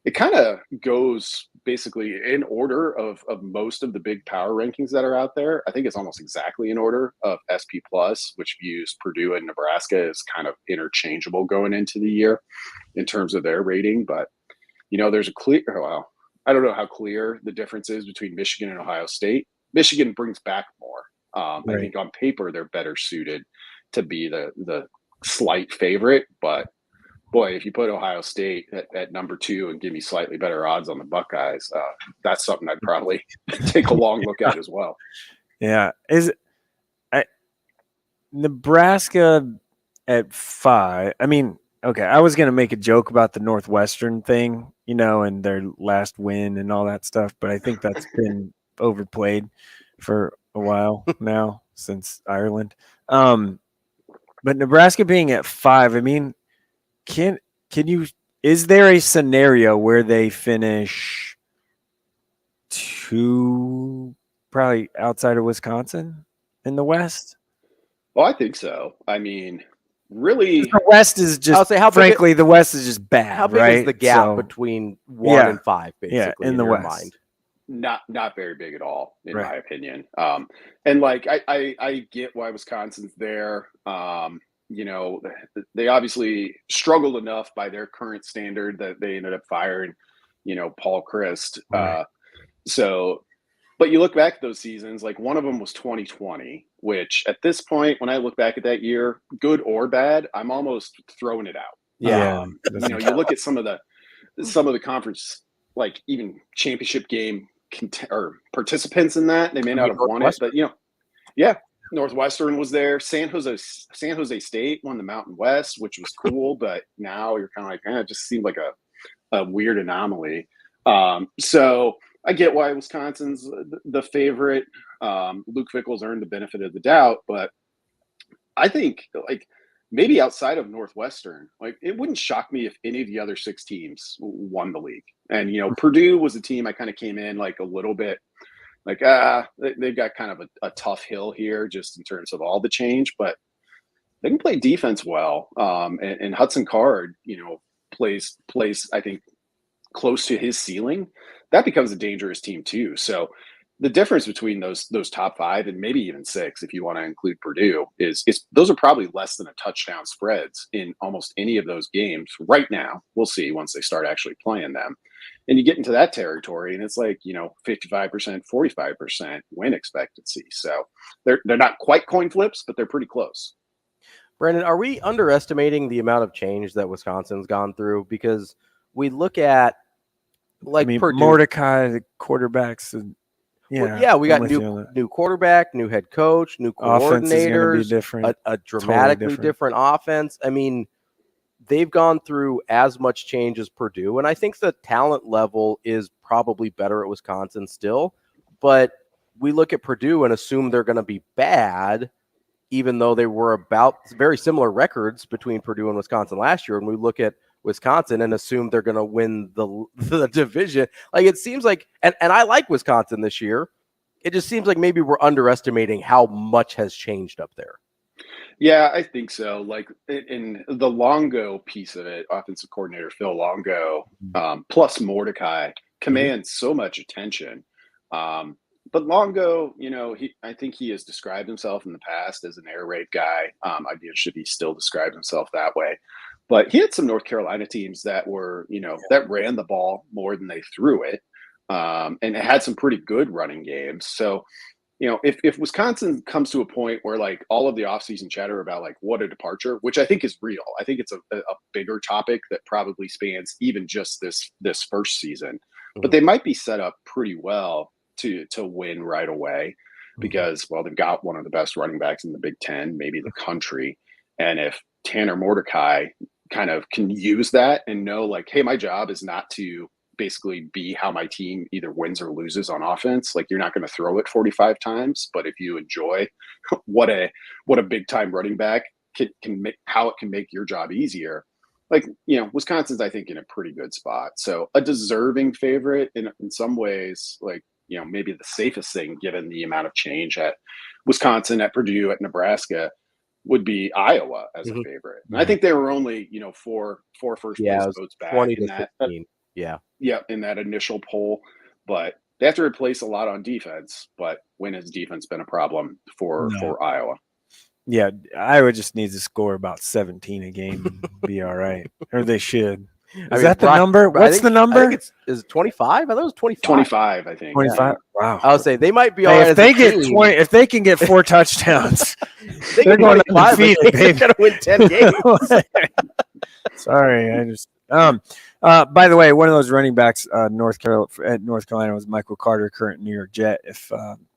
Speaker 12: it kind of goes basically in order of most of the big power rankings that are out there. I think it's almost exactly in order of SP Plus, which views Purdue and Nebraska as kind of interchangeable going into the year in terms of their rating. But, there's I don't know how clear the difference is between Michigan and Ohio State. Michigan brings back more. I think on paper they're better suited to be the slight favorite, but boy, if you put Ohio State at number 2 and give me slightly better odds on the Buckeyes, that's something I'd probably take a long look at as well.
Speaker 7: Yeah, Nebraska at 5? I mean, okay, I was gonna make a joke about the Northwestern thing, and their last win and all that stuff, but I think that's been overplayed for a while now since Ireland. But Nebraska being at 5, I mean, can you, is there a scenario where they finish 2 probably outside of Wisconsin in the West?
Speaker 12: Well, I think so. I mean, really,
Speaker 7: the West is just, the West is just bad.
Speaker 6: How big is the gap between 1 and 5, basically,
Speaker 7: in the West?
Speaker 6: Mind?
Speaker 12: Not very big at all, in my opinion. And like, I get why Wisconsin's there. They obviously struggled enough by their current standard that they ended up firing, Paul Christ. But you look back at those seasons, like one of them was 2020, which at this point, when I look back at that year, good or bad, I'm almost throwing it out. You look at some of the conference, like even championship game or participants in that, they may not have won it, but Northwestern was there. San Jose State won the Mountain West, which was cool, but now you're kind of like, it just seemed like a weird anomaly. So I get why Wisconsin's the favorite. Luke Fickell's earned the benefit of the doubt, but I think like maybe outside of Northwestern, like it wouldn't shock me if any of the other 6 teams won the league. And, Purdue was a team I kind of came in like a little bit like, they've got kind of a tough hill here just in terms of all the change, but they can play defense well. And Hudson Card, plays, I think, close to his ceiling. That becomes a dangerous team too. So the difference between those top 5 and maybe even 6, if you want to include Purdue, is those are probably less than a touchdown spreads in almost any of those games right now. We'll see once they start actually playing them. And you get into that territory, and it's like 55%, 45% win expectancy. So they're not quite coin flips, but they're pretty close.
Speaker 6: Brandon, are we underestimating the amount of change that Wisconsin's gone through? Because we look at Purdue,
Speaker 7: Mordecai, the quarterbacks.
Speaker 6: We got new quarterback, new head coach, new coordinators,
Speaker 7: different,
Speaker 6: a dramatically different offense. I mean, they've gone through as much change as Purdue, and I think the talent level is probably better at Wisconsin still. But we look at Purdue and assume they're going to be bad, even though they were about very similar records between Purdue and Wisconsin last year. And we look at Wisconsin and assume they're going to win the division. Like it seems like, and I like Wisconsin this year. It just seems like maybe we're underestimating how much has changed up there.
Speaker 12: Yeah, I think so. Like in the Longo piece of it, offensive coordinator Phil Longo, plus Mordecai commands so much attention. But Longo, I think he has described himself in the past as an air raid guy. I'd be interested if he still describes himself that way. But he had some North Carolina teams that were, that ran the ball more than they threw it. And it had some pretty good running games. So, if Wisconsin comes to a point where like all of the offseason chatter about like what a departure, which I think is real, I think it's a bigger topic that probably spans even just this first season. But they might be set up pretty well to win right away because, well, they've got one of the best running backs in the Big Ten, maybe the country. And if Tanner Mordecai kind of can use that and know like, hey, my job is not to basically be how my team either wins or loses on offense. Like you're not going to throw it 45 times, but if you enjoy what a big time running back can make, how it can make your job easier. Like, Wisconsin's, I think, in a pretty good spot. So a deserving favorite in some ways, like, maybe the safest thing given the amount of change at Wisconsin, at Purdue, at Nebraska would be Iowa as a favorite. And I think they were only, four first place votes back
Speaker 6: 20
Speaker 12: in
Speaker 6: to
Speaker 12: that.
Speaker 6: 15.
Speaker 12: In that initial poll. But they have to replace a lot on defense. But when has defense been a problem for Iowa?
Speaker 7: Yeah, Iowa just needs to score about 17 a game and be all right. Or they should. Is that the number? What's the number?
Speaker 6: I think is it 25? I thought it was 25.
Speaker 12: 25, I think.
Speaker 7: 25. Yeah. Wow.
Speaker 6: I would say they might be all right.
Speaker 7: If they get 20, if they can get 4 touchdowns, they're going undefeated.
Speaker 6: They're going to win 10 games.
Speaker 7: Sorry, I just. By the way, one of those running backs, North Carolina was Michael Carter, current New York Jet. If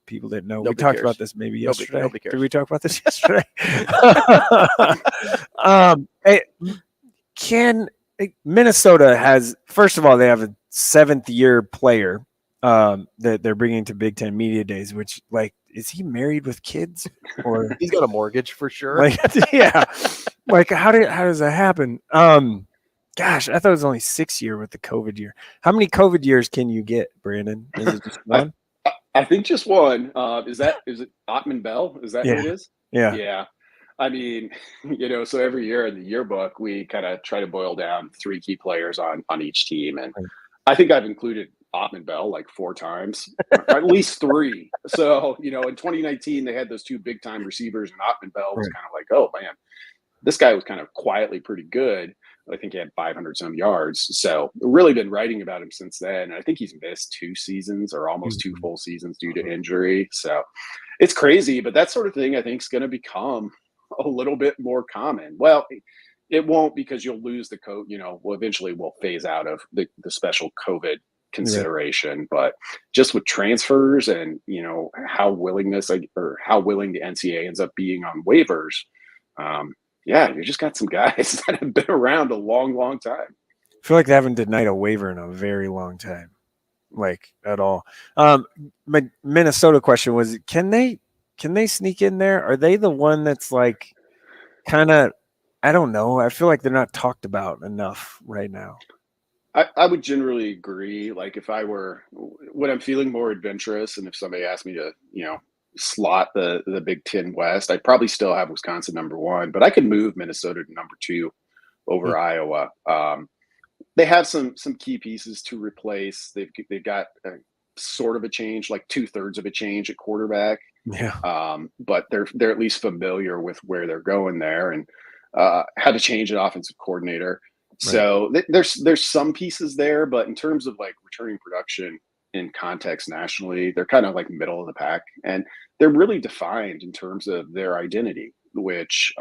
Speaker 7: people didn't know, we talked about this maybe yesterday.
Speaker 6: Nobody cares.
Speaker 7: Did we talk about this yesterday? Minnesota has, first of all, they have a 7th-year player that they're bringing to Big Ten Media Days, which, like, is he married with kids? Or
Speaker 6: he's got a mortgage for sure.
Speaker 7: Like, yeah. Like, how does that happen? Gosh, I thought it was only 6 year with the COVID year. How many COVID years can you get, Brandon? Is it just one?
Speaker 12: I think just one. Is it Ottman Bell? Is that who it is?
Speaker 7: Yeah.
Speaker 12: Yeah. I mean, so every year in the yearbook, we kind of try to boil down 3 key players on each team. And I think I've included Ottman Bell like 4 times, or at least 3. So, in 2019, they had those 2 big time receivers, and Ottman Bell was kind of like, oh, man, this guy was kind of quietly pretty good. I think he had 500 some yards. So really been writing about him since then. And I think he's missed 2 seasons or almost 2 full seasons due to injury. So it's crazy, but that sort of thing I think is going to become a little bit more common. Well, it won't, because you'll lose the eventually we'll phase out of the special COVID consideration, but just with transfers and, how willing the NCAA ends up being on waivers. You just got some guys that have been around a long, long time.
Speaker 7: I feel like they haven't denied a waiver in a very long time, like at all. My Minnesota question was, can they sneak in there? Are they the one that's like kind of, I don't know. I feel like they're not talked about enough right now.
Speaker 12: I would generally agree. Like if I were, when I'm feeling more adventurous, and if somebody asked me to, slot the Big Ten West, I'd probably still have Wisconsin number 1, but I could move Minnesota to number 2 over Iowa. They have some key pieces to replace. They've got sort of a change, like 2/3 of a change at quarterback.
Speaker 7: Yeah.
Speaker 12: But they're at least familiar with where they're going there, and had to change an offensive coordinator. Right. So there's some pieces there, but in terms of like returning production in context nationally, they're kind of like middle of the pack, and they're really defined in terms of their identity, which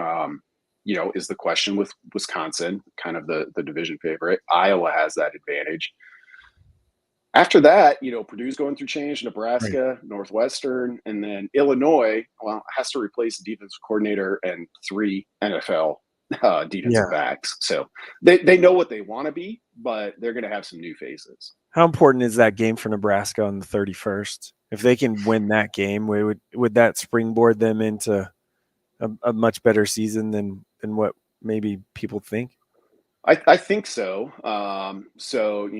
Speaker 12: is the question with Wisconsin, kind of the division favorite. Iowa has that advantage. After that, Purdue's going through change, Nebraska, right. Northwestern, and then Illinois, has to replace the defensive coordinator and 3 NFL defensive backs. So they know what they want to be, but they're going to have some new faces.
Speaker 7: How important is that game for Nebraska on the 31st? If they can win that game, would that springboard them into a much better season than what maybe people think?
Speaker 12: I think so.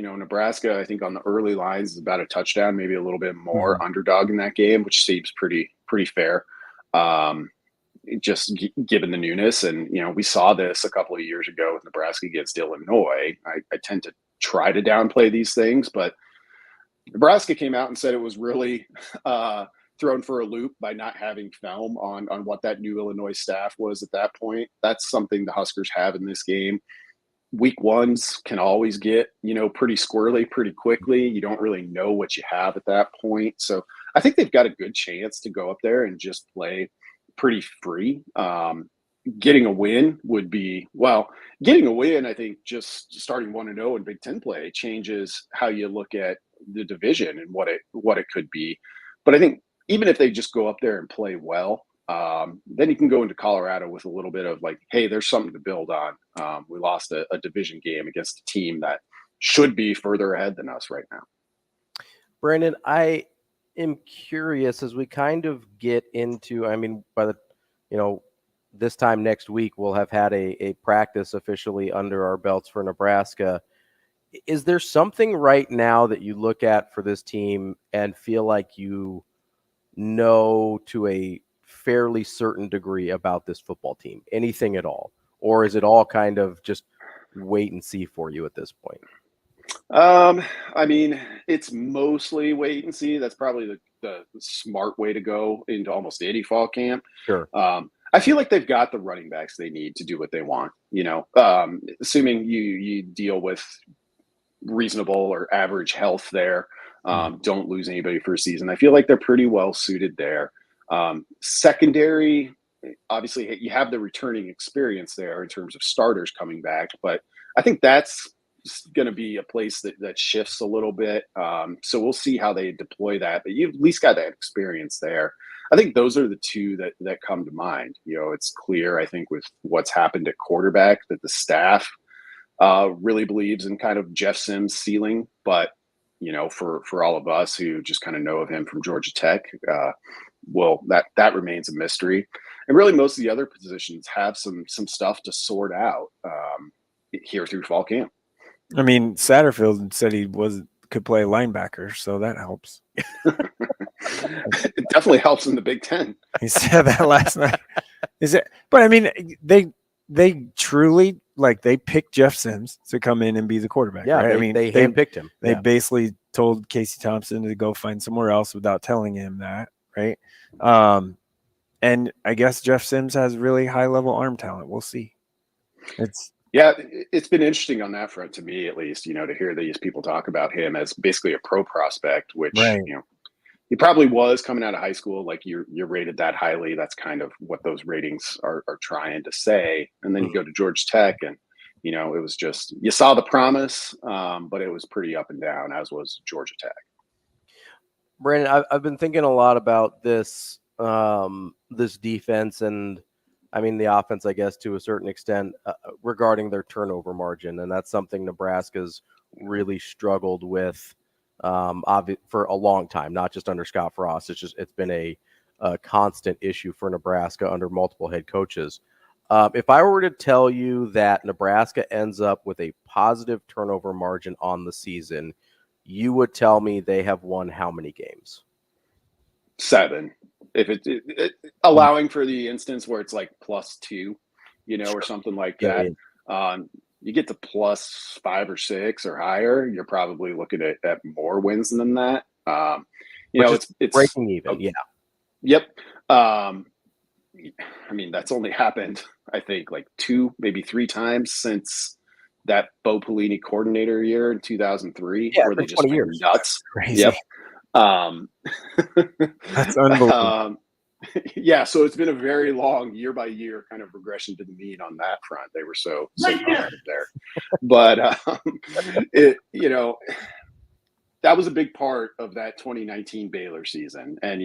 Speaker 12: Nebraska, I think on the early lines is about a touchdown, maybe a little bit more underdog in that game, which seems pretty fair. Just given the newness. And, we saw this a couple of years ago with Nebraska against Illinois. I tend to try to downplay these things, but Nebraska came out and said it was really thrown for a loop by not having film on what that new Illinois staff was at that point. That's something the Huskers have in this game. Week ones can always get, pretty squirrely pretty quickly. You don't really know what you have at that point. So I think they've got a good chance to go up there and just play pretty free. Getting a win, I think just starting 1-0 in Big Ten play changes how you look at the division and what it could be. But I think even if they just go up there and play well, then you can go into Colorado with a little bit of like, hey, there's something to build on. We lost a division game against a team that should be further ahead than us right now.
Speaker 6: Brandon, I am curious as we kind of get into, by the, this time next week, we'll have had a practice officially under our belts for Nebraska. Is there something right now that you look at for this team and feel like you know to a fairly certain degree about this football team? Anything at all? Or is it all kind of just wait and see for you at this point?
Speaker 12: It's mostly wait and see. That's probably the smart way to go into almost any fall camp.
Speaker 6: Sure.
Speaker 12: I feel like they've got the running backs they need to do what they want, assuming you deal with reasonable or average health there. Don't lose anybody for a season. I feel like they're pretty well suited there. Secondary, obviously you have the returning experience there in terms of starters coming back, but I think that's going to be a place that shifts a little bit. So we'll see how they deploy that, but you've at least got that experience there. I think those are the two that come to mind. It's clear, I think, with what's happened at quarterback that the staff really believes in kind of Jeff Sims' ceiling, but for all of us who just kind of know of him from Georgia Tech, that remains a mystery. And really most of the other positions have some stuff to sort out here through fall camp.
Speaker 7: Satterfield said he could play linebacker, so that helps.
Speaker 12: It definitely helps in the Big Ten.
Speaker 7: He said that last night. But they truly they picked Jeff Sims to come in and be the quarterback.
Speaker 6: Yeah,
Speaker 7: right?
Speaker 6: they handpicked him.
Speaker 7: They basically told Casey Thompson to go find somewhere else without telling him that, right? And I guess Jeff Sims has really high level arm talent. We'll see.
Speaker 12: It's been interesting on that front to me, at least, to hear these people talk about him as basically a pro prospect, which,
Speaker 7: right.
Speaker 12: He probably was coming out of high school. Like you're rated that highly. That's kind of what those ratings are trying to say. And then you go to Georgia Tech and, it was just, you saw the promise, but it was pretty up and down, as was Georgia Tech.
Speaker 6: Brandon, I've been thinking a lot about this this defense and, I mean, the offense, I guess, to a certain extent, regarding their turnover margin. And that's something Nebraska's really struggled with for a long time, not just under Scott Frost. It's been a constant issue for Nebraska under multiple head coaches. If I were to tell you that Nebraska ends up with a positive turnover margin on the season, you would tell me they have won how many games?
Speaker 12: 7. If it allowing for the instance where it's like +2, or something like that. You get to +5 or 6 or higher, you're probably looking at more wins than that. It's
Speaker 6: breaking even. Yeah.
Speaker 12: Yep. I mean, that's only happened, I think, like 2, maybe 3 times since that Bo Pelini coordinator year in 2003, where they just went nuts.
Speaker 7: Crazy.
Speaker 12: Yep.
Speaker 7: That's unbelievable.
Speaker 12: So it's been a very long year-by-year kind of regression to the mean on that front. They were so positive there. But, that was a big part of that 2019 Baylor season. And,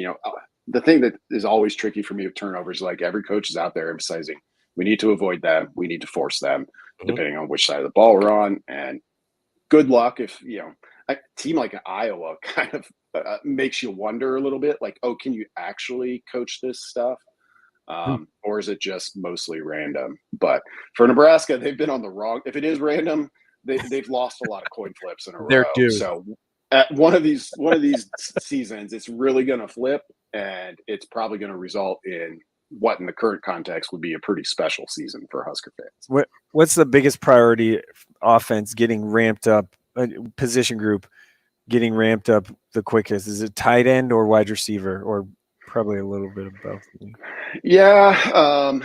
Speaker 12: the thing that is always tricky for me with turnovers, like every coach is out there emphasizing, we need to avoid them. We need to force them, depending on which side of the ball we're on. And good luck if, a team like Iowa kind of makes you wonder a little bit, like, oh, can you actually coach this stuff? Or is it just mostly random? But for Nebraska, they've been on the wrong. If it is random, they've lost a lot of coin flips in a row.
Speaker 6: Due.
Speaker 12: So at one of these seasons, it's really going to flip, and it's probably going to result in what in the current context would be a pretty special season for Husker fans.
Speaker 7: What's the biggest priority offense getting ramped up, position group getting ramped up the quickest? Is it tight end or wide receiver, or probably a little bit of both?
Speaker 12: Yeah.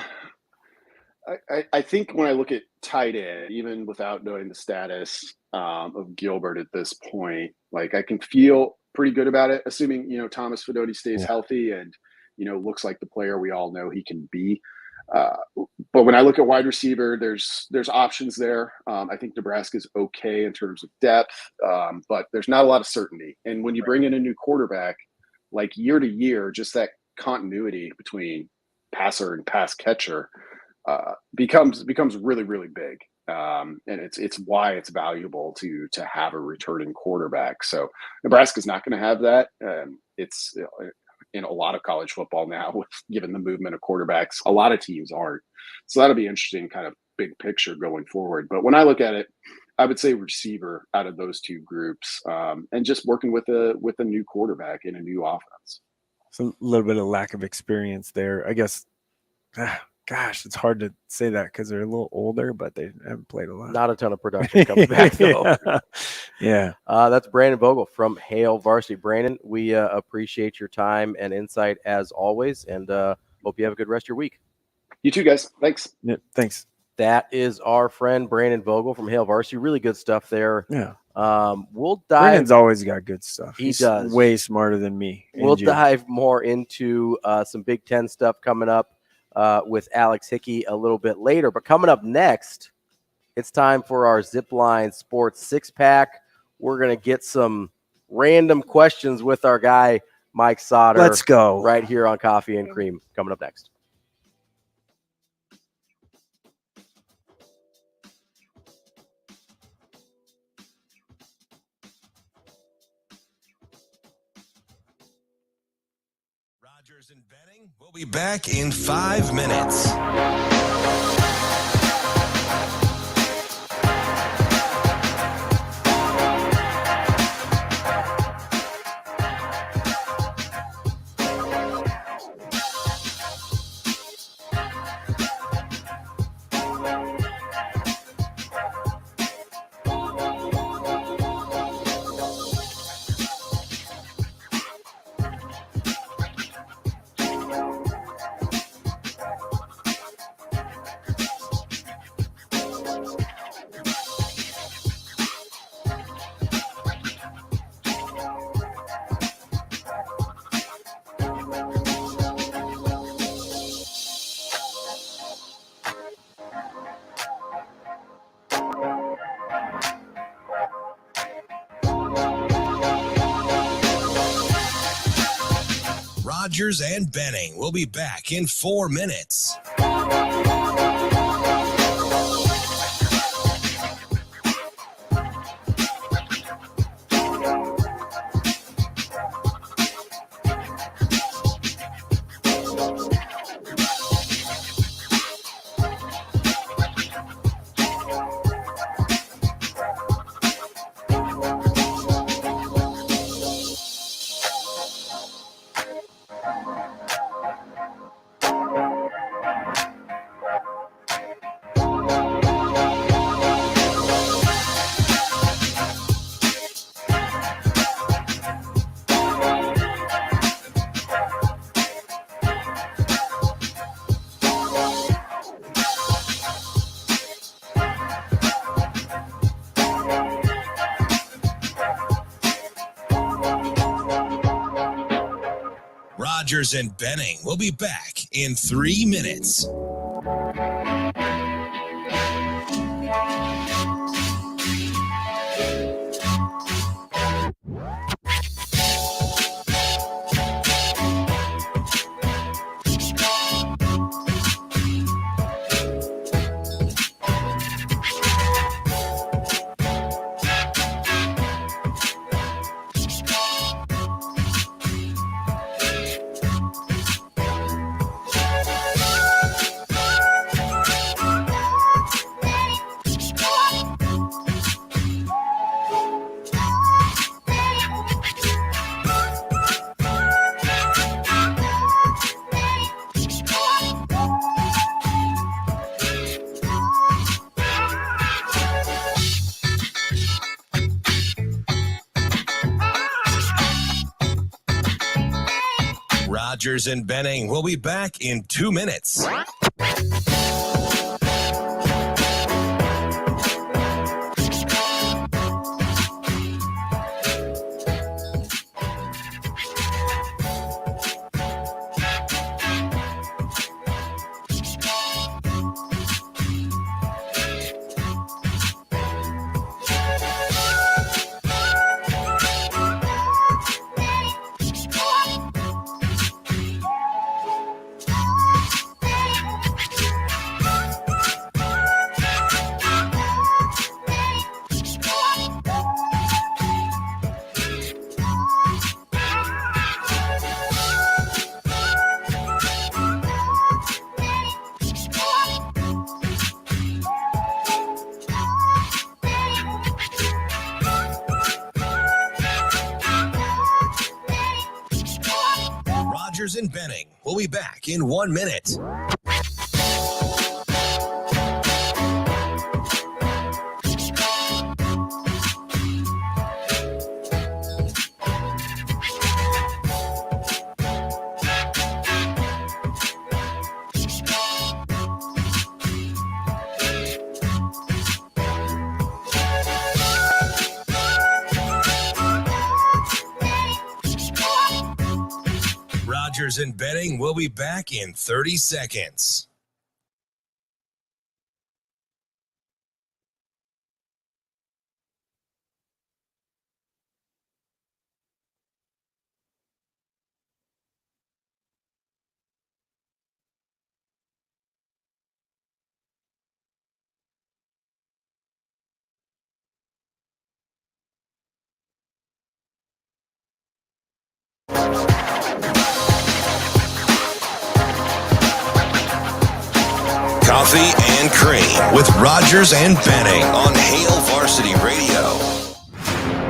Speaker 12: I think when I look at tight end, even without knowing the status of Gilbert at this point, like I can feel pretty good about it, assuming, Thomas Fedoti stays healthy and, looks like the player we all know he can be. But when I look at wide receiver, there's options there. I think Nebraska's okay in terms of depth, but there's not a lot of certainty. And when you bring in a new quarterback, like year to year, just that continuity between passer and pass catcher becomes really, really big. And it's why it's valuable to have a returning quarterback. So Nebraska's not going to have that. It's in a lot of college football now, given the movement of quarterbacks, a lot of teams aren't. So that'll be interesting, kind of big picture going forward. But when I look at it, I would say receiver out of those two groups, and just working with a new quarterback in a new offense.
Speaker 7: So a little bit of lack of experience there, I guess. Gosh, it's hard to say that because they're a little older, but they haven't played a lot.
Speaker 6: Not a ton of production coming back, though.
Speaker 7: Yeah.
Speaker 6: That's Brandon Vogel from Hail Varsity. Brandon, we appreciate your time and insight as always, and hope you have a good rest of your week.
Speaker 12: You too, guys. Thanks.
Speaker 7: Yeah, thanks.
Speaker 6: That is our friend Brandon Vogel from Hail Varsity. Really good stuff there.
Speaker 7: Yeah.
Speaker 6: We'll dive.
Speaker 7: Brandon's always got good stuff.
Speaker 6: He does.
Speaker 7: Way smarter than me.
Speaker 6: We'll dive more into some Big Ten stuff coming up with Alex Hickey a little bit later. But coming up next, it's time for our Zipline Sports 6-pack. We're going to get some random questions with our guy, Mike Sautter.
Speaker 7: Let's go.
Speaker 6: Right here on Coffee and Cream. Coming up next.
Speaker 1: Rogers and Benning will be back in 5 minutes. Rogers and Benning will be back in 4 minutes. Rogers and Benning will be back in 3 minutes. Rogers and Benning will be back in 2 minutes. Rogers and Benning will be back in 1 minute. Rogers and Benning will be back in 30 seconds. Coffee and Cream with Rogers and Benning on Hail Varsity Radio.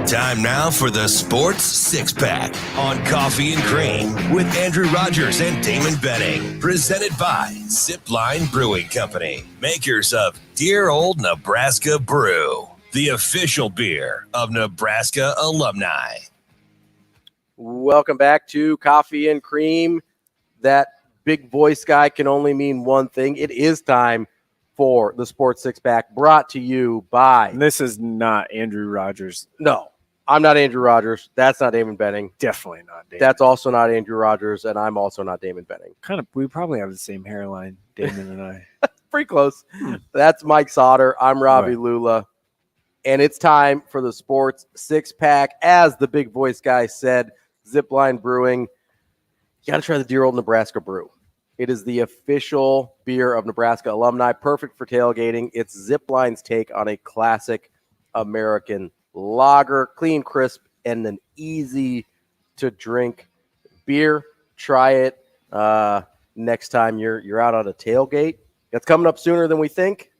Speaker 1: Time now for the Sports Six-Pack on Coffee and Cream with Andrew Rogers and Damon Benning. Presented by Zipline Brewing Company, makers of Dear Old Nebraska Brew, the official beer of Nebraska alumni.
Speaker 6: Welcome back to Coffee and Cream. That big voice guy can only mean one thing. It is time for the Sports Six-Pack, brought to you by...
Speaker 7: And this is not Andrew Rogers.
Speaker 6: No, I'm not Andrew Rogers. That's not Damon Benning.
Speaker 7: Definitely not Damon.
Speaker 6: That's also not Andrew Rogers, and I'm also not Damon Benning.
Speaker 7: We probably have the same hairline, Damon and I.
Speaker 6: Pretty close. That's Mike Sautter. I'm Ravi Lulla. And it's time for the Sports Six-Pack. As the big voice guy said, Zipline Brewing. got to try the dear old Nebraska brew. It is the official beer of Nebraska alumni, perfect for tailgating. It's Zipline's take on a classic American lager, clean, crisp, and an easy-to-drink beer. Try it next time you're out on a tailgate. It's coming up sooner than we think.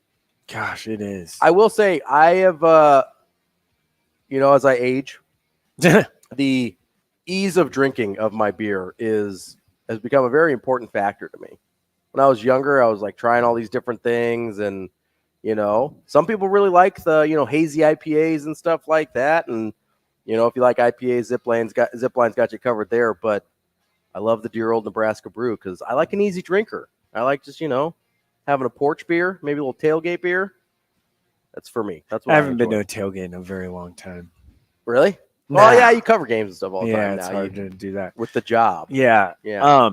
Speaker 7: Gosh, it is.
Speaker 6: I will say I have, as I age, the ease of drinking of my beer has become a very important factor to me. When I was younger, I was like trying all these different things, and some people really like the hazy IPAs and stuff like that. And if you like IPAs, Zipline's got you covered there. But I love the dear old Nebraska brew because I like an easy drinker. I like just having a porch beer, maybe a little tailgate beer. That's for me. That's what I
Speaker 7: haven't been to a tailgate in a very long time.
Speaker 6: Really?
Speaker 7: Nah.
Speaker 6: Well, yeah, you cover games and stuff all the time.
Speaker 7: Yeah, it's
Speaker 6: now.
Speaker 7: hard to do that
Speaker 6: with the job.
Speaker 7: Yeah.
Speaker 6: Yeah.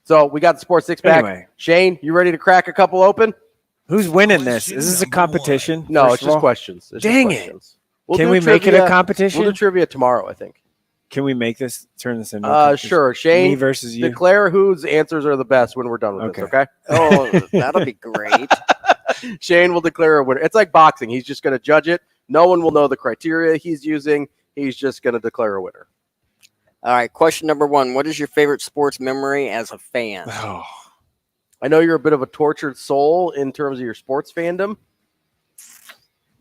Speaker 6: So we got the sports six pack.
Speaker 7: Anyway.
Speaker 6: Shane, you ready to crack a couple open?
Speaker 7: Who's winning this? Is this a competition?
Speaker 6: No, it's just questions.
Speaker 7: Dang it! Can we make it a competition?
Speaker 6: We'll do trivia tomorrow, I think.
Speaker 7: Can we turn this into a competition?
Speaker 6: Sure. Shane,
Speaker 7: me versus you.
Speaker 6: Declare whose answers are the best when we're done with this, okay?
Speaker 9: Oh, that'll be great.
Speaker 6: Shane will declare a winner. It's like boxing. He's just going to judge it. No one will know the criteria he's using. He's just going to declare a winner.
Speaker 9: All right, question number 1. What is your favorite sports memory as a fan?
Speaker 7: Oh.
Speaker 6: I know you're a bit of a tortured soul in terms of your sports fandom.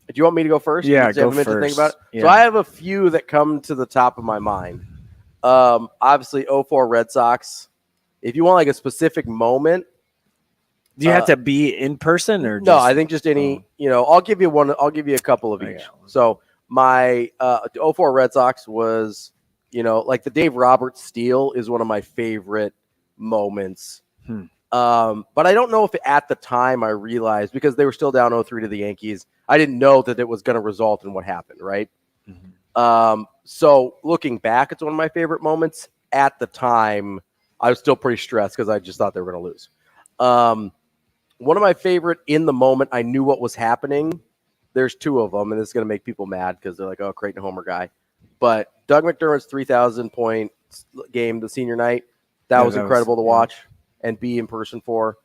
Speaker 6: Do you want me to go first?
Speaker 7: Yeah, go
Speaker 6: first.
Speaker 7: To think about it? Yeah.
Speaker 6: So I have a few that come to the top of my mind. Obviously, 04 Red Sox. If you want like a specific moment.
Speaker 7: Do you have to be in person or
Speaker 6: no? I think just any. I'll give you one. I'll give you a couple of each. So my 04 Red Sox was, like the Dave Roberts steal is one of my favorite moments. But I don't know if at the time I realized, because they were still down 0-3 to the Yankees, I didn't know that it was going to result in what happened, right? So looking back, it's one of my favorite moments. At the time, I was still pretty stressed because I just thought they were going to lose. One of my favorite in the moment, I knew what was happening. There's two of them, and this is going to make people mad because they're like, oh, Creighton Homer guy. But Doug McDermott's 3,000-point game the senior night, that was incredible to watch and be in person for.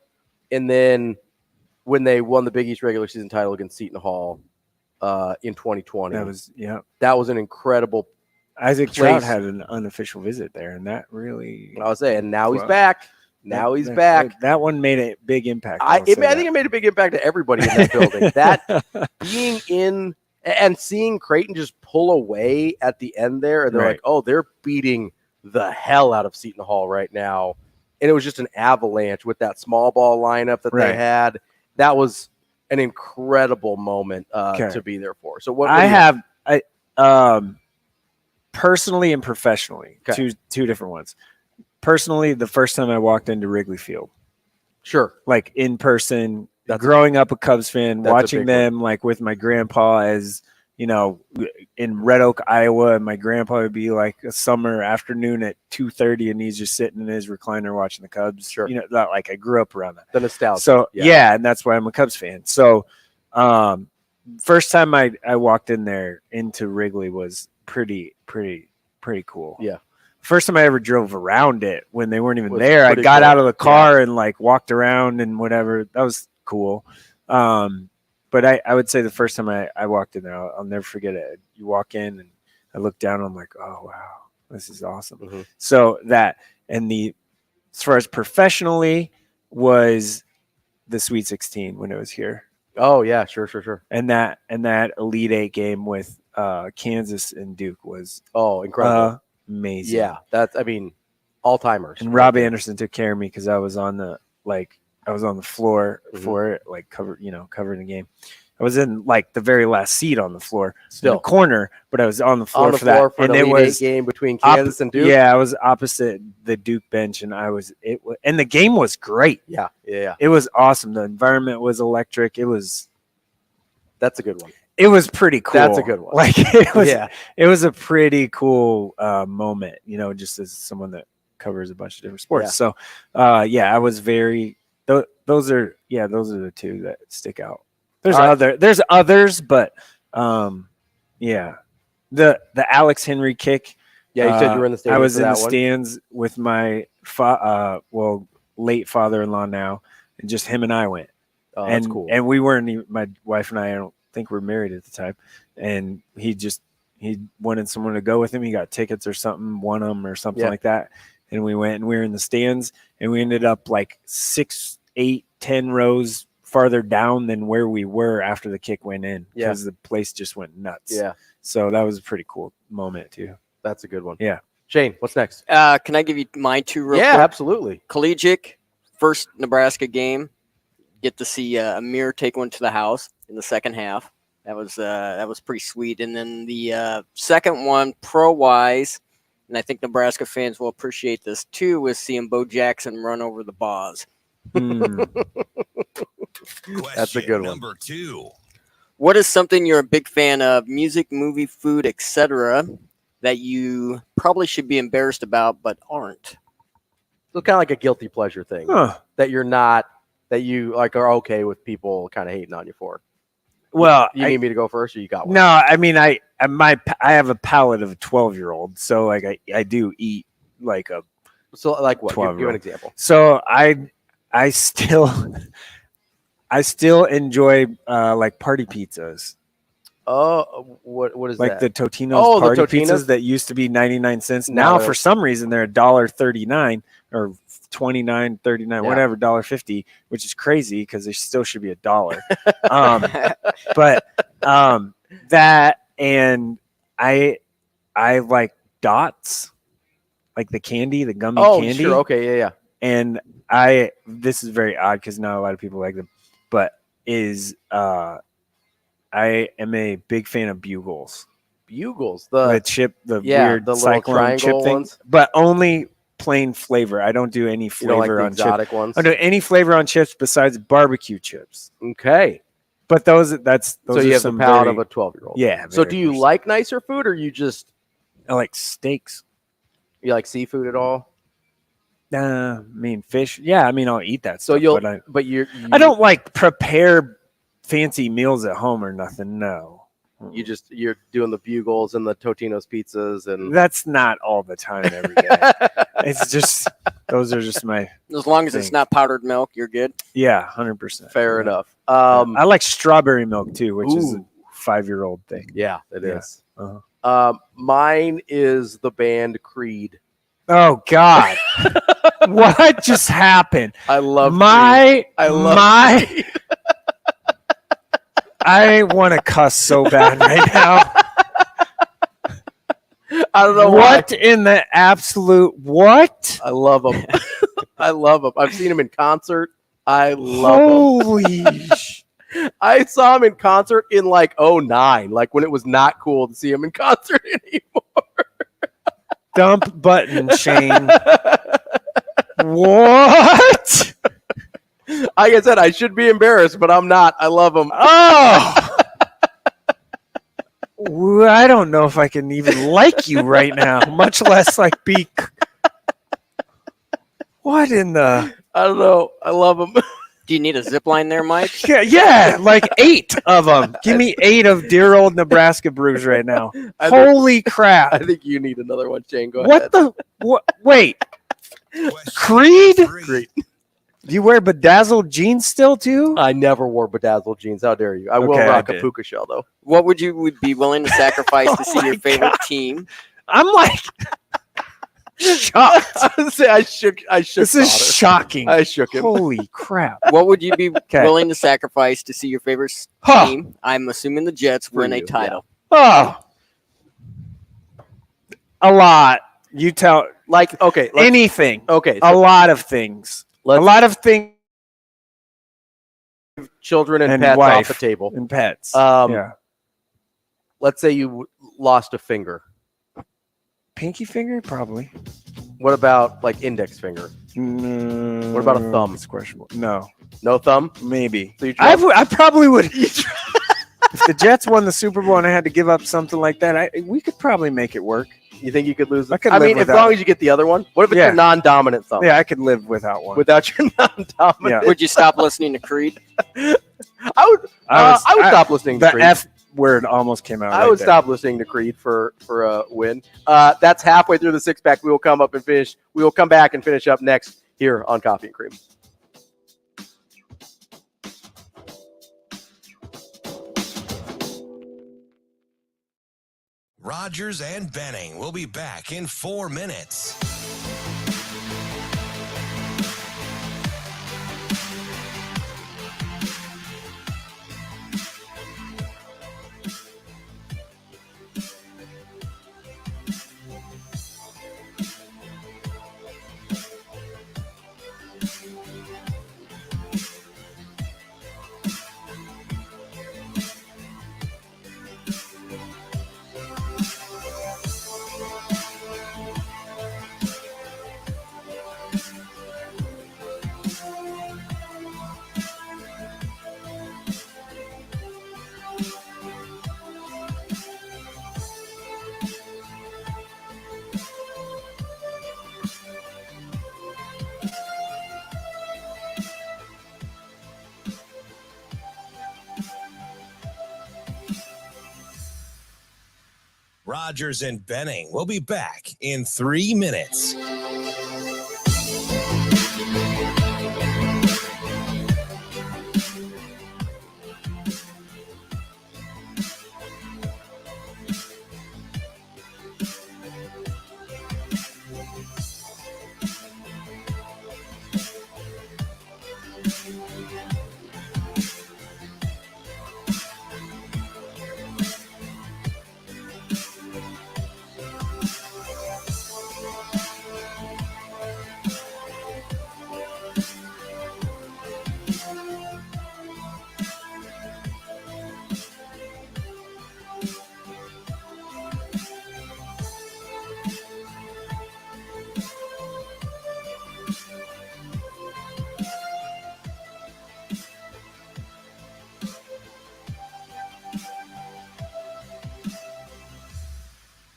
Speaker 6: And then when they won the Big East regular season title against Seton Hall in 2020. That was an incredible
Speaker 7: Isaac Trout had an unofficial visit there, and that really
Speaker 6: I was saying, and now he's back. Now he's back.
Speaker 7: That one made a big impact.
Speaker 6: I think it made a big impact to everybody in that building. That being in and seeing Creighton just pull away at the end there, and they're like, oh, they're beating the hell out of Seton Hall right now. And it was just an avalanche with that small ball lineup that they had. That was an incredible moment to be there for. So what
Speaker 7: I personally and professionally, two different ones. Personally, the first time I walked into Wrigley Field.
Speaker 6: Sure.
Speaker 7: Like in person, growing up a Cubs fan, watching them like with my grandpa as, in Red Oak, Iowa, and my grandpa would be like a summer afternoon at 2:30 and he's just sitting in his recliner watching the Cubs.
Speaker 6: Sure.
Speaker 7: Not like I grew up around that.
Speaker 6: The nostalgia.
Speaker 7: So and that's why I'm a Cubs fan. So first time I walked in there into Wrigley was pretty cool.
Speaker 6: Yeah.
Speaker 7: First time I ever drove around it when they weren't even there. I got out of the car and like walked around and whatever. That was cool. But I would say the first time I walked in there, I'll never forget it. You walk in and I look down and I'm like, oh, wow, this is awesome. So that, and as far as professionally, was the Sweet 16 when it was here.
Speaker 6: Oh, yeah, sure.
Speaker 7: And that Elite Eight game with Kansas and Duke was
Speaker 6: incredible.
Speaker 7: Amazing.
Speaker 6: Yeah, all-timers.
Speaker 7: And Rob Anderson took care of me because I was on the floor for it, like covering the game. I was in like the very last seat on the floor, in the corner, but I was on the floor for that.
Speaker 6: And it was game between Kansas and Duke.
Speaker 7: Yeah, I was opposite the Duke bench, and and the game was great.
Speaker 6: Yeah.
Speaker 7: It was awesome. The environment was electric.
Speaker 6: That's a good one.
Speaker 7: It was pretty cool.
Speaker 6: That's a good one.
Speaker 7: Like it was a pretty cool moment, just as someone that covers a bunch of different sports. So, I was very. Those are the two that stick out. There's others, but the Alex Henry kick
Speaker 6: Yeah, you said you were in the stands.
Speaker 7: I was
Speaker 6: for
Speaker 7: in the
Speaker 6: that one.
Speaker 7: stands with my late father-in-law now, and just him and I went.
Speaker 6: Oh,
Speaker 7: and,
Speaker 6: that's cool.
Speaker 7: And we weren't even, my wife and I don't think we're married at the time. And he wanted someone to go with him. He got tickets or something, won them or something like that. And we went and we were in the stands, and we ended up like 6, 8, 10 rows farther down than where we were after the kick went in, because the place just went nuts.
Speaker 6: Yeah.
Speaker 7: So that was a pretty cool moment too.
Speaker 6: That's a good one.
Speaker 7: Yeah.
Speaker 6: Shane, what's next?
Speaker 9: Can I give you my two real quick?
Speaker 6: Yeah, absolutely.
Speaker 9: Collegiate, first Nebraska game. Get to see Amir take one to the house in the second half. That was pretty sweet. And then the second one, pro-wise, and I think Nebraska fans will appreciate this too, was seeing Bo Jackson run over the Boz.
Speaker 6: That's a good one.
Speaker 1: Number 2.
Speaker 9: What is something you're a big fan of, music, movie, food, etc., that you probably should be embarrassed about but aren't?
Speaker 6: So kind of like a guilty pleasure thing that you're not, that you like are okay with people kind of hating on you for.
Speaker 7: Well,
Speaker 6: you need me to go first, or you got one?
Speaker 7: No, I mean I have a palate of a 12-year-old, so like I do eat like a.
Speaker 6: So like what? Give an example.
Speaker 7: So I still enjoy like party pizzas.
Speaker 6: Oh, what is
Speaker 7: like
Speaker 6: that?
Speaker 7: the Totino's party
Speaker 6: the
Speaker 7: pizzas that used to be 99 cents.
Speaker 6: No,
Speaker 7: Now for some reason they're $1.39 or $29.39, whatever, $1.50, which is crazy because they still should be $1. But that, and I like Dots, like the candy, the gummy candy.
Speaker 6: Sure. Okay, yeah.
Speaker 7: And this is very odd because not a lot of people like them, but I am a big fan of Bugles.
Speaker 6: Bugles,
Speaker 7: the chip, the weird
Speaker 6: the
Speaker 7: cyclone chip
Speaker 6: ones.
Speaker 7: thing, but only plain flavor. I don't do any flavor on
Speaker 6: exotic
Speaker 7: chips.
Speaker 6: Ones.
Speaker 7: I don't do any flavor on chips besides barbecue chips.
Speaker 6: Okay,
Speaker 7: but those
Speaker 6: so
Speaker 7: are
Speaker 6: you have
Speaker 7: some
Speaker 6: the palate
Speaker 7: very,
Speaker 6: of a 12-year-old.
Speaker 7: Yeah.
Speaker 6: So do you like nicer food, or you just?
Speaker 7: I like steaks.
Speaker 6: You like seafood at all?
Speaker 7: I mean fish. Yeah, I mean I'll eat that.
Speaker 6: So
Speaker 7: stuff, I don't like prepare fancy meals at home or nothing. No.
Speaker 6: You're doing the Bugles and the Totino's pizzas, and
Speaker 7: that's not all the time every day. It's just those are just my.
Speaker 9: As long as it's not powdered milk, you're good.
Speaker 7: Yeah, 100%.
Speaker 6: Fair enough.
Speaker 7: I like strawberry milk too, which is a 5-year-old thing.
Speaker 6: Yeah, it is. Mine is the band Creed.
Speaker 7: Oh God! What just happened?
Speaker 6: I love
Speaker 7: my.
Speaker 6: Creed. I love
Speaker 7: my. I want to cuss so bad right now.
Speaker 6: I don't know
Speaker 7: what
Speaker 6: why.
Speaker 7: In the absolute what.
Speaker 6: I love them. I love them. I've seen them in concert. I love them. I saw him in concert in like 2009, like when it was not cool to see him in concert anymore.
Speaker 7: Dump button, Shane. What?
Speaker 6: Like I said, I should be embarrassed, but I'm not. I love them.
Speaker 7: Oh! I don't know if I can even like you right now, much less like be. What in the?
Speaker 6: I don't know. I love them.
Speaker 9: Do you need a zip line there, Mike?
Speaker 7: Yeah, like 8 of them. Give me 8 of dear old Nebraska brews right now. Holy crap!
Speaker 6: I think you need another one, Shane. Go
Speaker 7: ahead. What? Wait. Creed?
Speaker 6: Creed.
Speaker 7: Do you wear bedazzled jeans still too?
Speaker 6: I never wore bedazzled jeans. How dare you? I will rock a puka shell though.
Speaker 9: What would you be willing to sacrifice to see your favorite team?
Speaker 7: I'm like shocked.
Speaker 6: I shook.
Speaker 7: This is shocking.
Speaker 6: I shook him.
Speaker 7: Holy crap!
Speaker 9: What would you be willing to sacrifice to see your favorite team? I'm assuming the Jets win a title.
Speaker 7: Yeah. Oh, a lot. You tell
Speaker 6: anything. Okay,
Speaker 7: a lot of things. A lot of things.
Speaker 6: Children and pets off the table.
Speaker 7: And pets.
Speaker 6: Yeah. Let's say you lost a finger.
Speaker 7: Pinky finger, probably.
Speaker 6: What about like index finger? What about a thumb?
Speaker 7: It's questionable. No
Speaker 6: thumb.
Speaker 7: Maybe. So I probably would. If the Jets won the Super Bowl and I had to give up something like that, we could probably make it work.
Speaker 6: You think you could lose?
Speaker 7: I mean,
Speaker 6: as long as you get the other one. What if it's your non-dominant thumb?
Speaker 7: Yeah, I could live without one.
Speaker 6: Without your non-dominant.
Speaker 9: Would you stop listening to Creed?
Speaker 6: I would stop listening to Creed.
Speaker 7: where it almost came out.
Speaker 6: I would stop listening to Creed for a win. That's halfway through the six-pack. We will come back and finish up next here on Coffee and Cream.
Speaker 1: Rogers and Benning will be back in 4 minutes. Rogers and Benning will be back in 3 minutes.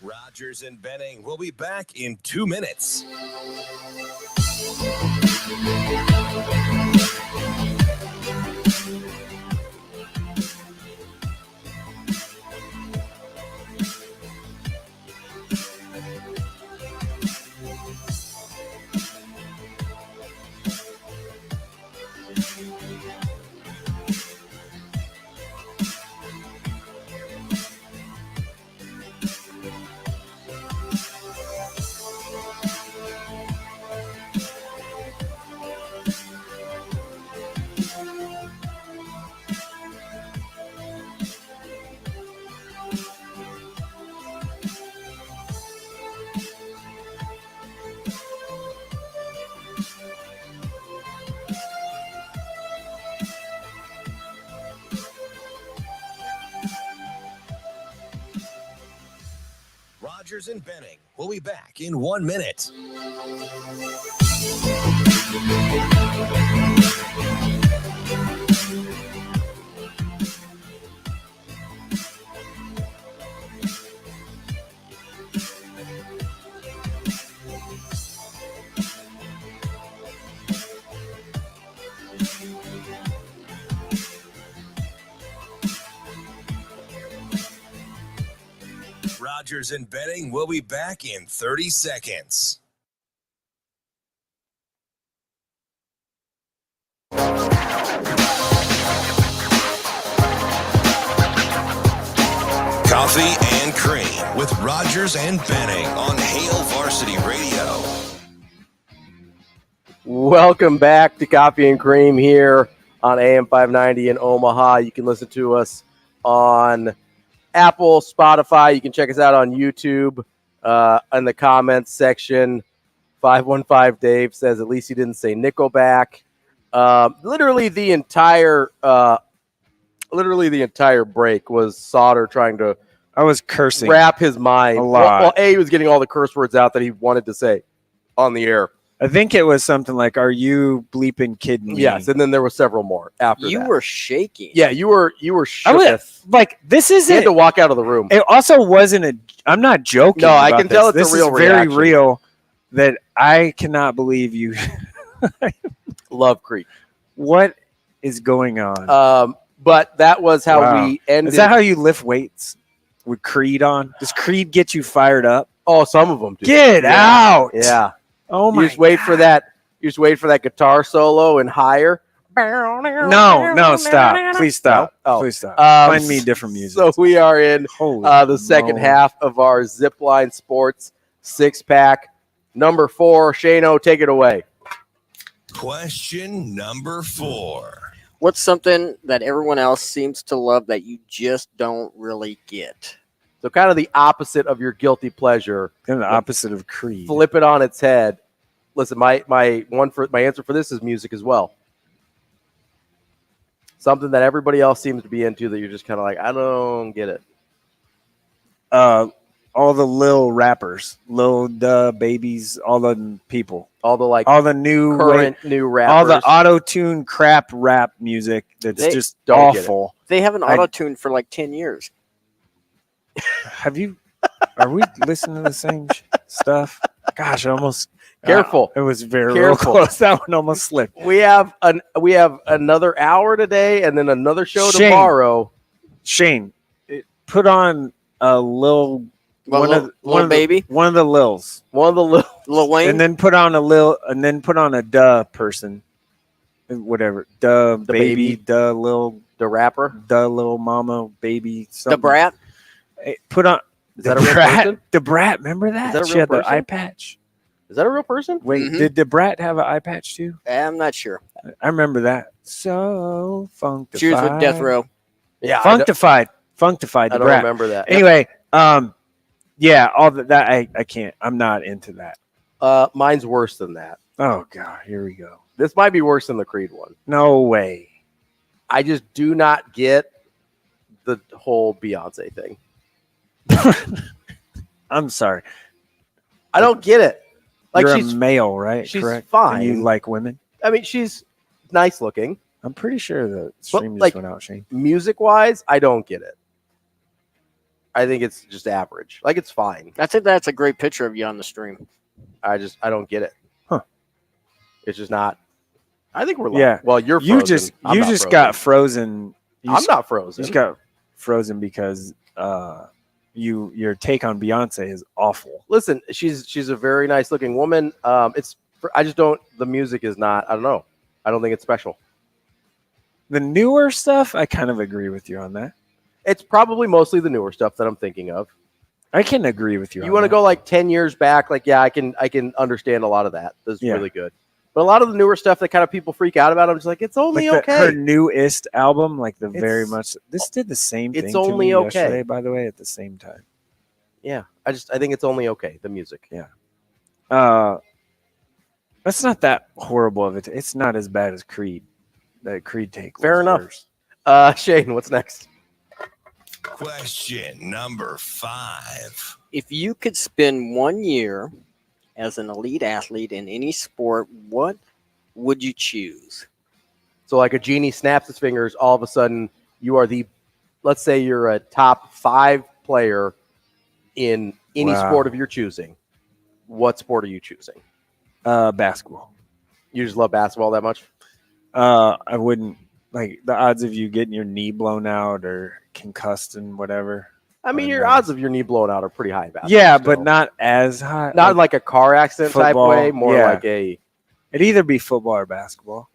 Speaker 1: Rogers and Benning will be back in 2 minutes. Rogers and Benning will be back in 1 minute. Rogers and Benning will be back in 30 seconds. Coffee and Cream with Rogers and Benning on Hail Varsity Radio.
Speaker 6: Welcome back to Coffee and Cream here on AM 590 in Omaha. You can listen to us on Apple, Spotify. You can check us out on YouTube in the comments section. 515 Dave says at least he didn't say Nickelback. Literally the entire break was Sautter trying to
Speaker 7: cursing,
Speaker 6: wrap his mind
Speaker 7: a lot.
Speaker 6: Well, he was getting all the curse words out that he wanted to say on the air.
Speaker 7: I think it was something like, "Are you bleeping kidding me?"
Speaker 6: Yes, and then there were several more after that.
Speaker 9: You were shaking.
Speaker 6: Yeah, you were shook.
Speaker 7: This isn't.
Speaker 6: You had to walk out of the room.
Speaker 7: It also wasn't I'm not joking.
Speaker 6: No, I can tell it's
Speaker 7: this
Speaker 6: a real
Speaker 7: is very
Speaker 6: reaction.
Speaker 7: real. That I cannot believe you.
Speaker 6: Love Creek.
Speaker 7: What is going on?
Speaker 6: But that was how we ended.
Speaker 7: Is that how you lift weights with Creed on? Does Creed get you fired up?
Speaker 6: Oh, some of them do.
Speaker 7: Get out!
Speaker 6: Yeah.
Speaker 7: Oh my!
Speaker 6: You just wait for that. You just wait for that guitar solo and higher.
Speaker 7: No, stop! Please stop!
Speaker 6: Oh.
Speaker 7: Please stop! Find me different music.
Speaker 6: So we are in the second half of our Zipline Sports 6-pack. Number 4, Shano, take it away.
Speaker 1: Question number 4.
Speaker 9: What's something that everyone else seems to love that you just don't really get?
Speaker 6: So kind of the opposite of your guilty pleasure.
Speaker 7: Kind of the opposite of Creed.
Speaker 6: Flip it on its head. Listen, my answer for this is music as well. Something that everybody else seems to be into that you're just kind of like, I don't get it.
Speaker 7: All the Lil rappers, Lil Babies, all the people,
Speaker 6: all the
Speaker 7: new
Speaker 6: rappers,
Speaker 7: all the auto-tune crap rap music that's just awful.
Speaker 9: They haven't auto-tuned for like 10 years.
Speaker 7: Have you? Are we listening to the same stuff? Gosh, I almost.
Speaker 6: Careful.
Speaker 7: It was real close. That one almost slipped.
Speaker 6: We have another hour today, and then another show tomorrow.
Speaker 7: Shane, put on a Lil. One of the Lil
Speaker 9: Wayne,
Speaker 7: and then put on a duh person, whatever, duh
Speaker 6: the
Speaker 7: baby, duh Lil,
Speaker 6: the rapper,
Speaker 7: duh Lil Mama, baby,
Speaker 9: the Brat.
Speaker 6: Hey,
Speaker 7: put on
Speaker 6: is that a real person?
Speaker 7: The Brat, remember that?
Speaker 6: Is that a
Speaker 7: she
Speaker 6: real
Speaker 7: had
Speaker 6: person?
Speaker 7: the eye patch.
Speaker 6: Is that a real person?
Speaker 7: Wait, did the Brat have an eye patch too?
Speaker 9: I'm not sure.
Speaker 7: I remember that. So funkified.
Speaker 9: She was with Death Row.
Speaker 6: Yeah,
Speaker 7: funkified.
Speaker 6: I don't remember that.
Speaker 7: Anyway, yeah, all that I can't. I'm not into that.
Speaker 6: Mine's worse than that.
Speaker 7: Oh God, here we go.
Speaker 6: This might be worse than the Creed one.
Speaker 7: No way.
Speaker 6: I just do not get the whole Beyonce thing.
Speaker 7: I'm sorry.
Speaker 6: I don't get it. Like
Speaker 7: You're
Speaker 6: she's
Speaker 7: a male, right?
Speaker 6: She's
Speaker 7: correct?
Speaker 6: fine.
Speaker 7: And you like women?
Speaker 6: I mean, she's nice looking.
Speaker 7: I'm pretty sure the stream just went out, Shane.
Speaker 6: Music wise, I don't get it. I think it's just average. Like, it's fine.
Speaker 9: I think that's a great picture of you on the stream.
Speaker 6: I don't get it.
Speaker 7: Huh.
Speaker 6: It's just not. I think we're
Speaker 7: yeah.
Speaker 6: Well, you're frozen.
Speaker 7: You just got frozen.
Speaker 6: I'm not frozen.
Speaker 7: You just got frozen because your take on Beyonce is awful.
Speaker 6: Listen, she's a very nice looking woman. I just don't. The music is not. I don't know. I don't think it's special.
Speaker 7: The newer stuff, I kind of agree with you on that.
Speaker 6: It's probably mostly the newer stuff that I'm thinking of.
Speaker 7: I can agree with you.
Speaker 6: You want to go like 10 years back? Like, yeah, I can understand a lot of that. That's really good. But a lot of the newer stuff that kind of people freak out about, I'm just like, it's only okay.
Speaker 7: Her newest album, like very much. This did the same thing.
Speaker 6: It's only okay.
Speaker 7: Yesterday, by the way, at the same time.
Speaker 6: Yeah, I think it's only okay. The music.
Speaker 7: Yeah. That's not that horrible of it. It's not as bad as Creed. That Creed take.
Speaker 6: Fair enough. Shane, what's next?
Speaker 1: Question number 5.
Speaker 9: If you could spend 1 year as an elite athlete in any sport, what would you choose?
Speaker 6: So like a genie snaps his fingers, all of a sudden you are let's say you're a top 5 player in any sport of your choosing. What sport are you choosing?
Speaker 7: Basketball.
Speaker 6: You just love basketball that much?
Speaker 7: I wouldn't. Like the odds of you getting your knee blown out or concussed and whatever.
Speaker 6: I mean, your odds of your knee blown out are pretty high.
Speaker 7: Yeah, but not as high.
Speaker 6: Not like a car accident
Speaker 7: football,
Speaker 6: type way. More like a.
Speaker 7: It'd either be football or basketball.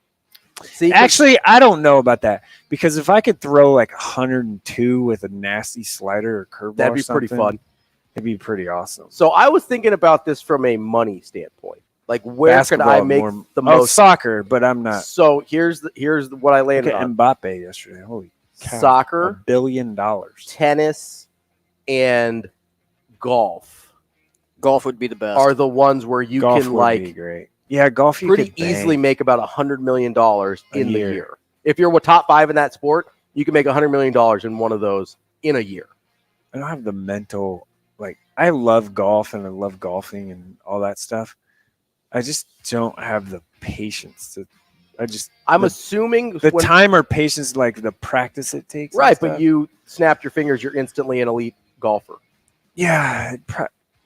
Speaker 6: See,
Speaker 7: actually, I don't know about that because if I could throw like 102 with a nasty slider or curveball,
Speaker 6: that'd be pretty fun.
Speaker 7: It'd be pretty awesome.
Speaker 6: So I was thinking about this from a money standpoint. Like, where
Speaker 7: basketball
Speaker 6: could I make the most?
Speaker 7: Soccer, but I'm not.
Speaker 6: So here's what I landed on.
Speaker 7: Mbappe yesterday. Holy cow.
Speaker 6: Soccer,
Speaker 7: $1 billion.
Speaker 6: Tennis, and golf.
Speaker 9: Golf would be the best.
Speaker 6: Are the ones where you
Speaker 7: golf
Speaker 6: can
Speaker 7: would be great. Yeah, golf you
Speaker 6: pretty
Speaker 7: could
Speaker 6: easily make about $100 million in the year. If you're top 5 in that sport, you can make $100 million in one of those in a year.
Speaker 7: I don't have the mental. Like, I love golf and I love golfing and all that stuff. I just don't have the patience to. I'm
Speaker 6: assuming
Speaker 7: the time or patience, like the practice it takes.
Speaker 6: Right, but you snap your fingers, you're instantly an elite golfer.
Speaker 7: Yeah, it'd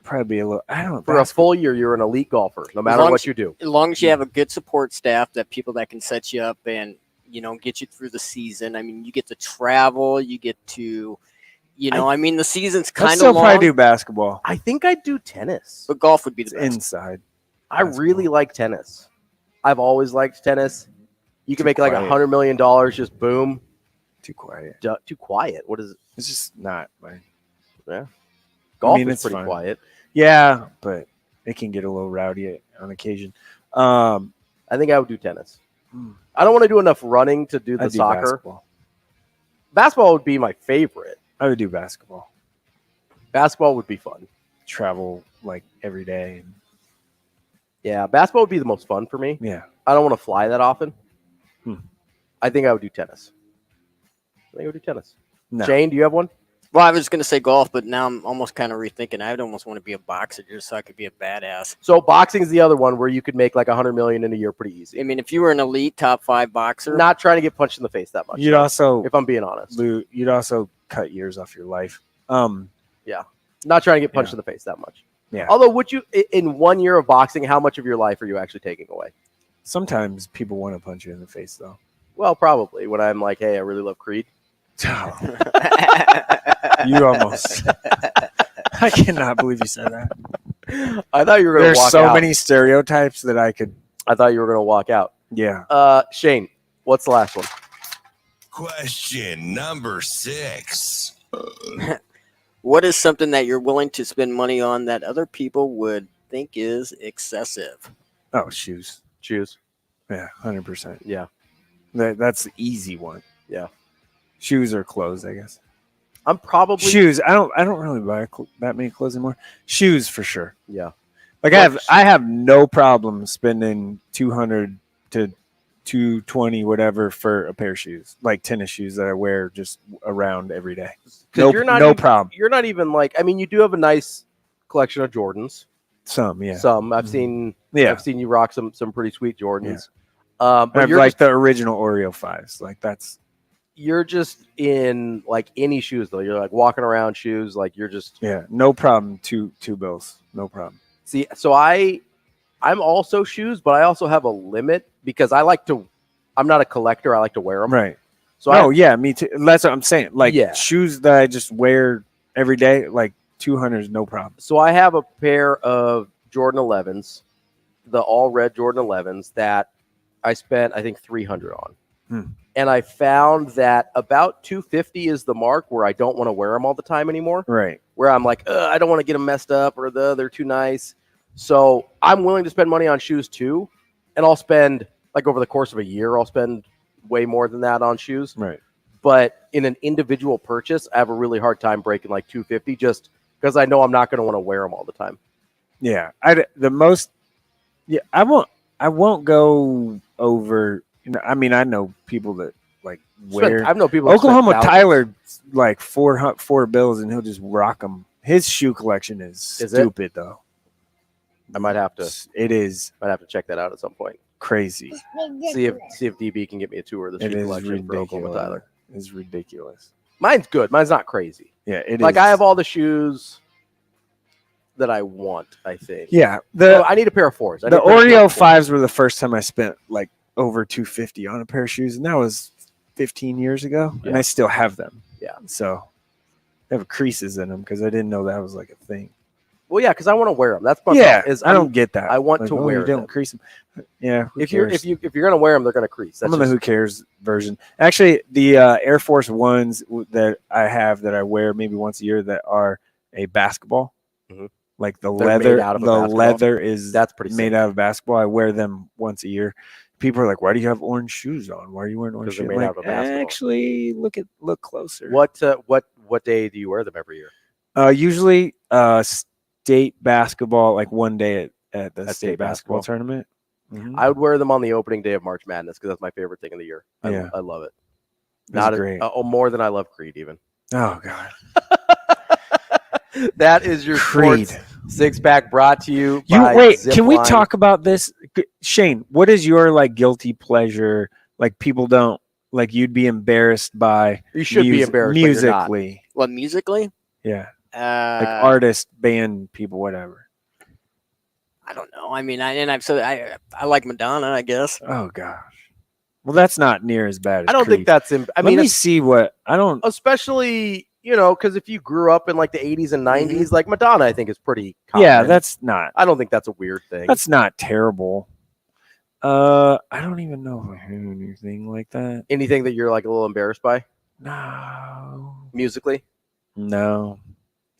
Speaker 7: probably be a little. I don't know.
Speaker 6: For a full year, you're an elite golfer, no matter what you do.
Speaker 9: As long as you have a good support staff, people that can set you up and get you through the season. I mean, you get to travel, you get to, the season's kind of long.
Speaker 7: I'd probably do basketball.
Speaker 6: I think I'd do tennis.
Speaker 9: But golf would be the best.
Speaker 7: Inside.
Speaker 6: I really like tennis. I've always liked tennis. You can make like $100 million, just boom.
Speaker 7: Too quiet.
Speaker 6: Too quiet. What is it?
Speaker 7: It's just not.
Speaker 6: Yeah. Golf is pretty quiet.
Speaker 7: Yeah, but it can get a little rowdy on occasion.
Speaker 6: I think I would do tennis. I don't want to do enough running to do the soccer. Basketball would be my favorite.
Speaker 7: I would do basketball.
Speaker 6: Basketball would be fun.
Speaker 7: Travel like every day.
Speaker 6: Yeah, basketball would be the most fun for me.
Speaker 7: Yeah.
Speaker 6: I don't want to fly that often. I think I would do tennis.
Speaker 7: No.
Speaker 6: Shane, do you have one?
Speaker 9: Well, I was going to say golf, but now I'm almost kind of rethinking. I'd almost want to be a boxer just so I could be a badass.
Speaker 6: So boxing is the other one where you could make like $100 million in a year pretty easy.
Speaker 9: I mean, if you were an elite top 5 boxer.
Speaker 6: Not trying to get punched in the face that much.
Speaker 7: You'd also,
Speaker 6: if I'm being honest.
Speaker 7: You'd also cut years off your life.
Speaker 6: Yeah. Not trying to get punched in the face that much.
Speaker 7: Yeah.
Speaker 6: Although, would you, in 1 year of boxing, how much of your life are you actually taking away?
Speaker 7: Sometimes people want to punch you in the face, though.
Speaker 6: Well, probably. When I'm like, hey, I really love Creed.
Speaker 7: You almost. I cannot believe you said that.
Speaker 6: I thought you were going to walk out.
Speaker 7: There's so many stereotypes that I
Speaker 6: thought you were going to walk out.
Speaker 7: Yeah.
Speaker 6: Shane, what's the last one?
Speaker 1: Question number 6.
Speaker 9: What is something that you're willing to spend money on that other people would think is excessive?
Speaker 7: Oh, shoes. Yeah, 100%.
Speaker 6: Yeah.
Speaker 7: That's the easy one.
Speaker 6: Yeah.
Speaker 7: Shoes or clothes, I guess.
Speaker 6: I'm probably
Speaker 7: shoes. I don't really buy that many clothes anymore. Shoes for sure.
Speaker 6: Yeah.
Speaker 7: Like I have no problem spending $200 to $220 whatever for a pair of shoes, like tennis shoes that I wear just around every day. No problem.
Speaker 6: You're not even like. I mean, you do have a nice collection of Jordans.
Speaker 7: Some, yeah.
Speaker 6: Some I've seen. Yeah. I've seen you rock some pretty sweet Jordans.
Speaker 7: Yeah. But you're like the original Oreo 5s. Like that's.
Speaker 6: You're just in like any shoes though. You're like walking around shoes. Like you're just.
Speaker 7: Yeah. No problem. Two bills. No problem.
Speaker 6: See, so I'm also shoes, but I also have a limit because I'm not a collector. I like to wear them.
Speaker 7: Right.
Speaker 6: So
Speaker 7: yeah, me too. That's what I'm saying. Like shoes that I just wear every day, like 200 is no problem.
Speaker 6: So I have a pair of Jordan 11s, the all red Jordan 11s that I spent, I think, $300 on. And I found that about $250 is the mark where I don't want to wear them all the time anymore.
Speaker 7: Right.
Speaker 6: Where I'm like, I don't want to get them messed up or they're too nice. So I'm willing to spend money on shoes too. And I'll spend, like over the course of a year, I'll spend way more than that on shoes.
Speaker 7: Right.
Speaker 6: But in an individual purchase, I have a really hard time breaking like $250 just because I know I'm not going to want to wear them all the time.
Speaker 7: Yeah. I won't go over, I mean, I know people that like wear.
Speaker 6: I know people.
Speaker 7: Oklahoma Tyler like four bills and he'll just rock them. His shoe collection is stupid though.
Speaker 6: I might have to.
Speaker 7: It is.
Speaker 6: Might have to check that out at some point.
Speaker 7: Crazy.
Speaker 6: See if DB can get me a tour of the shoe collection for Oklahoma Tyler.
Speaker 7: It's ridiculous.
Speaker 6: Mine's good. Mine's not crazy.
Speaker 7: Yeah, it is.
Speaker 6: Like I have all the shoes that I want. I think.
Speaker 7: Yeah.
Speaker 6: I need a pair of 4s.
Speaker 7: The Oreo 5s were the first time I spent like over $250 on a pair of shoes, and that was 15 years ago, and I still have them.
Speaker 6: Yeah.
Speaker 7: So they have creases in them because I didn't know that was like a thing.
Speaker 6: Well, yeah, because I want to wear them. That's my
Speaker 7: I don't get that.
Speaker 6: I want to wear them.
Speaker 7: Don't crease them. Yeah.
Speaker 6: If you're gonna wear them, they're gonna crease.
Speaker 7: That's I'm on the Who Cares version. Actually, the Air Force Ones that I have that I wear maybe once a year that are a basketball, like the leather. Leather is
Speaker 6: that's pretty
Speaker 7: made out of basketball. I wear them once a year. People are like, "Why do you have orange shoes on? Why are you wearing orange shoes?"
Speaker 6: Made out of basketball.
Speaker 7: Actually, look closer.
Speaker 6: What day do you wear them every year?
Speaker 7: Usually, state basketball, like one day at the state basketball tournament.
Speaker 6: I would wear them on the opening day of March Madness because that's my favorite thing of the year. I love it. Not
Speaker 7: great.
Speaker 6: More than I love Creed even.
Speaker 7: Oh God.
Speaker 6: That is your
Speaker 7: Creed
Speaker 6: Sports Six-Pack brought to you by Zipline.
Speaker 7: Can we talk about this? Shane, what is your like guilty pleasure? Like people don't like you'd be embarrassed by.
Speaker 6: You should be embarrassed
Speaker 7: musically.
Speaker 9: What musically?
Speaker 7: Yeah. Like artist, band, people, whatever.
Speaker 9: I don't know. I mean, I like Madonna, I guess.
Speaker 7: Oh gosh. Well, that's not near as bad as
Speaker 6: I don't think
Speaker 7: Creed.
Speaker 6: that's
Speaker 7: Let me see what I don't.
Speaker 6: Especially, because if you grew up in like the 80s and 90s, like Madonna, I think is pretty common.
Speaker 7: Yeah, that's not.
Speaker 6: I don't think that's a weird thing.
Speaker 7: That's not terrible. I don't even know if I heard anything like that.
Speaker 6: Anything that you're like a little embarrassed by?
Speaker 7: No.
Speaker 6: Musically?
Speaker 7: No.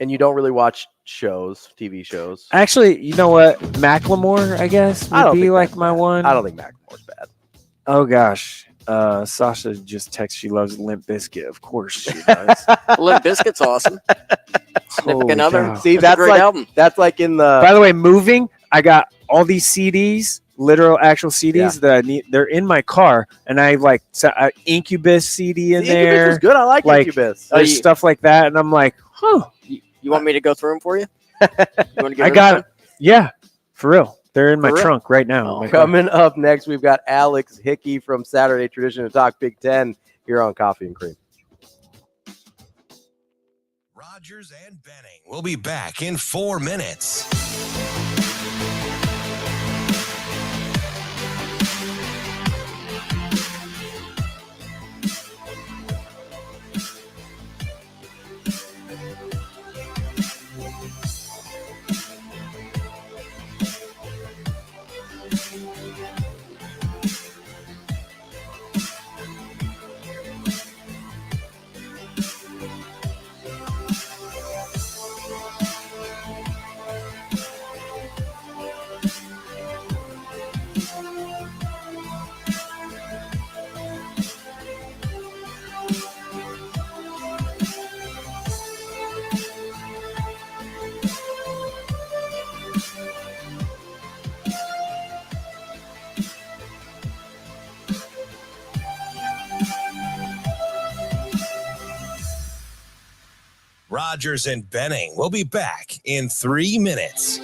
Speaker 6: And you don't really watch TV shows?
Speaker 7: Actually, you know what? Macklemore, I guess, would be like my one.
Speaker 6: I don't think Macklemore's bad.
Speaker 7: Oh, gosh. Sasha just texted she loves Limp Bizkit. Of course she does.
Speaker 9: Limp Bizkit's awesome. Significant Other.
Speaker 7: God.
Speaker 6: See,
Speaker 9: that's a great album.
Speaker 6: That's like in the.
Speaker 7: By the way, moving, I got all these CDs, literal actual CDs that I need. They're in my car, and I like Incubus CD in there.
Speaker 6: Incubus is good. I like Incubus.
Speaker 7: There's stuff like that, and I'm like, huh.
Speaker 9: You want me to go through them for you? You want to get
Speaker 7: I got it. Yeah, for real. They're in my trunk right now.
Speaker 6: Oh. Coming up next, we've got Alex Hickey from Saturday Tradition to talk Big Ten here on Coffee and Cream.
Speaker 1: Rogers and Benning will be back in 4 minutes. Rogers and Benning will be back in 3 minutes.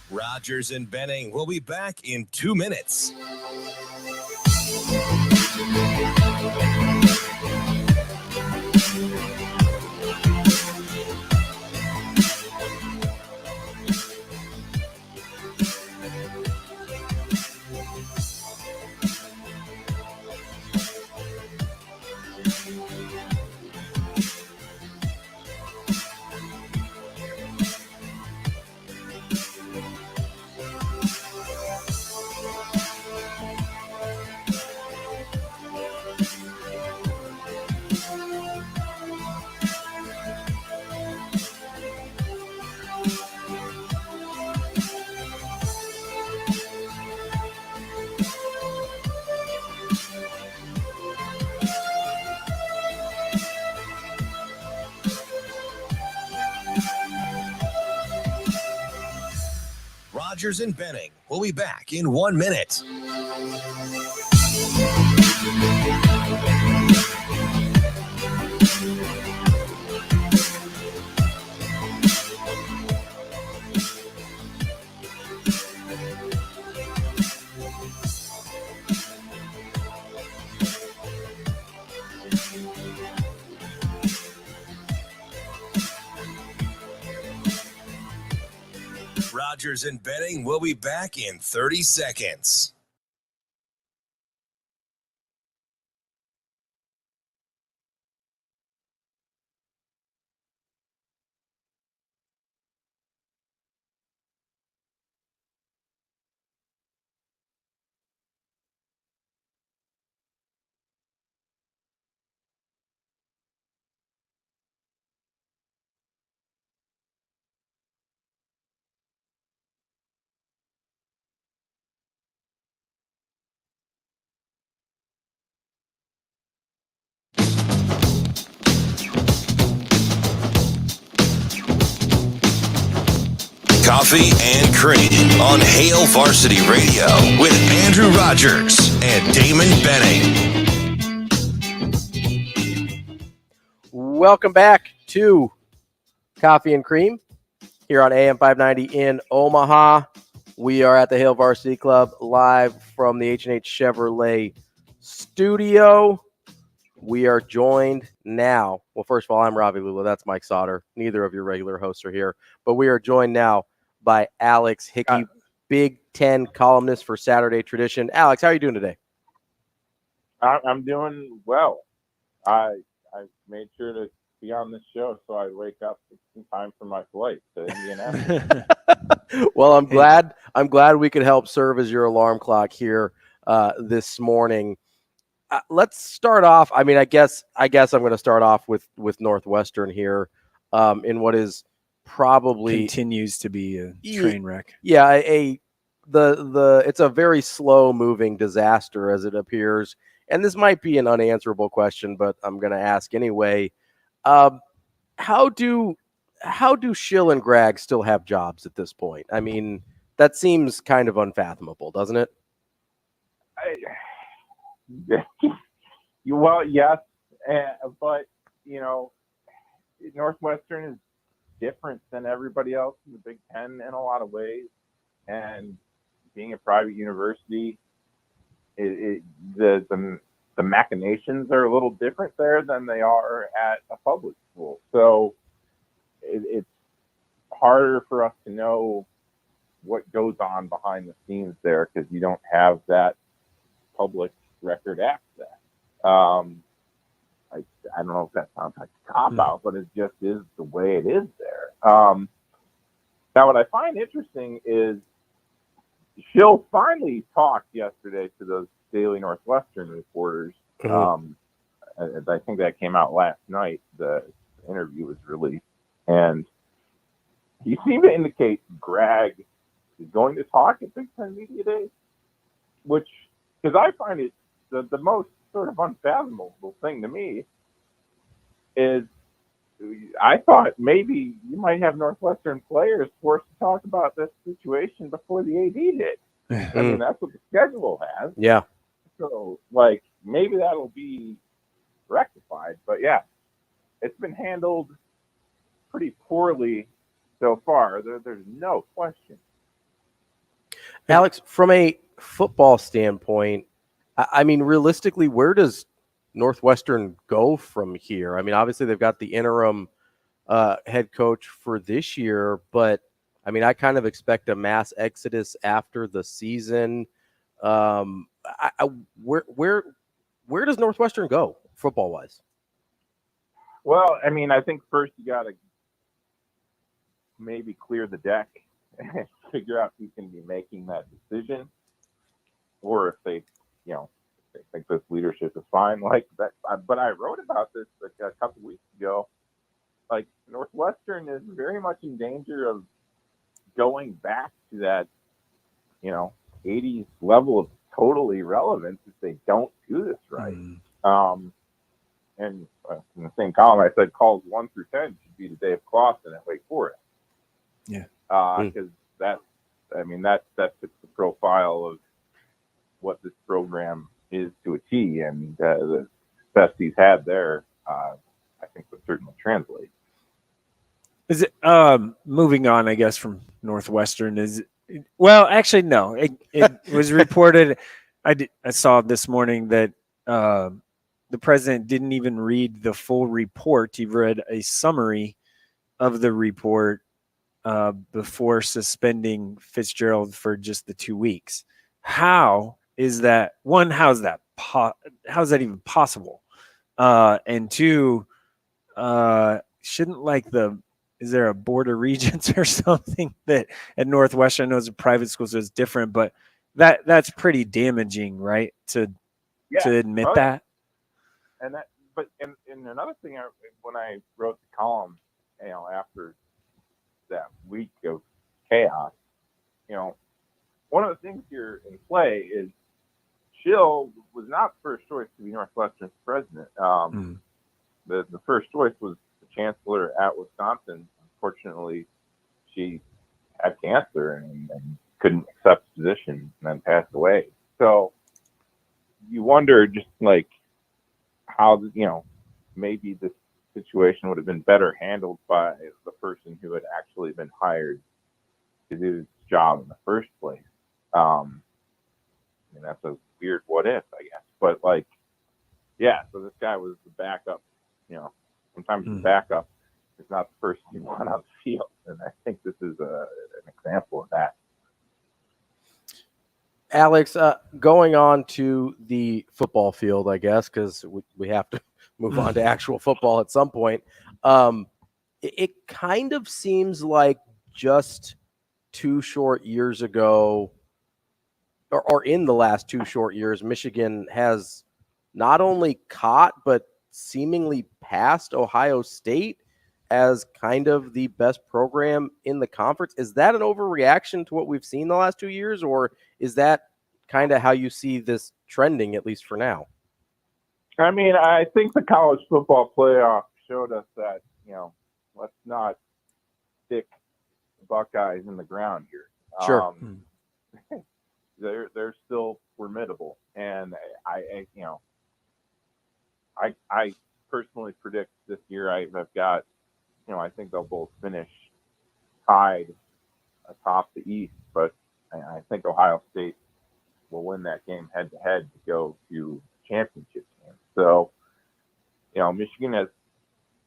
Speaker 1: Rogers and Benning will be back in 2 minutes. Rogers and Benning will be back in 1 minute. Rogers and Benning will be back in 30 seconds. Coffee and Cream on Hail Varsity Radio with Andrew Rogers and Damon Benning.
Speaker 6: Welcome back to Coffee and Cream here on AM 590 in Omaha. We are at the Hail Varsity Club live from the H&H Chevrolet studio. We are joined now. Well, first of all, I'm Ravi, Lulla. That's Mike Sautter. Neither of your regular hosts are here. But we are joined now by Alex Hickey, Big Ten columnist for Saturday Tradition. Alex, how are you doing today?
Speaker 13: I'm doing well. I made sure to be on this show so I'd wake up in time for my flight to Indianapolis.
Speaker 6: Well, I'm glad we could help serve as your alarm clock here this morning. Let's start off. I mean, I guess I'm going to start off with Northwestern here, in what is probably
Speaker 7: continues to be a train wreck.
Speaker 6: Yeah, it's a very slow moving disaster as it appears, and this might be an unanswerable question, but I'm going to ask anyway. How do Schill and Gragg still have jobs at this point? I mean, that seems kind of unfathomable, doesn't it?
Speaker 13: Well, yes, but Northwestern is different than everybody else in the Big Ten in a lot of ways, and being a private university, the machinations are a little different there than they are at a public school. So it's harder for us to know what goes on behind the scenes there because you don't have that public record access. I don't know if that sounds like a cop-out, but it just is the way it is there. Now, what I find interesting is Schill finally talked yesterday to those Daily Northwestern reporters. I think that came out last night. The interview was released. And he seemed to indicate Gragg is going to talk at Big Ten Media Days, which, because I find it the most sort of unfathomable thing to me is I thought maybe you might have Northwestern players forced to talk about this situation before the AD did. I mean, that's what the schedule has.
Speaker 6: Yeah.
Speaker 13: So, maybe that'll be rectified. But, yeah, it's been handled pretty poorly so far. There's no question.
Speaker 6: Alex, from a football standpoint, I mean, realistically, where does Northwestern go from here? I mean, obviously they've got the interim head coach for this year, but I mean, I kind of expect a mass exodus after the season. Where does Northwestern go football wise?
Speaker 13: Well, I mean, I think first you got to maybe clear the deck and figure out who's going to be making that decision, or if they think this leadership is fine like that. But I wrote about this a couple weeks ago. Northwestern is very much in danger of going back to that, 80s level of total irrelevance if they don't do this right. And in the same column, I said calls 1 through 10 should be the day of Clawson at Wake Forest.
Speaker 7: Yeah.
Speaker 13: Because that fits the profile of what this program is to a T, and the best he's had there, I think, would certainly translate.
Speaker 7: Is it moving on? I guess from Northwestern actually no. It was reported. I saw this morning that the president didn't even read the full report. He read a summary of the report before suspending Fitzgerald for just the 2 weeks. How is that? One, how's that even possible? And two, shouldn't is there a board of regents or something that at Northwestern? I know it's a private school, so it's different, but that's pretty damaging, right? To admit that.
Speaker 13: And another thing, when I wrote the column, after that week of chaos, one of the things here in play is Schill was not first choice to be Northwestern's president. The first choice was the chancellor at Wisconsin. Unfortunately, she had cancer and couldn't accept the position and then passed away. So you wonder just like how, maybe this situation would have been better handled by the person who had actually been hired to do this job in the first place. That's a weird what if, I guess. But so this guy was the backup. Sometimes the backup is not the person you want on the field, and I think this is an example of that.
Speaker 6: Alex, going on to the football field, I guess, because we have to move on to actual football at some point. It kind of seems like just 2 short years ago, or in the last 2 short years, Michigan has not only caught but seemingly passed Ohio State as kind of the best program in the conference. Is that an overreaction to what we've seen the last 2 years, or is that kind of how you see this trending, at least for now?
Speaker 13: I mean, I think the college football playoff showed us that, let's not stick Buckeyes in the ground here.
Speaker 6: Sure.
Speaker 13: They're still formidable. And I personally predict this year I've got, I think they'll both finish tied atop the East, but I think Ohio State will win that game head-to-head to go to championship game. So, Michigan has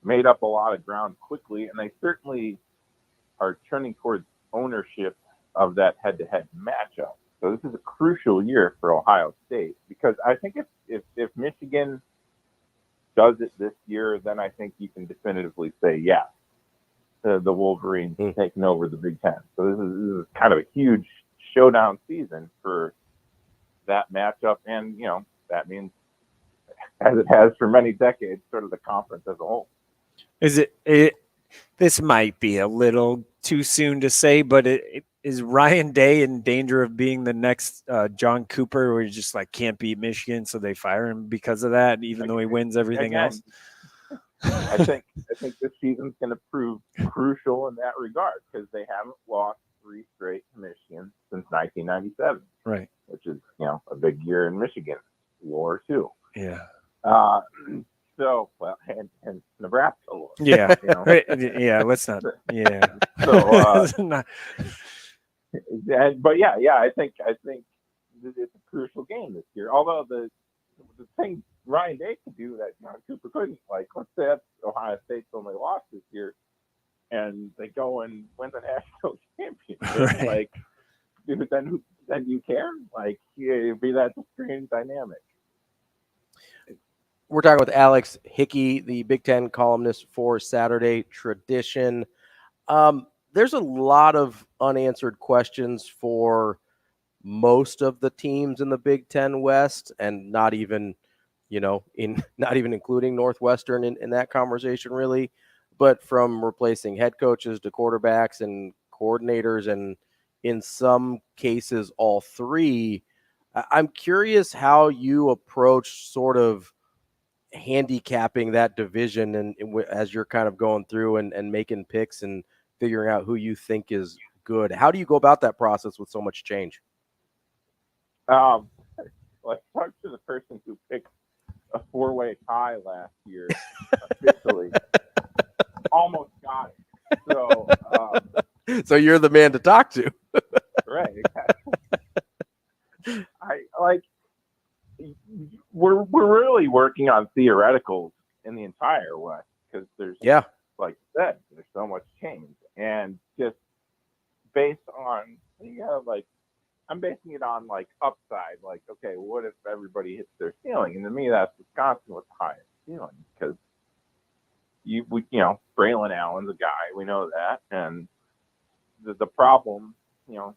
Speaker 13: made up a lot of ground quickly, and they certainly are trending towards ownership of that head-to-head matchup. So this is a crucial year for Ohio State, because I think if Michigan does it this year, then I think you can definitively say yes, the Wolverines taking over the Big Ten. So this is kind of a huge showdown season for that matchup, and that means, as it has for many decades, sort of the conference as a whole.
Speaker 7: This might be a little too soon to say, but is Ryan Day in danger of being the next John Cooper, where he just can't beat Michigan, so they fire him because of that, even though he wins everything else?
Speaker 13: I think this season's going to prove crucial in that regard, because they haven't lost 3 straight to Michigan since 1997.
Speaker 7: Right.
Speaker 13: Which is, a big year in Michigan lore too.
Speaker 7: Yeah.
Speaker 13: And Nebraska lore.
Speaker 7: Yeah. Yeah. Let's not. Yeah.
Speaker 13: So, but I think it's a crucial game this year. Although the thing Ryan Day could do that John Cooper couldn't, let's say Ohio State's only lost this year, and they go and win the national championship.
Speaker 7: Right.
Speaker 13: Then you care? It'd be that strange dynamic.
Speaker 6: We're talking with Alex Hickey, the Big Ten columnist for Saturday Tradition. There's a lot of unanswered questions for most of the teams in the Big Ten West, and not even including Northwestern in that conversation, really. But from replacing head coaches to quarterbacks and coordinators, and in some cases all 3, I'm curious how you approach sort of handicapping that division, and as you're kind of going through and making picks and figuring out who you think is good. How do you go about that process with so much change?
Speaker 13: Talk to the person who picked a 4-way tie last year. Officially, almost got it.
Speaker 6: So you're the man to talk to.
Speaker 13: Right. We're really working on theoreticals in the entire West, because there's, like you said, there's so much change, and just based on, I'm basing it on upside, okay, what if everybody hits their ceiling? And to me, that's Wisconsin with the highest ceiling, because Braylon Allen's a guy, we know that, and the problem, the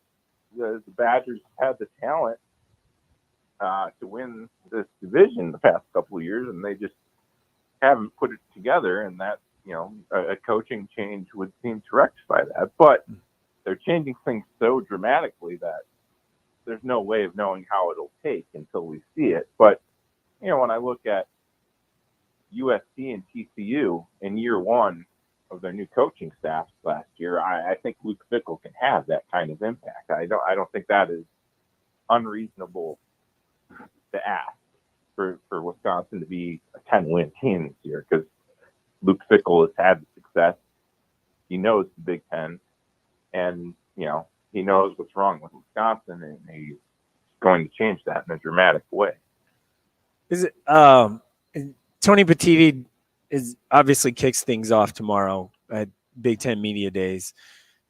Speaker 13: Badgers had the talent to win this division the past couple of years, and they just haven't put it together, and that, a coaching change would seem to rectify that. But they're changing things so dramatically that there's no way of knowing how it'll take until we see it. But, when I look at USC and TCU in year 1 of their new coaching staffs last year, I think Luke Fickell can have that kind of impact. I don't think that is unreasonable to ask for Wisconsin to be a 10-win team this year, because Luke Fickell has had the success. He knows the Big Ten, and he knows what's wrong with Wisconsin, and he's going to change that in a dramatic way.
Speaker 7: Is it Tony Petitti is obviously kicks things off tomorrow at Big Ten Media Days,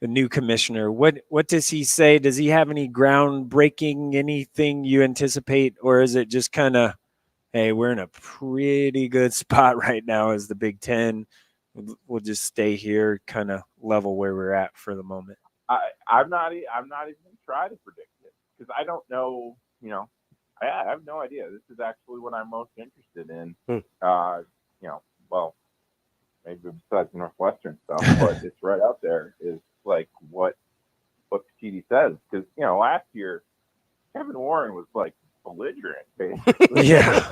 Speaker 7: the new commissioner. What does he say? Does he have any groundbreaking, anything you anticipate, or is it just kind of, hey, we're in a pretty good spot right now as the Big Ten. We'll just stay here, kind of level where we're at for the moment.
Speaker 13: I'm not even trying to predict it, because I don't know. I have no idea. This is actually what I'm most interested in. Well, maybe besides Northwestern stuff, but it's right out there. Is like what Petitti says, because last year Kevin Warren was like belligerent, basically.
Speaker 7: Yeah.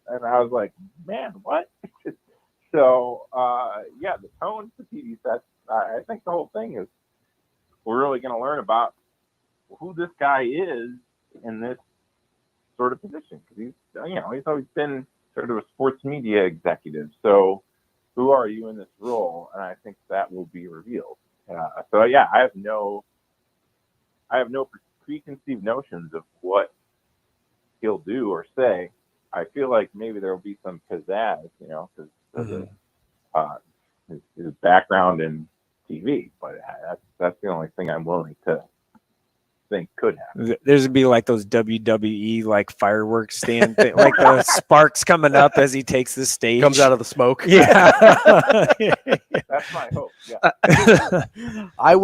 Speaker 13: And I was like, man, what? So, the tone Petitti sets, I think the whole thing is we're really going to learn about who this guy is in this sort of position. Because he's always been sort of a sports media executive. So who are you in this role? And I think that will be revealed. I have no preconceived notions of what he'll do or say. I feel like maybe there will be some pizzazz, because his background in TV, but that's the only thing I'm willing to think could happen.
Speaker 7: There's gonna be like those WWE like fireworks stand thing, like the sparks coming up as he takes the stage,
Speaker 6: comes out of the smoke.
Speaker 7: Yeah.
Speaker 13: That's my hope. Yeah.
Speaker 6: I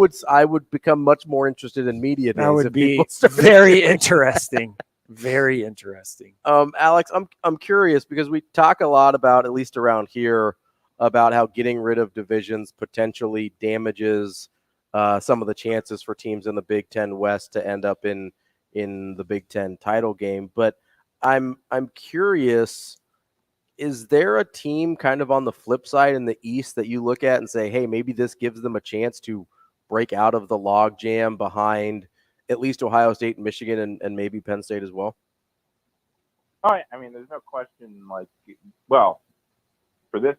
Speaker 6: would become much more interested in media days.
Speaker 7: That would be very interesting. Very interesting.
Speaker 6: Alex, I'm curious, because we talk a lot about, at least around here, about how getting rid of divisions potentially damages some of the chances for teams in the Big Ten West to end up in the Big Ten title game. But I'm curious, is there a team kind of on the flip side in the East that you look at and say, hey, maybe this gives them a chance to break out of the log jam behind at least Ohio State and Michigan and maybe Penn State as well?
Speaker 13: Oh, I mean, there's no question. For this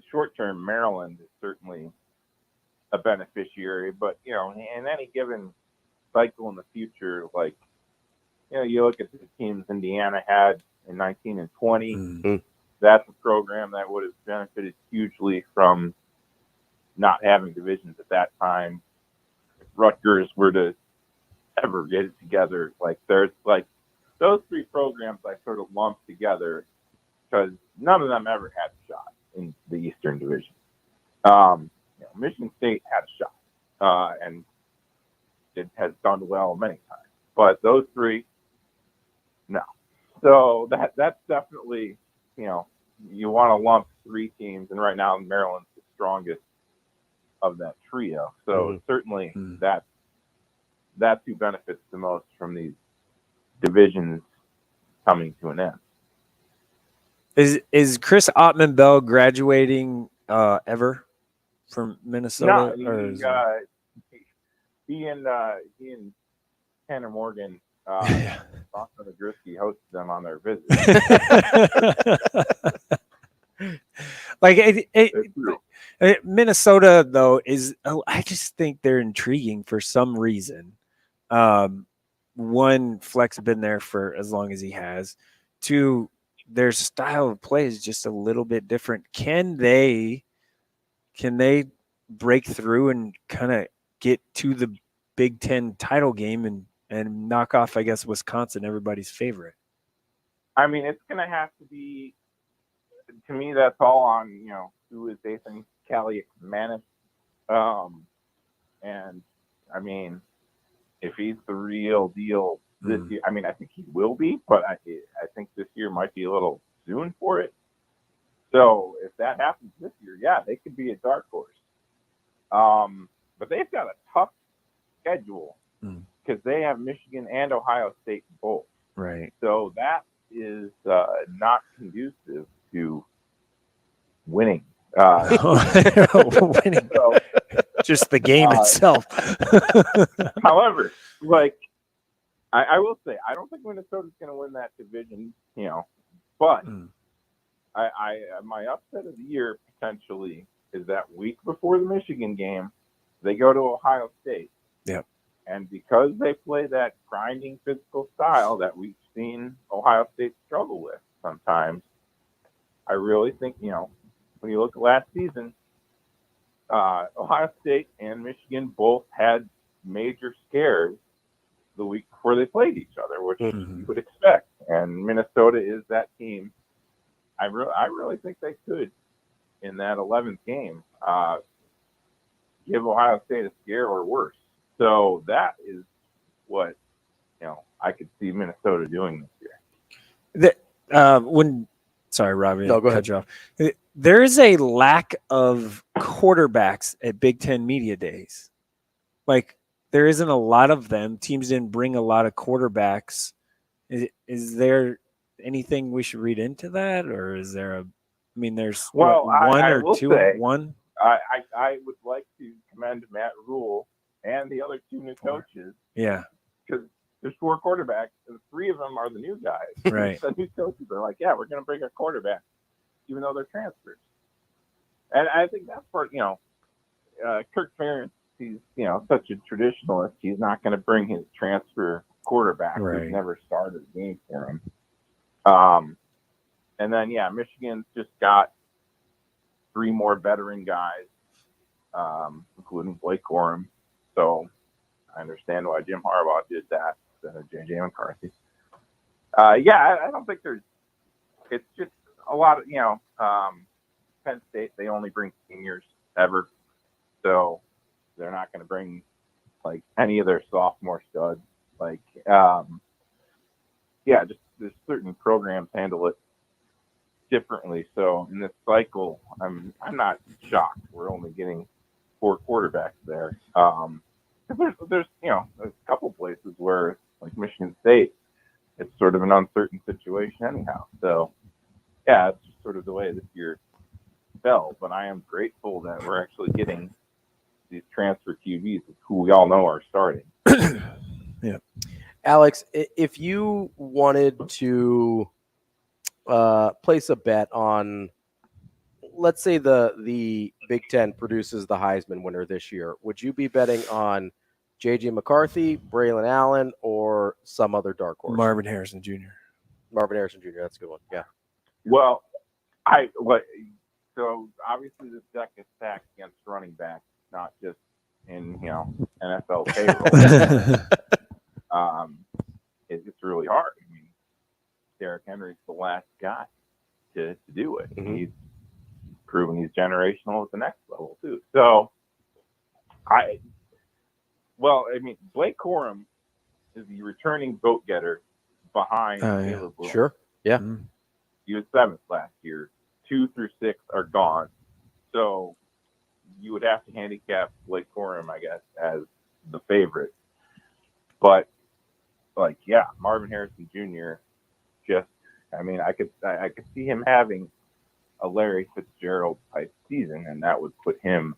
Speaker 13: short term, Maryland is certainly a beneficiary, but in any given cycle in the future, you look at the teams Indiana had in 19 and 20. Mm-hmm. That's a program that would have benefited hugely from not having divisions at that time. If Rutgers were to ever get it together, there's those three programs I sort of lumped together because none of them ever had a shot in the Eastern Division. Michigan State had a shot, and it has done well many times. But those three, no. So that's definitely, you want to lump three teams, and right now Maryland's the strongest of that trio. So certainly that's who benefits the most from these divisions coming to an end.
Speaker 7: Is Chris Ottman-Bell graduating ever from Minnesota?
Speaker 13: No, he and Tanner Morgan, Boston Nagrisky hosted them on their visit.
Speaker 7: Minnesota, though, I just think they're intriguing for some reason. One, Fleck's been there for as long as he has. Two, their style of play is just a little bit different. Can they break through and kind of get to the Big Ten title game and knock off, I guess, Wisconsin, everybody's favorite?
Speaker 13: I mean, it's going to have to be, to me, that's all on, who is Dathan Kaliakmanis. And, I mean, if he's the real deal this year, I mean, I think he will be, but I think this year might be a little soon for it. So if that happens this year, yeah, they could be a dark horse. But they've got a tough schedule because they have Michigan and Ohio State both.
Speaker 7: Right.
Speaker 13: So that is not conducive to winning
Speaker 7: Winning.
Speaker 13: So,
Speaker 7: just the game itself.
Speaker 13: However, like I will say, I don't think Minnesota's going to win that division, but my upset of the year potentially is that week before the Michigan game, they go to Ohio State.
Speaker 7: Yep.
Speaker 13: And because they play that grinding physical style that we've seen Ohio State struggle with sometimes, I really think, when you look at last season, Ohio State and Michigan both had major scares the week before they played each other, which you would expect. And Minnesota is that team. I really think they could, in that 11th game, give Ohio State a scare or worse. So that is what I could see Minnesota doing this year.
Speaker 7: Sorry, Ravi,
Speaker 6: no, go ahead.
Speaker 7: Cut you off. There is a lack of quarterbacks at Big Ten media days. Like, there isn't a lot of them. Teams didn't bring a lot of quarterbacks. Is there anything we should read into that, or is there there's one or two. One.
Speaker 13: I would like to commend Matt Rule and the other two new coaches.
Speaker 7: Yeah.
Speaker 13: Because there's 4 quarterbacks, and 3 of them are the new guys.
Speaker 7: Right.
Speaker 13: The new coaches are like, yeah, we're going to bring a quarterback, even though they're transfers. And I think that's part, Kirk Ferentz, he's, such a traditionalist. He's not going to bring his transfer quarterback who's never started a game for him. And then, Michigan's just got 3 more veteran guys, including Blake Corum. So I understand why Jim Harbaugh did that instead of J.J. McCarthy. I don't think it's just a lot of, Penn State, they only bring seniors ever. So they're not going to bring, like, any of their sophomore studs. Like, just there's certain programs handle it differently. So in this cycle, I'm not shocked we're only getting 4 quarterbacks there. There's a couple places where, like Michigan State, it's sort of an uncertain situation anyhow. So it's just sort of the way this year fell. But I am grateful that we're actually getting these transfer QBs who we all know are starting.
Speaker 6: Yeah. Alex, if you wanted to place a bet on, let's say the Big Ten produces the Heisman winner this year, would you be betting on J.J. McCarthy, Braylon Allen, or some other dark horse?
Speaker 7: Marvin Harrison Jr.
Speaker 6: Marvin Harrison Jr. That's a good one. Yeah.
Speaker 13: Well, so obviously this deck is stacked against running backs, not just in NFL payroll. It's really hard. I mean, Derrick Henry's the last guy to do it. Mm-hmm. He's proven he's generational at the next level too. So Blake Corum is the returning vote getter behind Caleb Williams.
Speaker 6: Sure. Yeah.
Speaker 13: Mm-hmm. He was 7th last year. 2 through 6 are gone. So you would have to handicap Blake Corum, I guess, as the favorite. But Marvin Harrison Jr. I could see him having a Larry Fitzgerald type season, and that would put him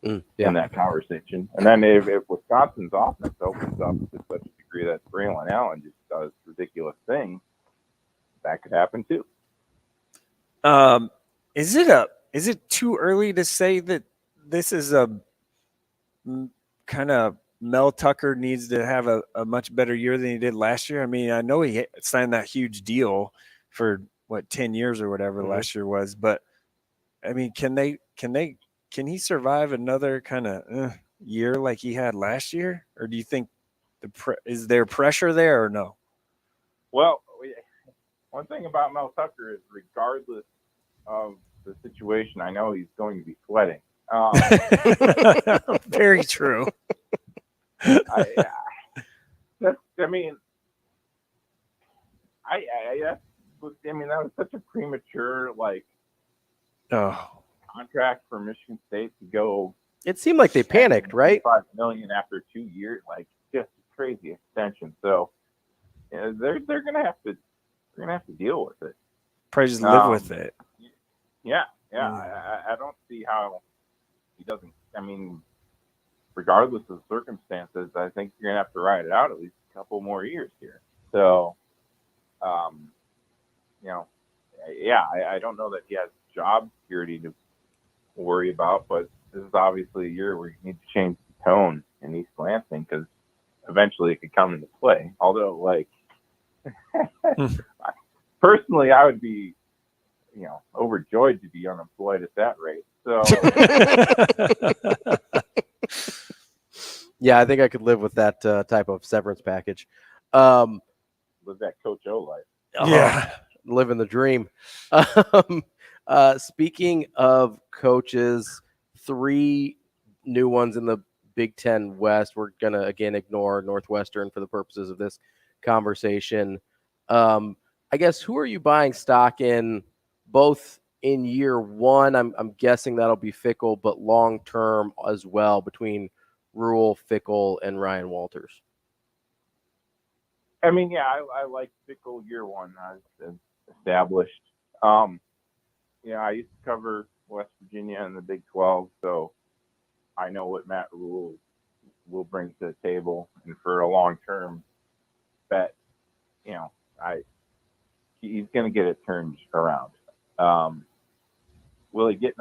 Speaker 13: in that conversation. And then if Wisconsin's offense opens up to such a degree that Braylon Allen just does ridiculous things, that could happen too.
Speaker 7: Is it too early to say that this is a kind of Mel Tucker needs to have a much better year than he did last year? I mean, I know he signed that huge deal for 10 years or whatever last year was, but I mean, can he survive another kind of year like he had last year? Or do you think is there pressure there or no?
Speaker 13: Well, one thing about Mel Tucker is regardless of the situation, I know he's going to be sweating.
Speaker 7: Very true.
Speaker 13: That was such a premature contract for Michigan State to go.
Speaker 6: It seemed like they panicked, right?
Speaker 13: $5 million after 2 years, just a crazy extension. So they're gonna have to deal with it.
Speaker 7: Probably just live with it.
Speaker 13: Yeah, Yeah, I don't see how he doesn't. I mean, regardless of circumstances, I think you're going to have to ride it out at least a couple more years here. So, I don't know that he has job security to worry about, but this is obviously a year where you need to change the tone in East Lansing because eventually it could come into play. Although, like, personally, I would be, overjoyed to be unemployed at that rate. So,
Speaker 6: yeah, I think I could live with that type of severance package.
Speaker 13: Live that Coach O life.
Speaker 6: Yeah, living the dream. Speaking of coaches, 3 new ones in the Big Ten West. We're going to, again, ignore Northwestern for the purposes of this conversation. I guess, who are you buying stock in, both in year one? I'm guessing that'll be Fickle, but long-term as well, between Rule, Fickle, and Ryan Walters.
Speaker 13: I mean, yeah, I like Fickle year one as established. I used to cover West Virginia in the Big 12, so I know what Matt Rule will bring to the table. And for a long-term bet, he's going to get it turned around. Will he get?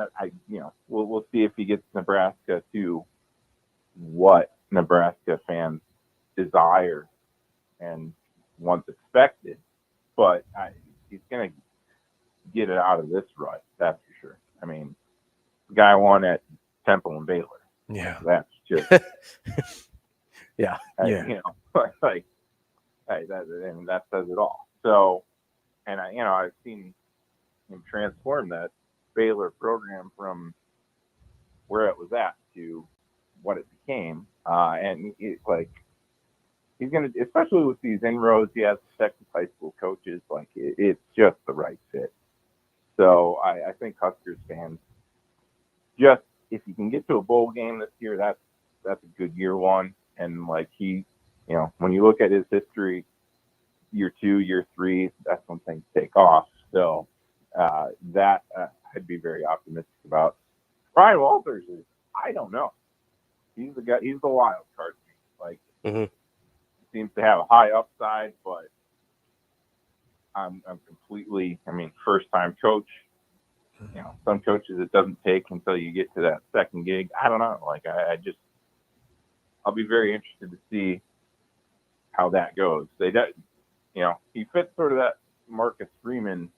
Speaker 13: We'll see if he gets Nebraska to what Nebraska fans desire and once expected, but he's going to get it out of this rut. That's for sure. I mean, the guy won at Temple and Baylor.
Speaker 7: Yeah,
Speaker 13: that's just
Speaker 6: yeah.
Speaker 13: That says it all. So, and I've seen him transform that Baylor program from where it was at to what it became. And it's like, he's going to, especially with these inroads he has to Texas high school coaches, like it's just the right fit. So I think Huskers fans, just if you can get to a bowl game this year, that's a good year one. And like when you look at his history, year 2, year 3, that's when things take off. So I'd be very optimistic about. Ryan Walters is, I don't know. He's the guy. He's the wild card. Like, seems to have a high upside, but I'm completely. I mean, first time coach. Some coaches it doesn't take until you get to that second gig. I don't know. Like, I'll be very interested to see how that goes. He fits sort of that Marcus Freeman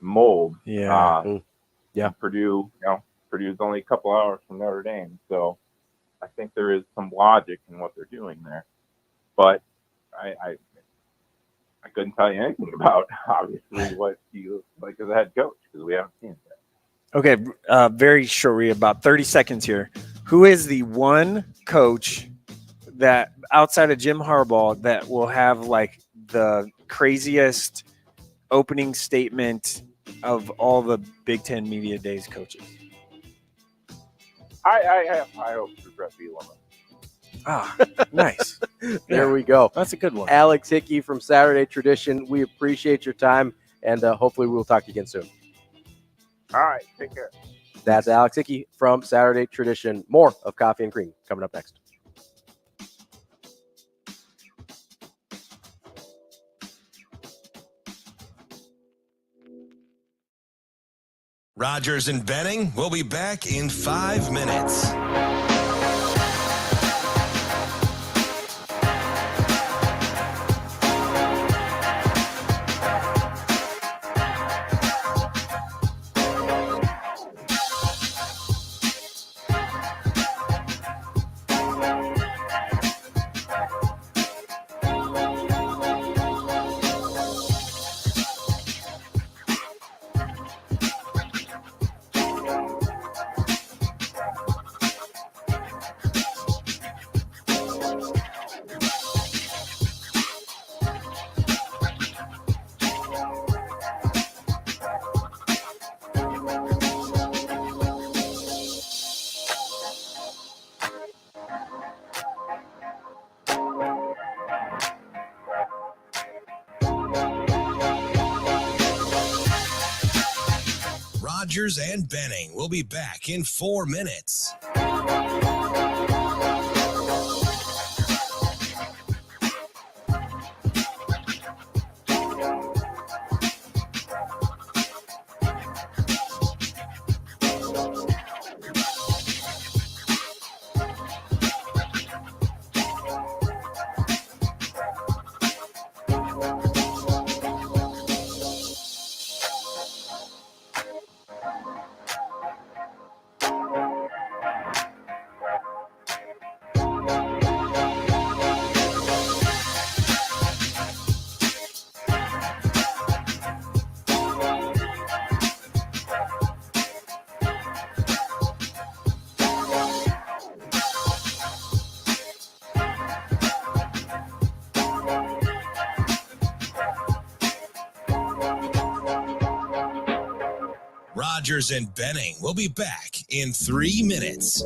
Speaker 13: mold.
Speaker 6: Yeah.
Speaker 13: Purdue, Purdue's only a couple hours from Notre Dame, so I think there is some logic in what they're doing there. But I couldn't tell you anything about, obviously, what he looks like as a head coach because we haven't seen it yet.
Speaker 7: Okay, very short, about 30 seconds here. Who is the one coach that, outside of Jim Harbaugh, that will have like the craziest opening statement of all the Big Ten Media Days coaches?
Speaker 13: I have high hopes for Brett Bielema.
Speaker 7: Ah, nice.
Speaker 6: There we go.
Speaker 7: That's a good one.
Speaker 6: Alex Hickey from Saturday Tradition, we appreciate your time, and hopefully we'll talk again soon.
Speaker 13: All right, take care.
Speaker 6: That's Alex Hickey from Saturday Tradition. More of Coffee and Cream coming up next.
Speaker 1: Rogers and Benning will be back in 5 minutes. Rogers and Benning will be back in 4 minutes. Rogers and Benning will be back in 3 minutes.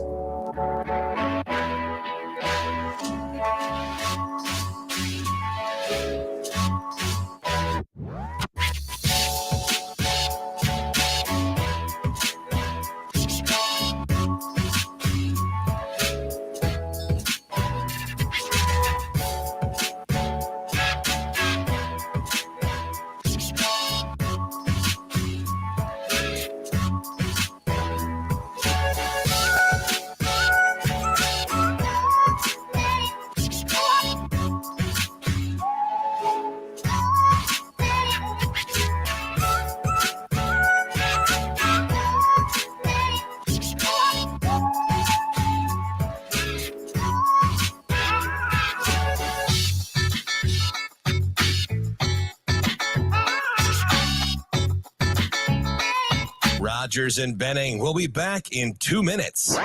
Speaker 1: Rogers and Benning will be back in 2 minutes.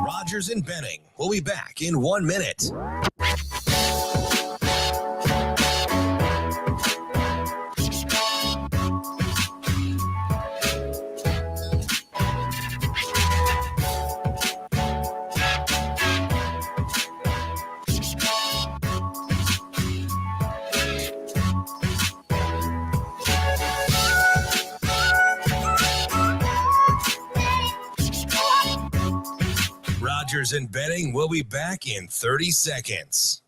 Speaker 1: Rogers and Benning will be back in 1 minute. Rogers and Benning will be back in 30 seconds.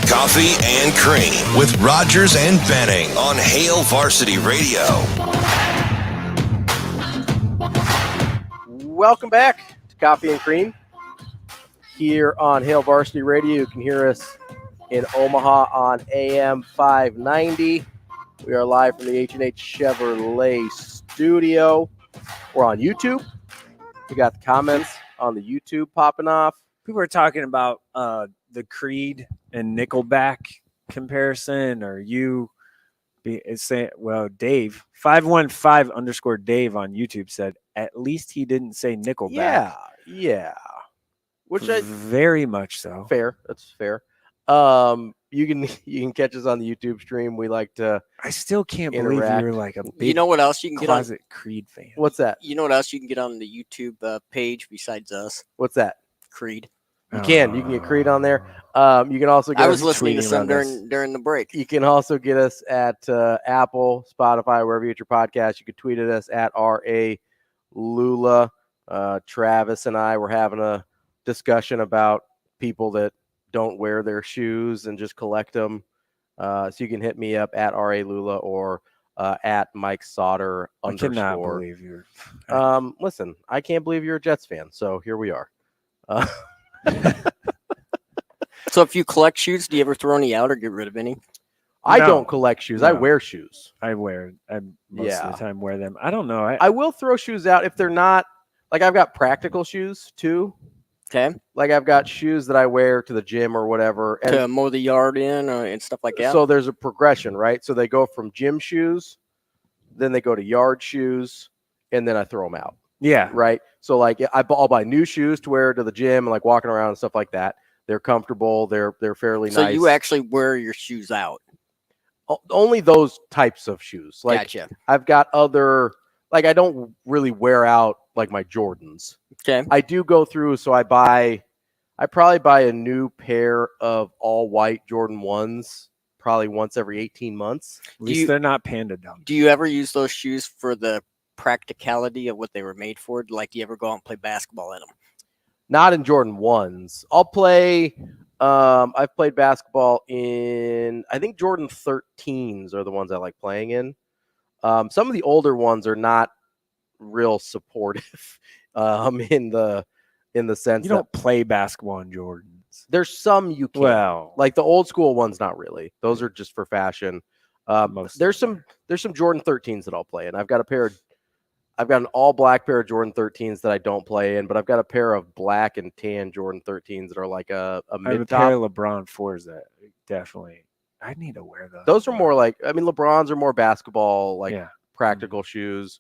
Speaker 1: Coffee and Cream with Rogers and Benning on Hail Varsity Radio.
Speaker 6: Welcome back to Coffee and Cream here on Hail Varsity Radio. You can hear us in Omaha on AM 590. We are live from the H&H Chevrolet studio. We're on YouTube. We got the comments on the YouTube popping off.
Speaker 7: People are talking about the Creed and Nickelback comparison, or you saying, well, Dave 515_Dave on YouTube said at least he didn't say Nickelback.
Speaker 6: Yeah. Which
Speaker 7: very much so.
Speaker 6: Fair. That's fair. You can catch us on the YouTube stream. We like to.
Speaker 7: I still can't believe you're like a big.
Speaker 9: You know what else you can get on?
Speaker 7: Creed fan.
Speaker 6: What's that?
Speaker 9: You know what else you can get on the YouTube page besides us?
Speaker 6: What's that?
Speaker 9: Creed.
Speaker 6: You can get Creed on there. You can also get
Speaker 9: I was listening to some during the break.
Speaker 6: You can also get us at Apple, Spotify, wherever you get your podcast. You can tweet at us at RA Lulla. Travis and I were having a discussion about people that don't wear their shoes and just collect them. So you can hit me up at RA Lulla or at Mike Sautter _.
Speaker 7: I cannot believe you're.
Speaker 6: Listen, I can't believe you're a Jets fan. So here we are.
Speaker 9: So if you collect shoes, do you ever throw any out or get rid of any?
Speaker 6: I don't collect shoes.
Speaker 7: No.
Speaker 6: I wear shoes.
Speaker 7: I most of the time wear them. I don't know.
Speaker 6: I will throw shoes out if they're not like I've got practical shoes too.
Speaker 9: Okay.
Speaker 6: Like I've got shoes that I wear to the gym or whatever. And
Speaker 9: to mow the yard in and stuff like that.
Speaker 6: So there's a progression, right? So they go from gym shoes, then they go to yard shoes, and then I throw them out.
Speaker 7: Yeah.
Speaker 6: Right. So like I'll buy new shoes to wear to the gym and like walking around and stuff like that. They're comfortable. They're fairly nice.
Speaker 9: So you actually wear your shoes out?
Speaker 6: Only those types of shoes. Like
Speaker 9: gotcha.
Speaker 6: I've got other, like I don't really wear out like my Jordans.
Speaker 9: Okay.
Speaker 6: I do go through. So I probably buy a new pair of all white Jordan 1s probably once every 18 months.
Speaker 7: At least they're not panda dumb.
Speaker 9: Do you ever use those shoes for the practicality of what they were made for? Like, do you ever go out and play basketball in them?
Speaker 6: Not in Jordan 1s. I'll play. I've played basketball in, I think Jordan 13s are the ones I like playing in. Some of the older ones are not real supportive in the sense
Speaker 7: you don't play basketball in Jordans.
Speaker 6: There's some you can.
Speaker 7: Well,
Speaker 6: like the old school ones, not really. Those are just for fashion. There's some Jordan 13s that I'll play in. I've got an all black pair of Jordan 13s that I don't play in, but I've got a pair of black and tan Jordan 13s that are like a mid-top.
Speaker 7: I have a pair of LeBron 4s that definitely I need to wear those.
Speaker 6: Those are more like, I mean, LeBrons are more basketball, like practical shoes.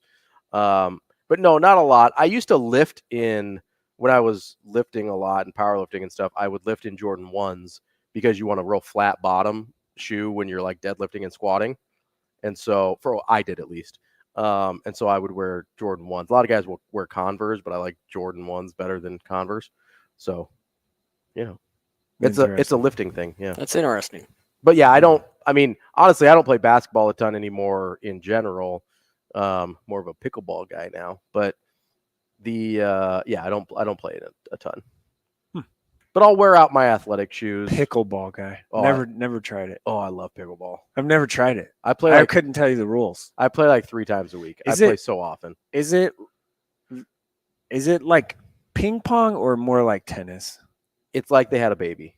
Speaker 6: But no, not a lot. I used to lift in when I was lifting a lot and powerlifting and stuff. I would lift in Jordan 1s because you want a real flat bottom shoe when you're like deadlifting and squatting. And so I did at least. And so I would wear Jordan 1s. A lot of guys will wear Converse, but I like Jordan 1s better than Converse. So, it's a lifting thing. Yeah.
Speaker 9: That's interesting.
Speaker 6: But yeah, honestly, I don't play basketball a ton anymore in general. More of a pickleball guy now, but I don't play it a ton. But I'll wear out my athletic shoes.
Speaker 7: Pickleball guy. Oh, never tried it.
Speaker 6: Oh, I love pickleball.
Speaker 7: I've never tried it.
Speaker 6: I
Speaker 7: couldn't tell you the rules.
Speaker 6: I play like 3 times a week. I play so often.
Speaker 7: Is it like ping pong or more like tennis?
Speaker 6: It's like they had a baby.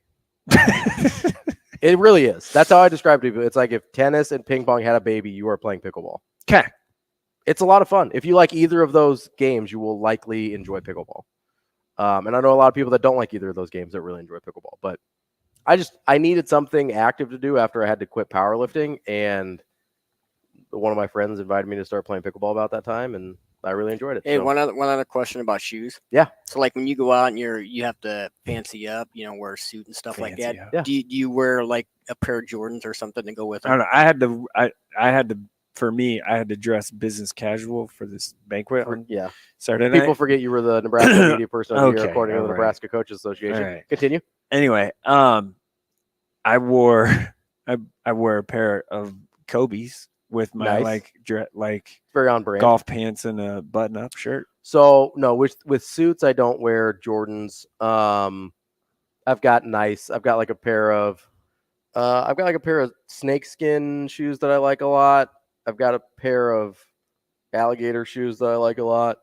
Speaker 6: It really is. That's how I describe it. It's like if tennis and ping pong had a baby, you are playing pickleball.
Speaker 7: Okay.
Speaker 6: It's a lot of fun. If you like either of those games, you will likely enjoy pickleball. And I know a lot of people that don't like either of those games that really enjoy pickleball. But I needed something active to do after I had to quit powerlifting. And one of my friends invited me to start playing pickleball about that time, and I really enjoyed it.
Speaker 9: Hey, one other question about shoes.
Speaker 6: Yeah.
Speaker 9: So like when you go out and you have to fancy up, wear a suit and stuff like that.
Speaker 6: Yeah.
Speaker 9: Do you wear like a pair of Jordans or something to go with them?
Speaker 7: I don't know. I had to. For me, I had to dress business casual for this banquet on Saturday night.
Speaker 6: People forget you were the Nebraska media person of the year, according to the Nebraska Coaches Association.
Speaker 7: Right.
Speaker 6: Continue.
Speaker 7: Anyway, I wore a pair of Kobe's with my
Speaker 6: very on brand
Speaker 7: golf pants and a button-up shirt.
Speaker 6: So no, with suits, I don't wear Jordans. I've got like a pair of snakeskin shoes that I like a lot. I've got a pair of alligator shoes that I like a lot.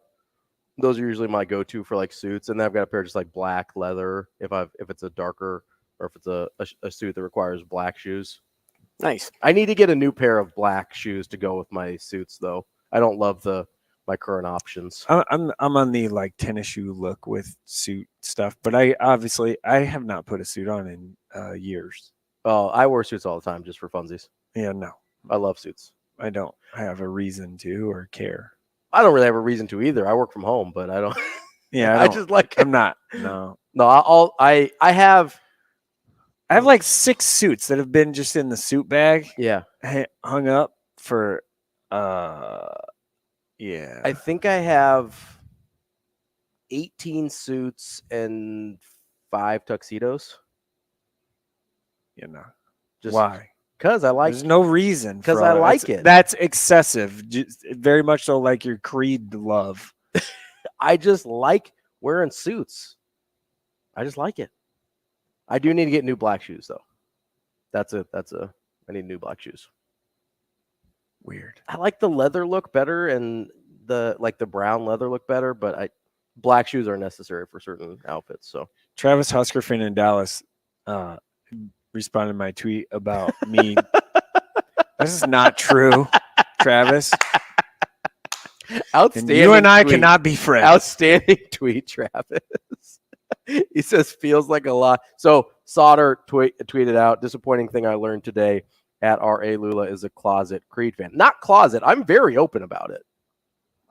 Speaker 6: Those are usually my go-to for like suits. And then I've got a pair of just like black leather if it's a darker or if it's a suit that requires black shoes.
Speaker 9: Nice.
Speaker 6: I need to get a new pair of black shoes to go with my suits though. I don't love my current options.
Speaker 7: I'm on the like tennis shoe look with suit stuff, but I have not put a suit on in years.
Speaker 6: Oh, I wear suits all the time just for funsies.
Speaker 7: Yeah, no.
Speaker 6: I love suits.
Speaker 7: I don't have a reason to or care.
Speaker 6: I don't really have a reason to either. I work from home, but I don't.
Speaker 7: Yeah,
Speaker 6: I just like.
Speaker 7: I'm not. No.
Speaker 6: No. I have
Speaker 7: like 6 suits that have been just in the suit bag.
Speaker 6: Yeah.
Speaker 7: Hung up for. Yeah.
Speaker 6: I think I have 18 suits and 5 tuxedos. Just
Speaker 7: why?
Speaker 6: Because I like.
Speaker 7: There's no reason.
Speaker 6: Because I like it.
Speaker 7: That's excessive. Just, very much so, like your Creed love.
Speaker 6: I just like wearing suits. I just like it. I do need to get new black shoes though. I need new black shoes.
Speaker 7: Weird.
Speaker 6: I like the leather look better and the brown leather look better, but black shoes are necessary for certain outfits. So
Speaker 7: Travis Husker fan in Dallas responded to my tweet about me. This is not true, Travis.
Speaker 6: Outstanding.
Speaker 7: And you and I
Speaker 6: tweet.
Speaker 7: cannot be friends.
Speaker 6: Outstanding tweet, Travis. He says feels like a lot. So Sautter tweeted out, disappointing thing I learned today at RA Lulla is a closet Creed fan. Not closet. I'm very open about it.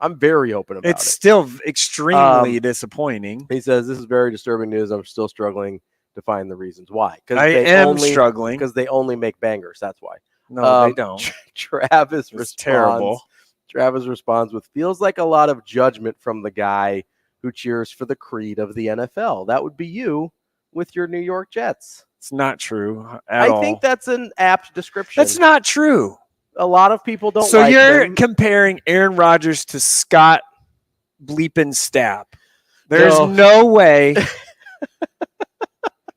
Speaker 6: It's
Speaker 7: still extremely disappointing.
Speaker 6: He says this is very disturbing news. I'm still struggling to find the reasons why.
Speaker 7: I am struggling
Speaker 6: because they only make bangers. That's why.
Speaker 7: No, they don't.
Speaker 6: Travis responds.
Speaker 7: Terrible.
Speaker 6: Travis responds with feels like a lot of judgment from the guy who cheers for the Creed of the NFL. That would be you with your New York Jets.
Speaker 7: It's not true at all.
Speaker 6: I think that's an apt description.
Speaker 7: That's not true.
Speaker 6: A lot of people don't.
Speaker 7: So
Speaker 6: like
Speaker 7: you're
Speaker 6: him.
Speaker 7: comparing Aaron Rodgers to Scott bleeping Stapp. There's no way.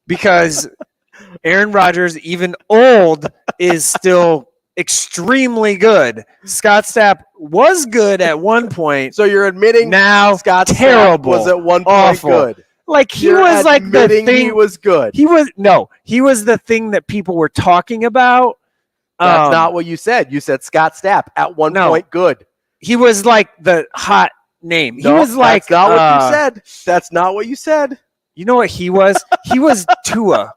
Speaker 7: Because Aaron Rodgers, even old, is still extremely good. Scott Stapp was good at one point.
Speaker 6: So you're admitting
Speaker 7: now
Speaker 6: Scott
Speaker 7: terrible
Speaker 6: Stapp was at one point
Speaker 7: awful.
Speaker 6: good.
Speaker 7: Like he
Speaker 6: You're
Speaker 7: was like the
Speaker 6: admitting
Speaker 7: thing.
Speaker 6: He was good.
Speaker 7: He was the thing that people were talking about.
Speaker 6: That's not what you said. You said Scott Stapp at one point good.
Speaker 7: He was like the hot name. He was like
Speaker 6: that's not what you said. That's not what you said.
Speaker 7: You know what he was? He was Tua.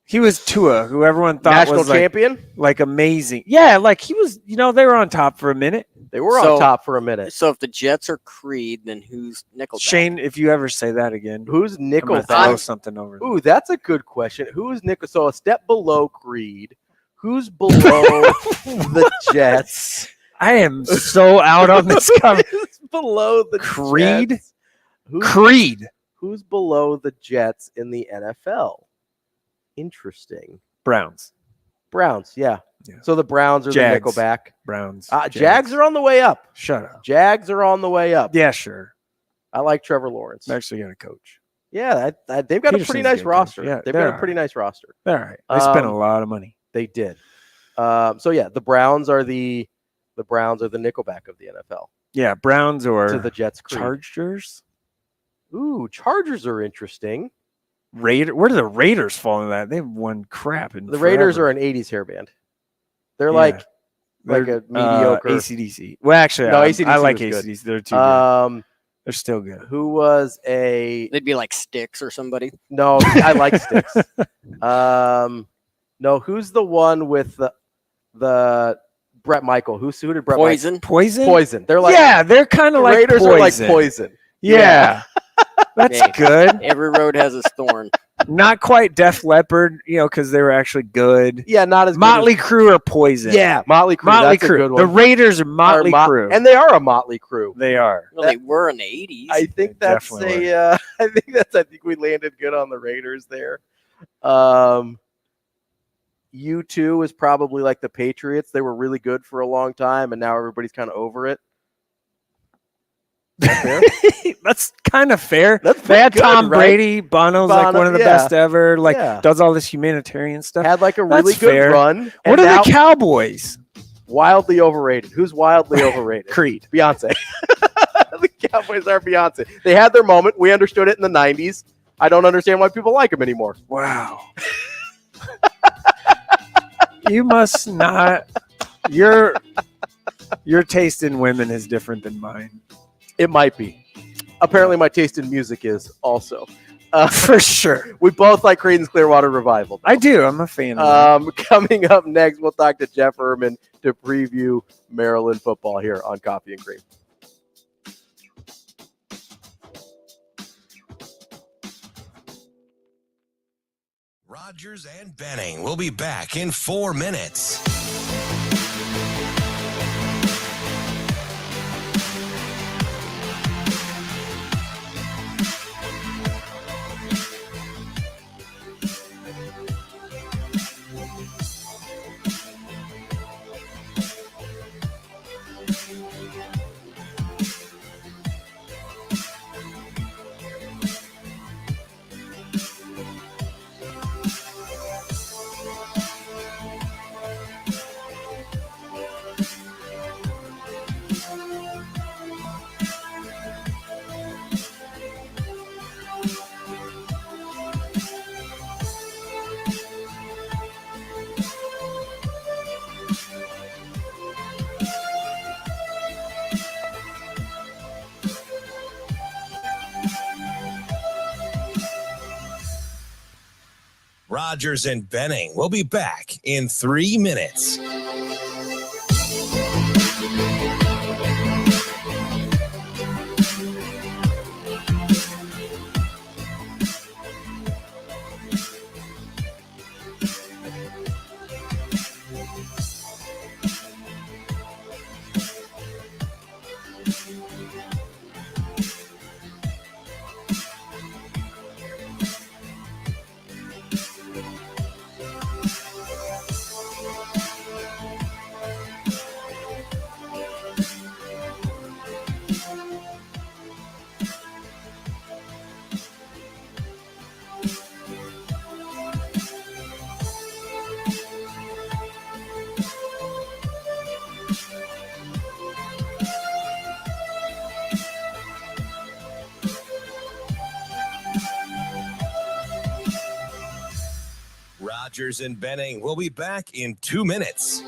Speaker 7: He was Tua, who everyone thought
Speaker 6: National
Speaker 7: was
Speaker 6: champion,
Speaker 7: like amazing. Yeah, like he was. They were on top for a minute.
Speaker 6: They were on top for a minute.
Speaker 9: So if the Jets are Creed, then who's Nickelback?
Speaker 7: Shane, if you ever say that again,
Speaker 6: who's Nickelback?
Speaker 7: Throw something over.
Speaker 6: Ooh, that's a good question. Who's Nickel? So a step below Creed. Who's below the Jets?
Speaker 7: I am so out on this cover.
Speaker 6: Who's below the
Speaker 7: Creed?
Speaker 6: Jets?
Speaker 7: Creed.
Speaker 6: Who's below the Jets in the NFL? Interesting.
Speaker 7: Browns,
Speaker 6: yeah. So the Browns are
Speaker 7: Jags.
Speaker 6: the Nickelback.
Speaker 7: Browns.
Speaker 6: Jags are on the way up.
Speaker 7: Shut up.
Speaker 6: Jags are on the way up.
Speaker 7: Yeah, sure.
Speaker 6: I like Trevor Lawrence.
Speaker 7: I'm actually going to coach.
Speaker 6: Yeah, they've got a pretty nice roster.
Speaker 7: Yeah,
Speaker 6: they've got a pretty nice roster.
Speaker 7: They're all right. They spent a lot of money.
Speaker 6: They did. So yeah, the Browns are the Nickelback of the NFL.
Speaker 7: Yeah, Browns or
Speaker 6: to the Jets. Creed.
Speaker 7: Chargers.
Speaker 6: Ooh, Chargers are interesting.
Speaker 7: Where do the Raiders fall in that? They've won crap in
Speaker 6: the Raiders are an 80s hair band. They're like a mediocre
Speaker 7: AC/DC. Well, actually,
Speaker 6: no, AC/DC
Speaker 7: I like
Speaker 6: was
Speaker 7: AC/DC. They're too good. They're still good.
Speaker 6: Who was a?
Speaker 9: They'd be like Styx or somebody.
Speaker 6: No, I like Styx. No, who's the one with the Brett Michael? Who did Brett?
Speaker 9: Poison.
Speaker 6: Poison. They're like
Speaker 7: they're kind of like
Speaker 6: Raiders
Speaker 7: Poison.
Speaker 6: are like Poison.
Speaker 7: Yeah. That's good.
Speaker 9: Every road has its thorn.
Speaker 7: Not quite Def Leppard, because they were actually good.
Speaker 6: Yeah, not as
Speaker 7: Motley Crue or Poison.
Speaker 6: Yeah, Motley Crue.
Speaker 7: Motley
Speaker 6: That's
Speaker 7: Crue.
Speaker 6: a good one.
Speaker 7: The Raiders are Motley Crue,
Speaker 6: and they are a Motley Crue.
Speaker 7: They are.
Speaker 9: Well, they were in the 80s.
Speaker 6: I think that's I think we landed good on the Raiders there. U2 is probably like the Patriots. They were really good for a long time, and now everybody's kind of over it.
Speaker 7: That's kind of fair.
Speaker 6: They
Speaker 7: had Tom Brady. Bono's like one of the best ever. Does all this humanitarian stuff.
Speaker 6: Had like a really good run.
Speaker 7: What are the Cowboys?
Speaker 6: Wildly overrated. Who's wildly overrated?
Speaker 7: Creed.
Speaker 6: Beyonce. The Cowboys are Beyonce. They had their moment. We understood it in the 90s. I don't understand why people like them anymore.
Speaker 7: Wow. You must not. Your taste in women is different than mine.
Speaker 6: It might be. Apparently, my taste in music is also.
Speaker 7: For sure.
Speaker 6: We both like Creedence Clearwater Revival.
Speaker 7: I do. I'm a fan of that.
Speaker 6: Coming up next, we'll talk to Jeff Ermann to preview Maryland football here on Coffee and Cream.
Speaker 1: Rodgers and Benning will be back in 4 minutes. Rogers and Benning will be back in 3 minutes. Rogers and Benning will be back in 2 minutes.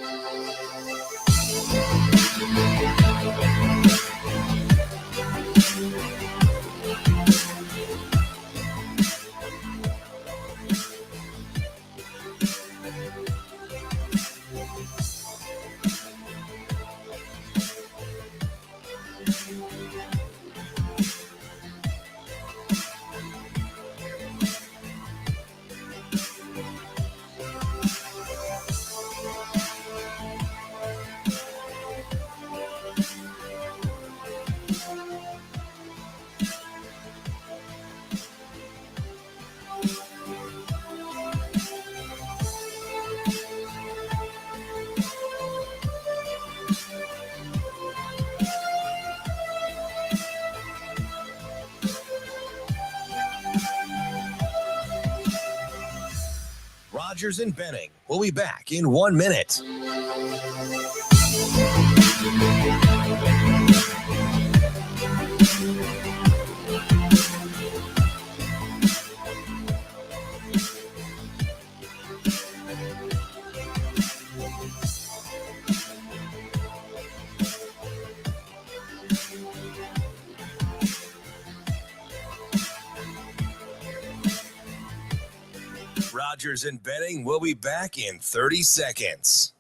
Speaker 1: Rogers and Benning will be back in 1 minute. Rogers and Benning will be back in 30 seconds.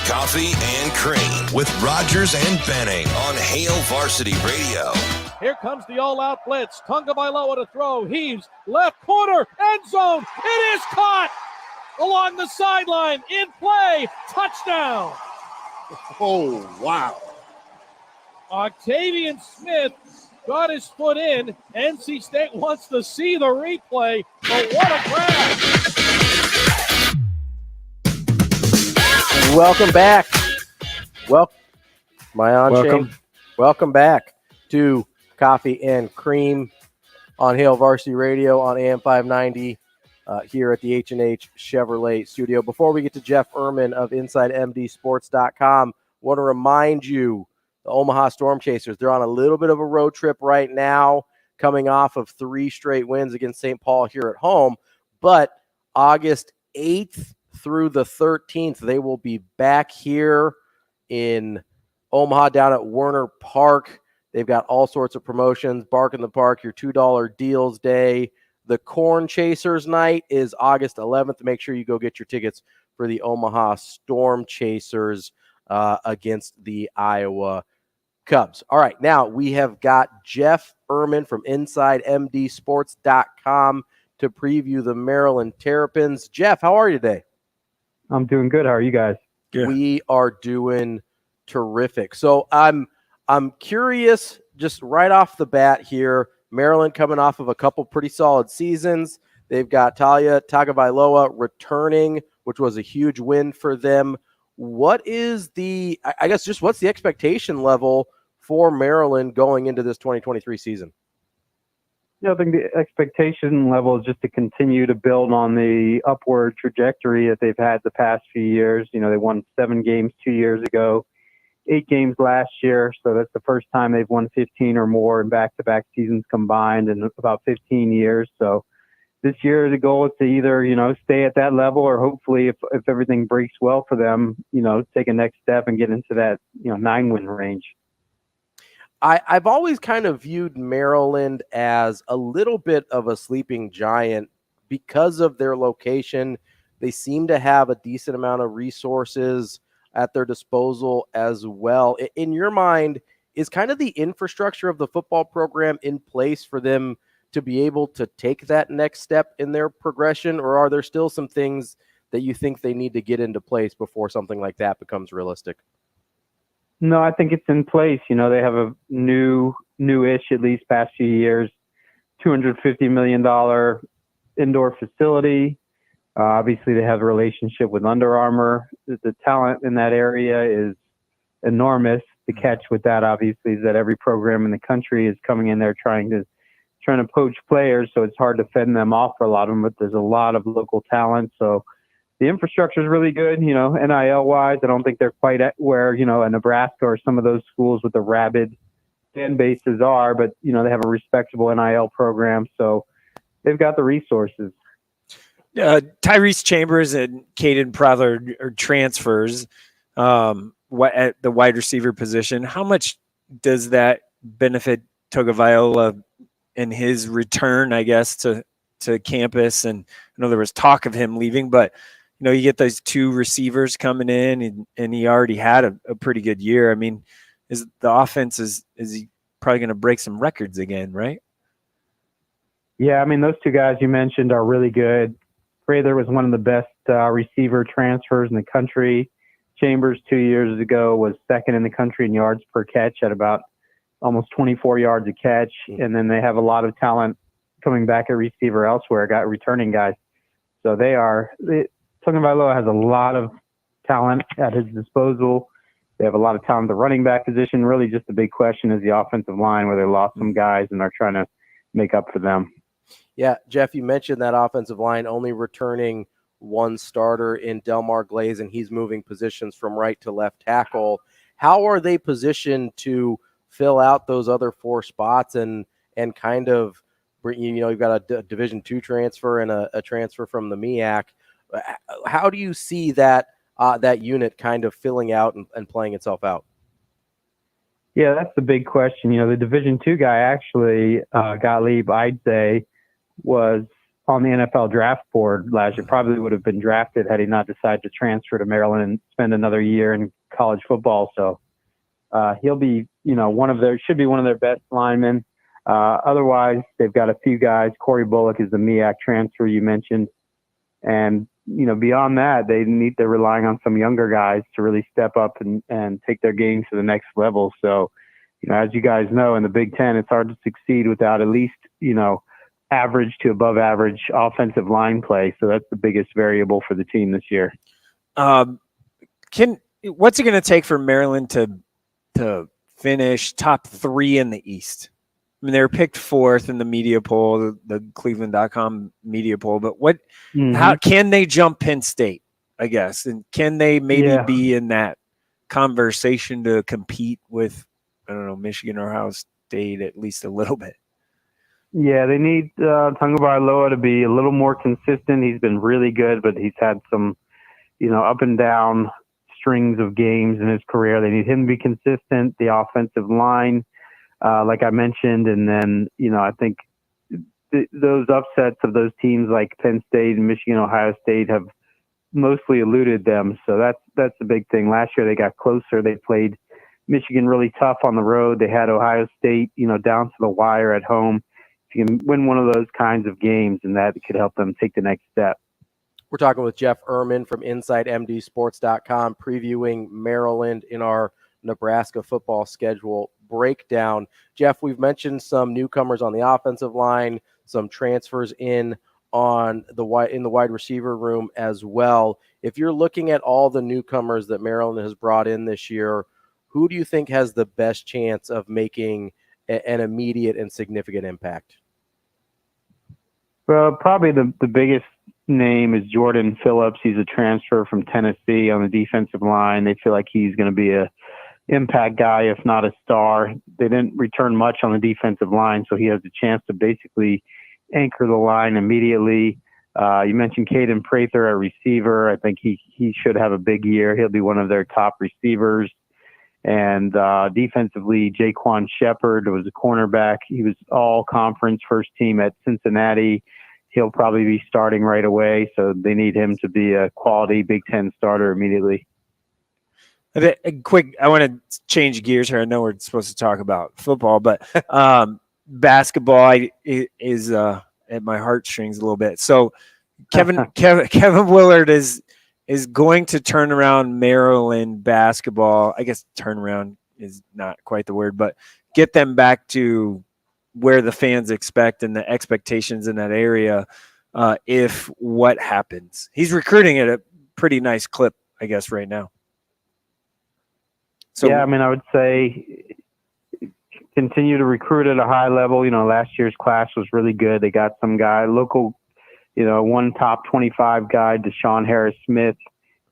Speaker 1: Coffee and Cream with Rogers and Benning on Hail Varsity Radio.
Speaker 11: Here comes the all-out blitz. Tagovailoa to throw. Heaves. Left corner. End zone. It is caught along the sideline. In play. Touchdown.
Speaker 3: Oh, wow.
Speaker 11: Octavian Smith got his foot in. NC State wants to see the replay, but what a grab.
Speaker 6: Welcome back. Welcome back to Coffee and Cream on Hail Varsity Radio on AM 590 here at the H&H Chevrolet studio. Before we get to Jeff Ermann of InsideMDSports.com, want to remind you, the Omaha Storm Chasers, they're on a little bit of a road trip right now, coming off of 3 straight wins against St. Paul here at home. But August 8th through the 13th, they will be back here in Omaha down at Werner Park. They've got all sorts of promotions. Bark in the Park, your $2 deals day. The Corn Chasers night is August 11th. Make sure you go get your tickets for the Omaha Storm Chasers against the Iowa Cubs. All right, now we have got Jeff Ermann from InsideMDSports.com to preview the Maryland Terrapins. Jeff, how are you today?
Speaker 14: I'm doing good. How are you guys?
Speaker 6: Good. We are doing terrific. So I'm curious, just right off the bat here, Maryland coming off of a couple pretty solid seasons. They've got Talia Tagovailoa returning, which was a huge win for them. what is the, I guess, just what's the expectation level for Maryland going into this 2023 season?
Speaker 14: I think the expectation level is just to continue to build on the upward trajectory that they've had the past few years. They won 7 games 2 years ago, 8 games last year. So that's the first time they've won 15 or more in back-to-back seasons combined in about 15 years. So this year, the goal is to either, stay at that level or hopefully if everything breaks well for them, take a next step and get into that, 9-win range.
Speaker 6: I've always kind of viewed Maryland as a little bit of a sleeping giant because of their location. They seem to have a decent amount of resources at their disposal as well. In your mind, is kind of the infrastructure of the football program in place for them to be able to take that next step in their progression, or are there still some things that you think they need to get into place before something like that becomes realistic?
Speaker 14: No, I think it's in place. They have a new-ish, at least past few years, $250 million indoor facility. Obviously, they have a relationship with Under Armour. The talent in that area is enormous. The catch with that, obviously, is that every program in the country is coming in there trying to poach players, so it's hard to fend them off for a lot of them, but there's a lot of local talent. So the infrastructure is really good, NIL-wise. I don't think they're quite at where, a Nebraska or some of those schools with the rabid fan bases are, but, they have a respectable NIL program, so they've got the resources.
Speaker 7: Tyrese Chambers and Caden Prather are transfers at the wide receiver position. How much does that benefit Tagovailoa in his return, I guess, to campus? And I know there was talk of him leaving, but you get those 2 receivers coming in, and he already had a pretty good year. I mean, is the offense is he probably going to break some records again, right?
Speaker 14: Yeah, I mean, those 2 guys you mentioned are really good. Prather was one of the best receiver transfers in the country. Chambers 2 years ago was second in the country in yards per catch at about almost 24 yards a catch. And then they have a lot of talent coming back at receiver elsewhere, got returning guys. So Tagovailoa has a lot of talent at his disposal. They have a lot of talent at the running back position. Really just the big question is the offensive line, where they lost some guys and are trying to make up for them.
Speaker 6: Yeah, Jeff, you mentioned that offensive line only returning 1 starter in Delmar Glaze, and he's moving positions from right to left tackle. How are they positioned to fill out those other 4 spots and kind of bring, you've got a Division II transfer and a transfer from the MEAC. How do you see that unit kind of filling out and playing itself out?
Speaker 14: Yeah, that's the big question. The Division II guy actually, Gottlieb Eidze, was on the NFL draft board last year. Probably would have been drafted had he not decided to transfer to Maryland and spend another year in college football. So he'll be, should be one of their best linemen. Otherwise, they've got a few guys. Corey Bullock is the MEAC transfer you mentioned. And, beyond that, they're relying on some younger guys to really step up and take their game to the next level. So, as you guys know, in the Big Ten, it's hard to succeed without at least, average to above average offensive line play. So that's the biggest variable for the team this year.
Speaker 7: What's it going to take for Maryland to finish top 3 in the East? I mean, they were picked 4th in the media poll, the Cleveland.com media poll, but how can they jump Penn State, I guess? And can they maybe be in that conversation to compete with, I don't know, Michigan or Ohio State at least a little bit?
Speaker 14: Yeah, they need Tagovailoa to be a little more consistent. He's been really good, but he's had some, up and down strings of games in his career. They need him to be consistent. The offensive line, like I mentioned, and then, I think those upsets of those teams like Penn State and Michigan, Ohio State have mostly eluded them. So that's the big thing. Last year they got closer. They played Michigan really tough on the road. They had Ohio State, down to the wire at home. If you can win one of those kinds of games, and that could help them take the next step.
Speaker 6: We're talking with Jeff Ermann from InsideMDSports.com, previewing Maryland in our Nebraska football schedule breakdown. Jeff, we've mentioned some newcomers on the offensive line, some transfers in in the wide receiver room as well. If you're looking at all the newcomers that Maryland has brought in this year, who do you think has the best chance of making an immediate and significant impact?
Speaker 14: Well, probably the biggest name is Jordan Phillips. He's a transfer from Tennessee on the defensive line. They feel like he's going to be a impact guy, if not a star. They didn't return much on the defensive line, so he has a chance to basically anchor the line immediately. You mentioned Caden Prather at receiver. I think he should have a big year. He'll be one of their top receivers. And defensively, Jaquan Shepard was a cornerback. He was all conference first team at Cincinnati. He'll probably be starting right away, so they need him to be a quality Big Ten starter immediately.
Speaker 7: I want to change gears here. I know we're supposed to talk about football, but basketball is at my heartstrings a little bit. So Kevin Willard is going to turn around Maryland basketball. I guess turn around is not quite the word, but get them back to where the fans expect and the expectations in that area. If what happens, he's recruiting at a pretty nice clip, I guess, right now. So,
Speaker 14: yeah, I mean, I would say continue to recruit at a high level. You know, last year's class was really good. They got some guy, local, one top 25 guy, Deshaun Harris-Smith,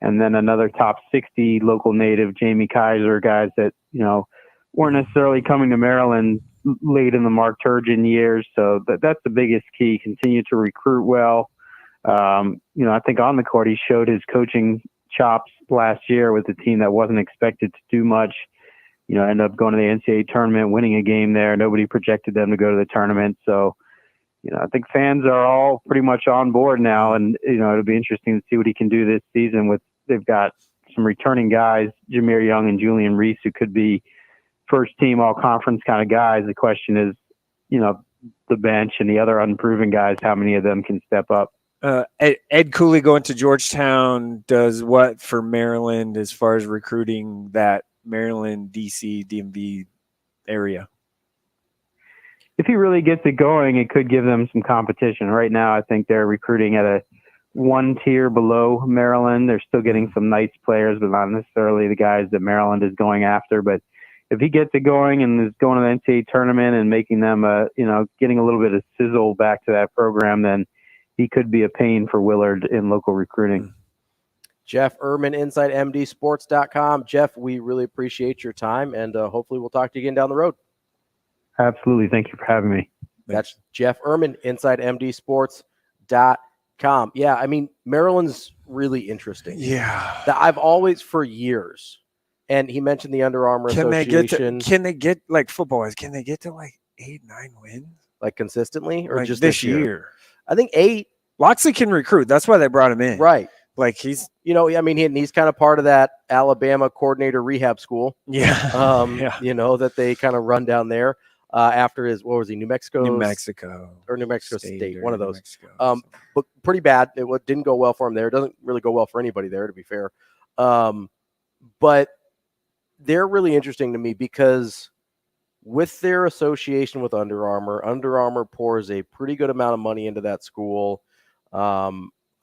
Speaker 14: and then another top 60 local native, Jamie Kaiser, guys that, weren't necessarily coming to Maryland late in the Mark Turgeon years. So that's the biggest key. Continue to recruit well. I think on the court, he showed his coaching chops last year with a team that wasn't expected to do much. Ended up going to the NCAA tournament, winning a game there. Nobody projected them to go to the tournament. So, I think fans are all pretty much on board now, and it'll be interesting to see what he can do this season. They've got some returning guys, Jameer Young and Julian Reese, who could be first team all conference kind of guys. The question is, the bench and the other unproven guys, how many of them can step up?
Speaker 7: Ed Cooley going to Georgetown does what for Maryland as far as recruiting that Maryland, DC, DMV area?
Speaker 14: If he really gets it going, it could give them some competition. Right now, I think they're recruiting at a one tier below Maryland. They're still getting some nice players, but not necessarily the guys that Maryland is going after. But if he gets it going and is going to the NCAA tournament and making them, getting a little bit of sizzle back to that program, then he could be a pain for Willard in local recruiting.
Speaker 6: Jeff Ermann, InsideMDSports.com. Jeff, we really appreciate your time, and hopefully we'll talk to you again down the road.
Speaker 14: Absolutely. Thank you for having me.
Speaker 6: That's Jeff Ermann, InsideMDSports.com. Yeah, I mean, Maryland's really interesting.
Speaker 7: Yeah.
Speaker 6: I've always, for years, and he mentioned the Under Armour Association.
Speaker 7: Can they get, like football-wise, can they get to like 8-9 wins?
Speaker 6: Like consistently? Or
Speaker 7: like
Speaker 6: just
Speaker 7: this year?
Speaker 6: I think 8.
Speaker 7: Loxley can recruit. That's why they brought him in.
Speaker 6: Right.
Speaker 7: Like he's,
Speaker 6: he's kind of part of that Alabama coordinator rehab school.
Speaker 7: Yeah.
Speaker 6: That they kind of run down there after his, New Mexico?
Speaker 7: New Mexico.
Speaker 6: Or New Mexico State, one of those.
Speaker 7: Mexico,
Speaker 6: but pretty bad. It didn't go well for him there. It doesn't really go well for anybody there, to be fair. But they're really interesting to me because with their association with Under Armour pours a pretty good amount of money into that school.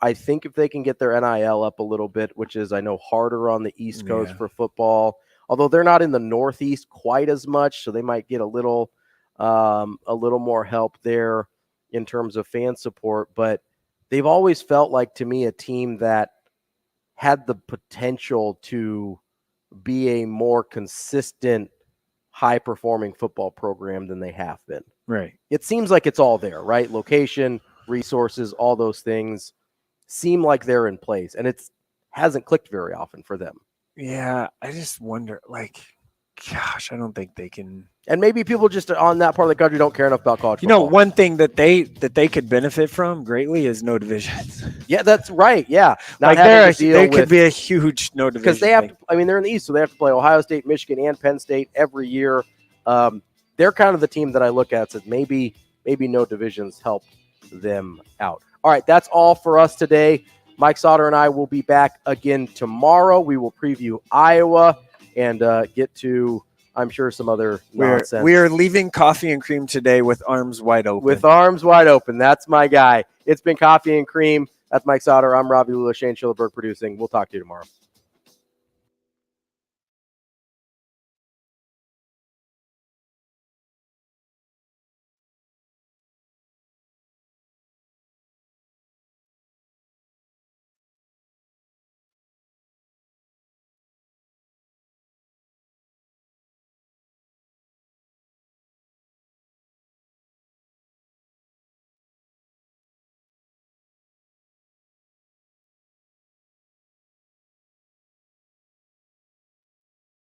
Speaker 6: I think if they can get their NIL up a little bit, which is, I know, harder on the East Coast for football, although they're not in the Northeast quite as much, so they might get a little more help there in terms of fan support. But they've always felt like, to me, a team that had the potential to be a more consistent, high-performing football program than they have been.
Speaker 7: Right.
Speaker 6: It seems like it's all there, right? Location, resources, all those things seem like they're in place, and it hasn't clicked very often for them.
Speaker 7: Yeah, I just wonder, I don't think they can.
Speaker 6: And maybe people just on that part of the country don't care enough about college football.
Speaker 7: One thing that they could benefit from greatly is no divisions.
Speaker 6: Yeah, that's right. Yeah,
Speaker 7: they could be a huge no division
Speaker 6: because they have to. I mean, they're in the East, so they have to play Ohio State, Michigan, and Penn State every year. They're kind of the team that I look at says maybe no divisions help them out. All right, that's all for us today. Mike Sautter and I will be back again tomorrow. We will preview Iowa and get to, I'm sure, some other nonsense.
Speaker 7: We are leaving Coffee and Cream today with arms wide open.
Speaker 6: With arms wide open. That's my guy. It's been Coffee and Cream. That's Mike Sautter. I'm Ravi, Lulla, Shane Schillerberg producing. We'll talk to you tomorrow.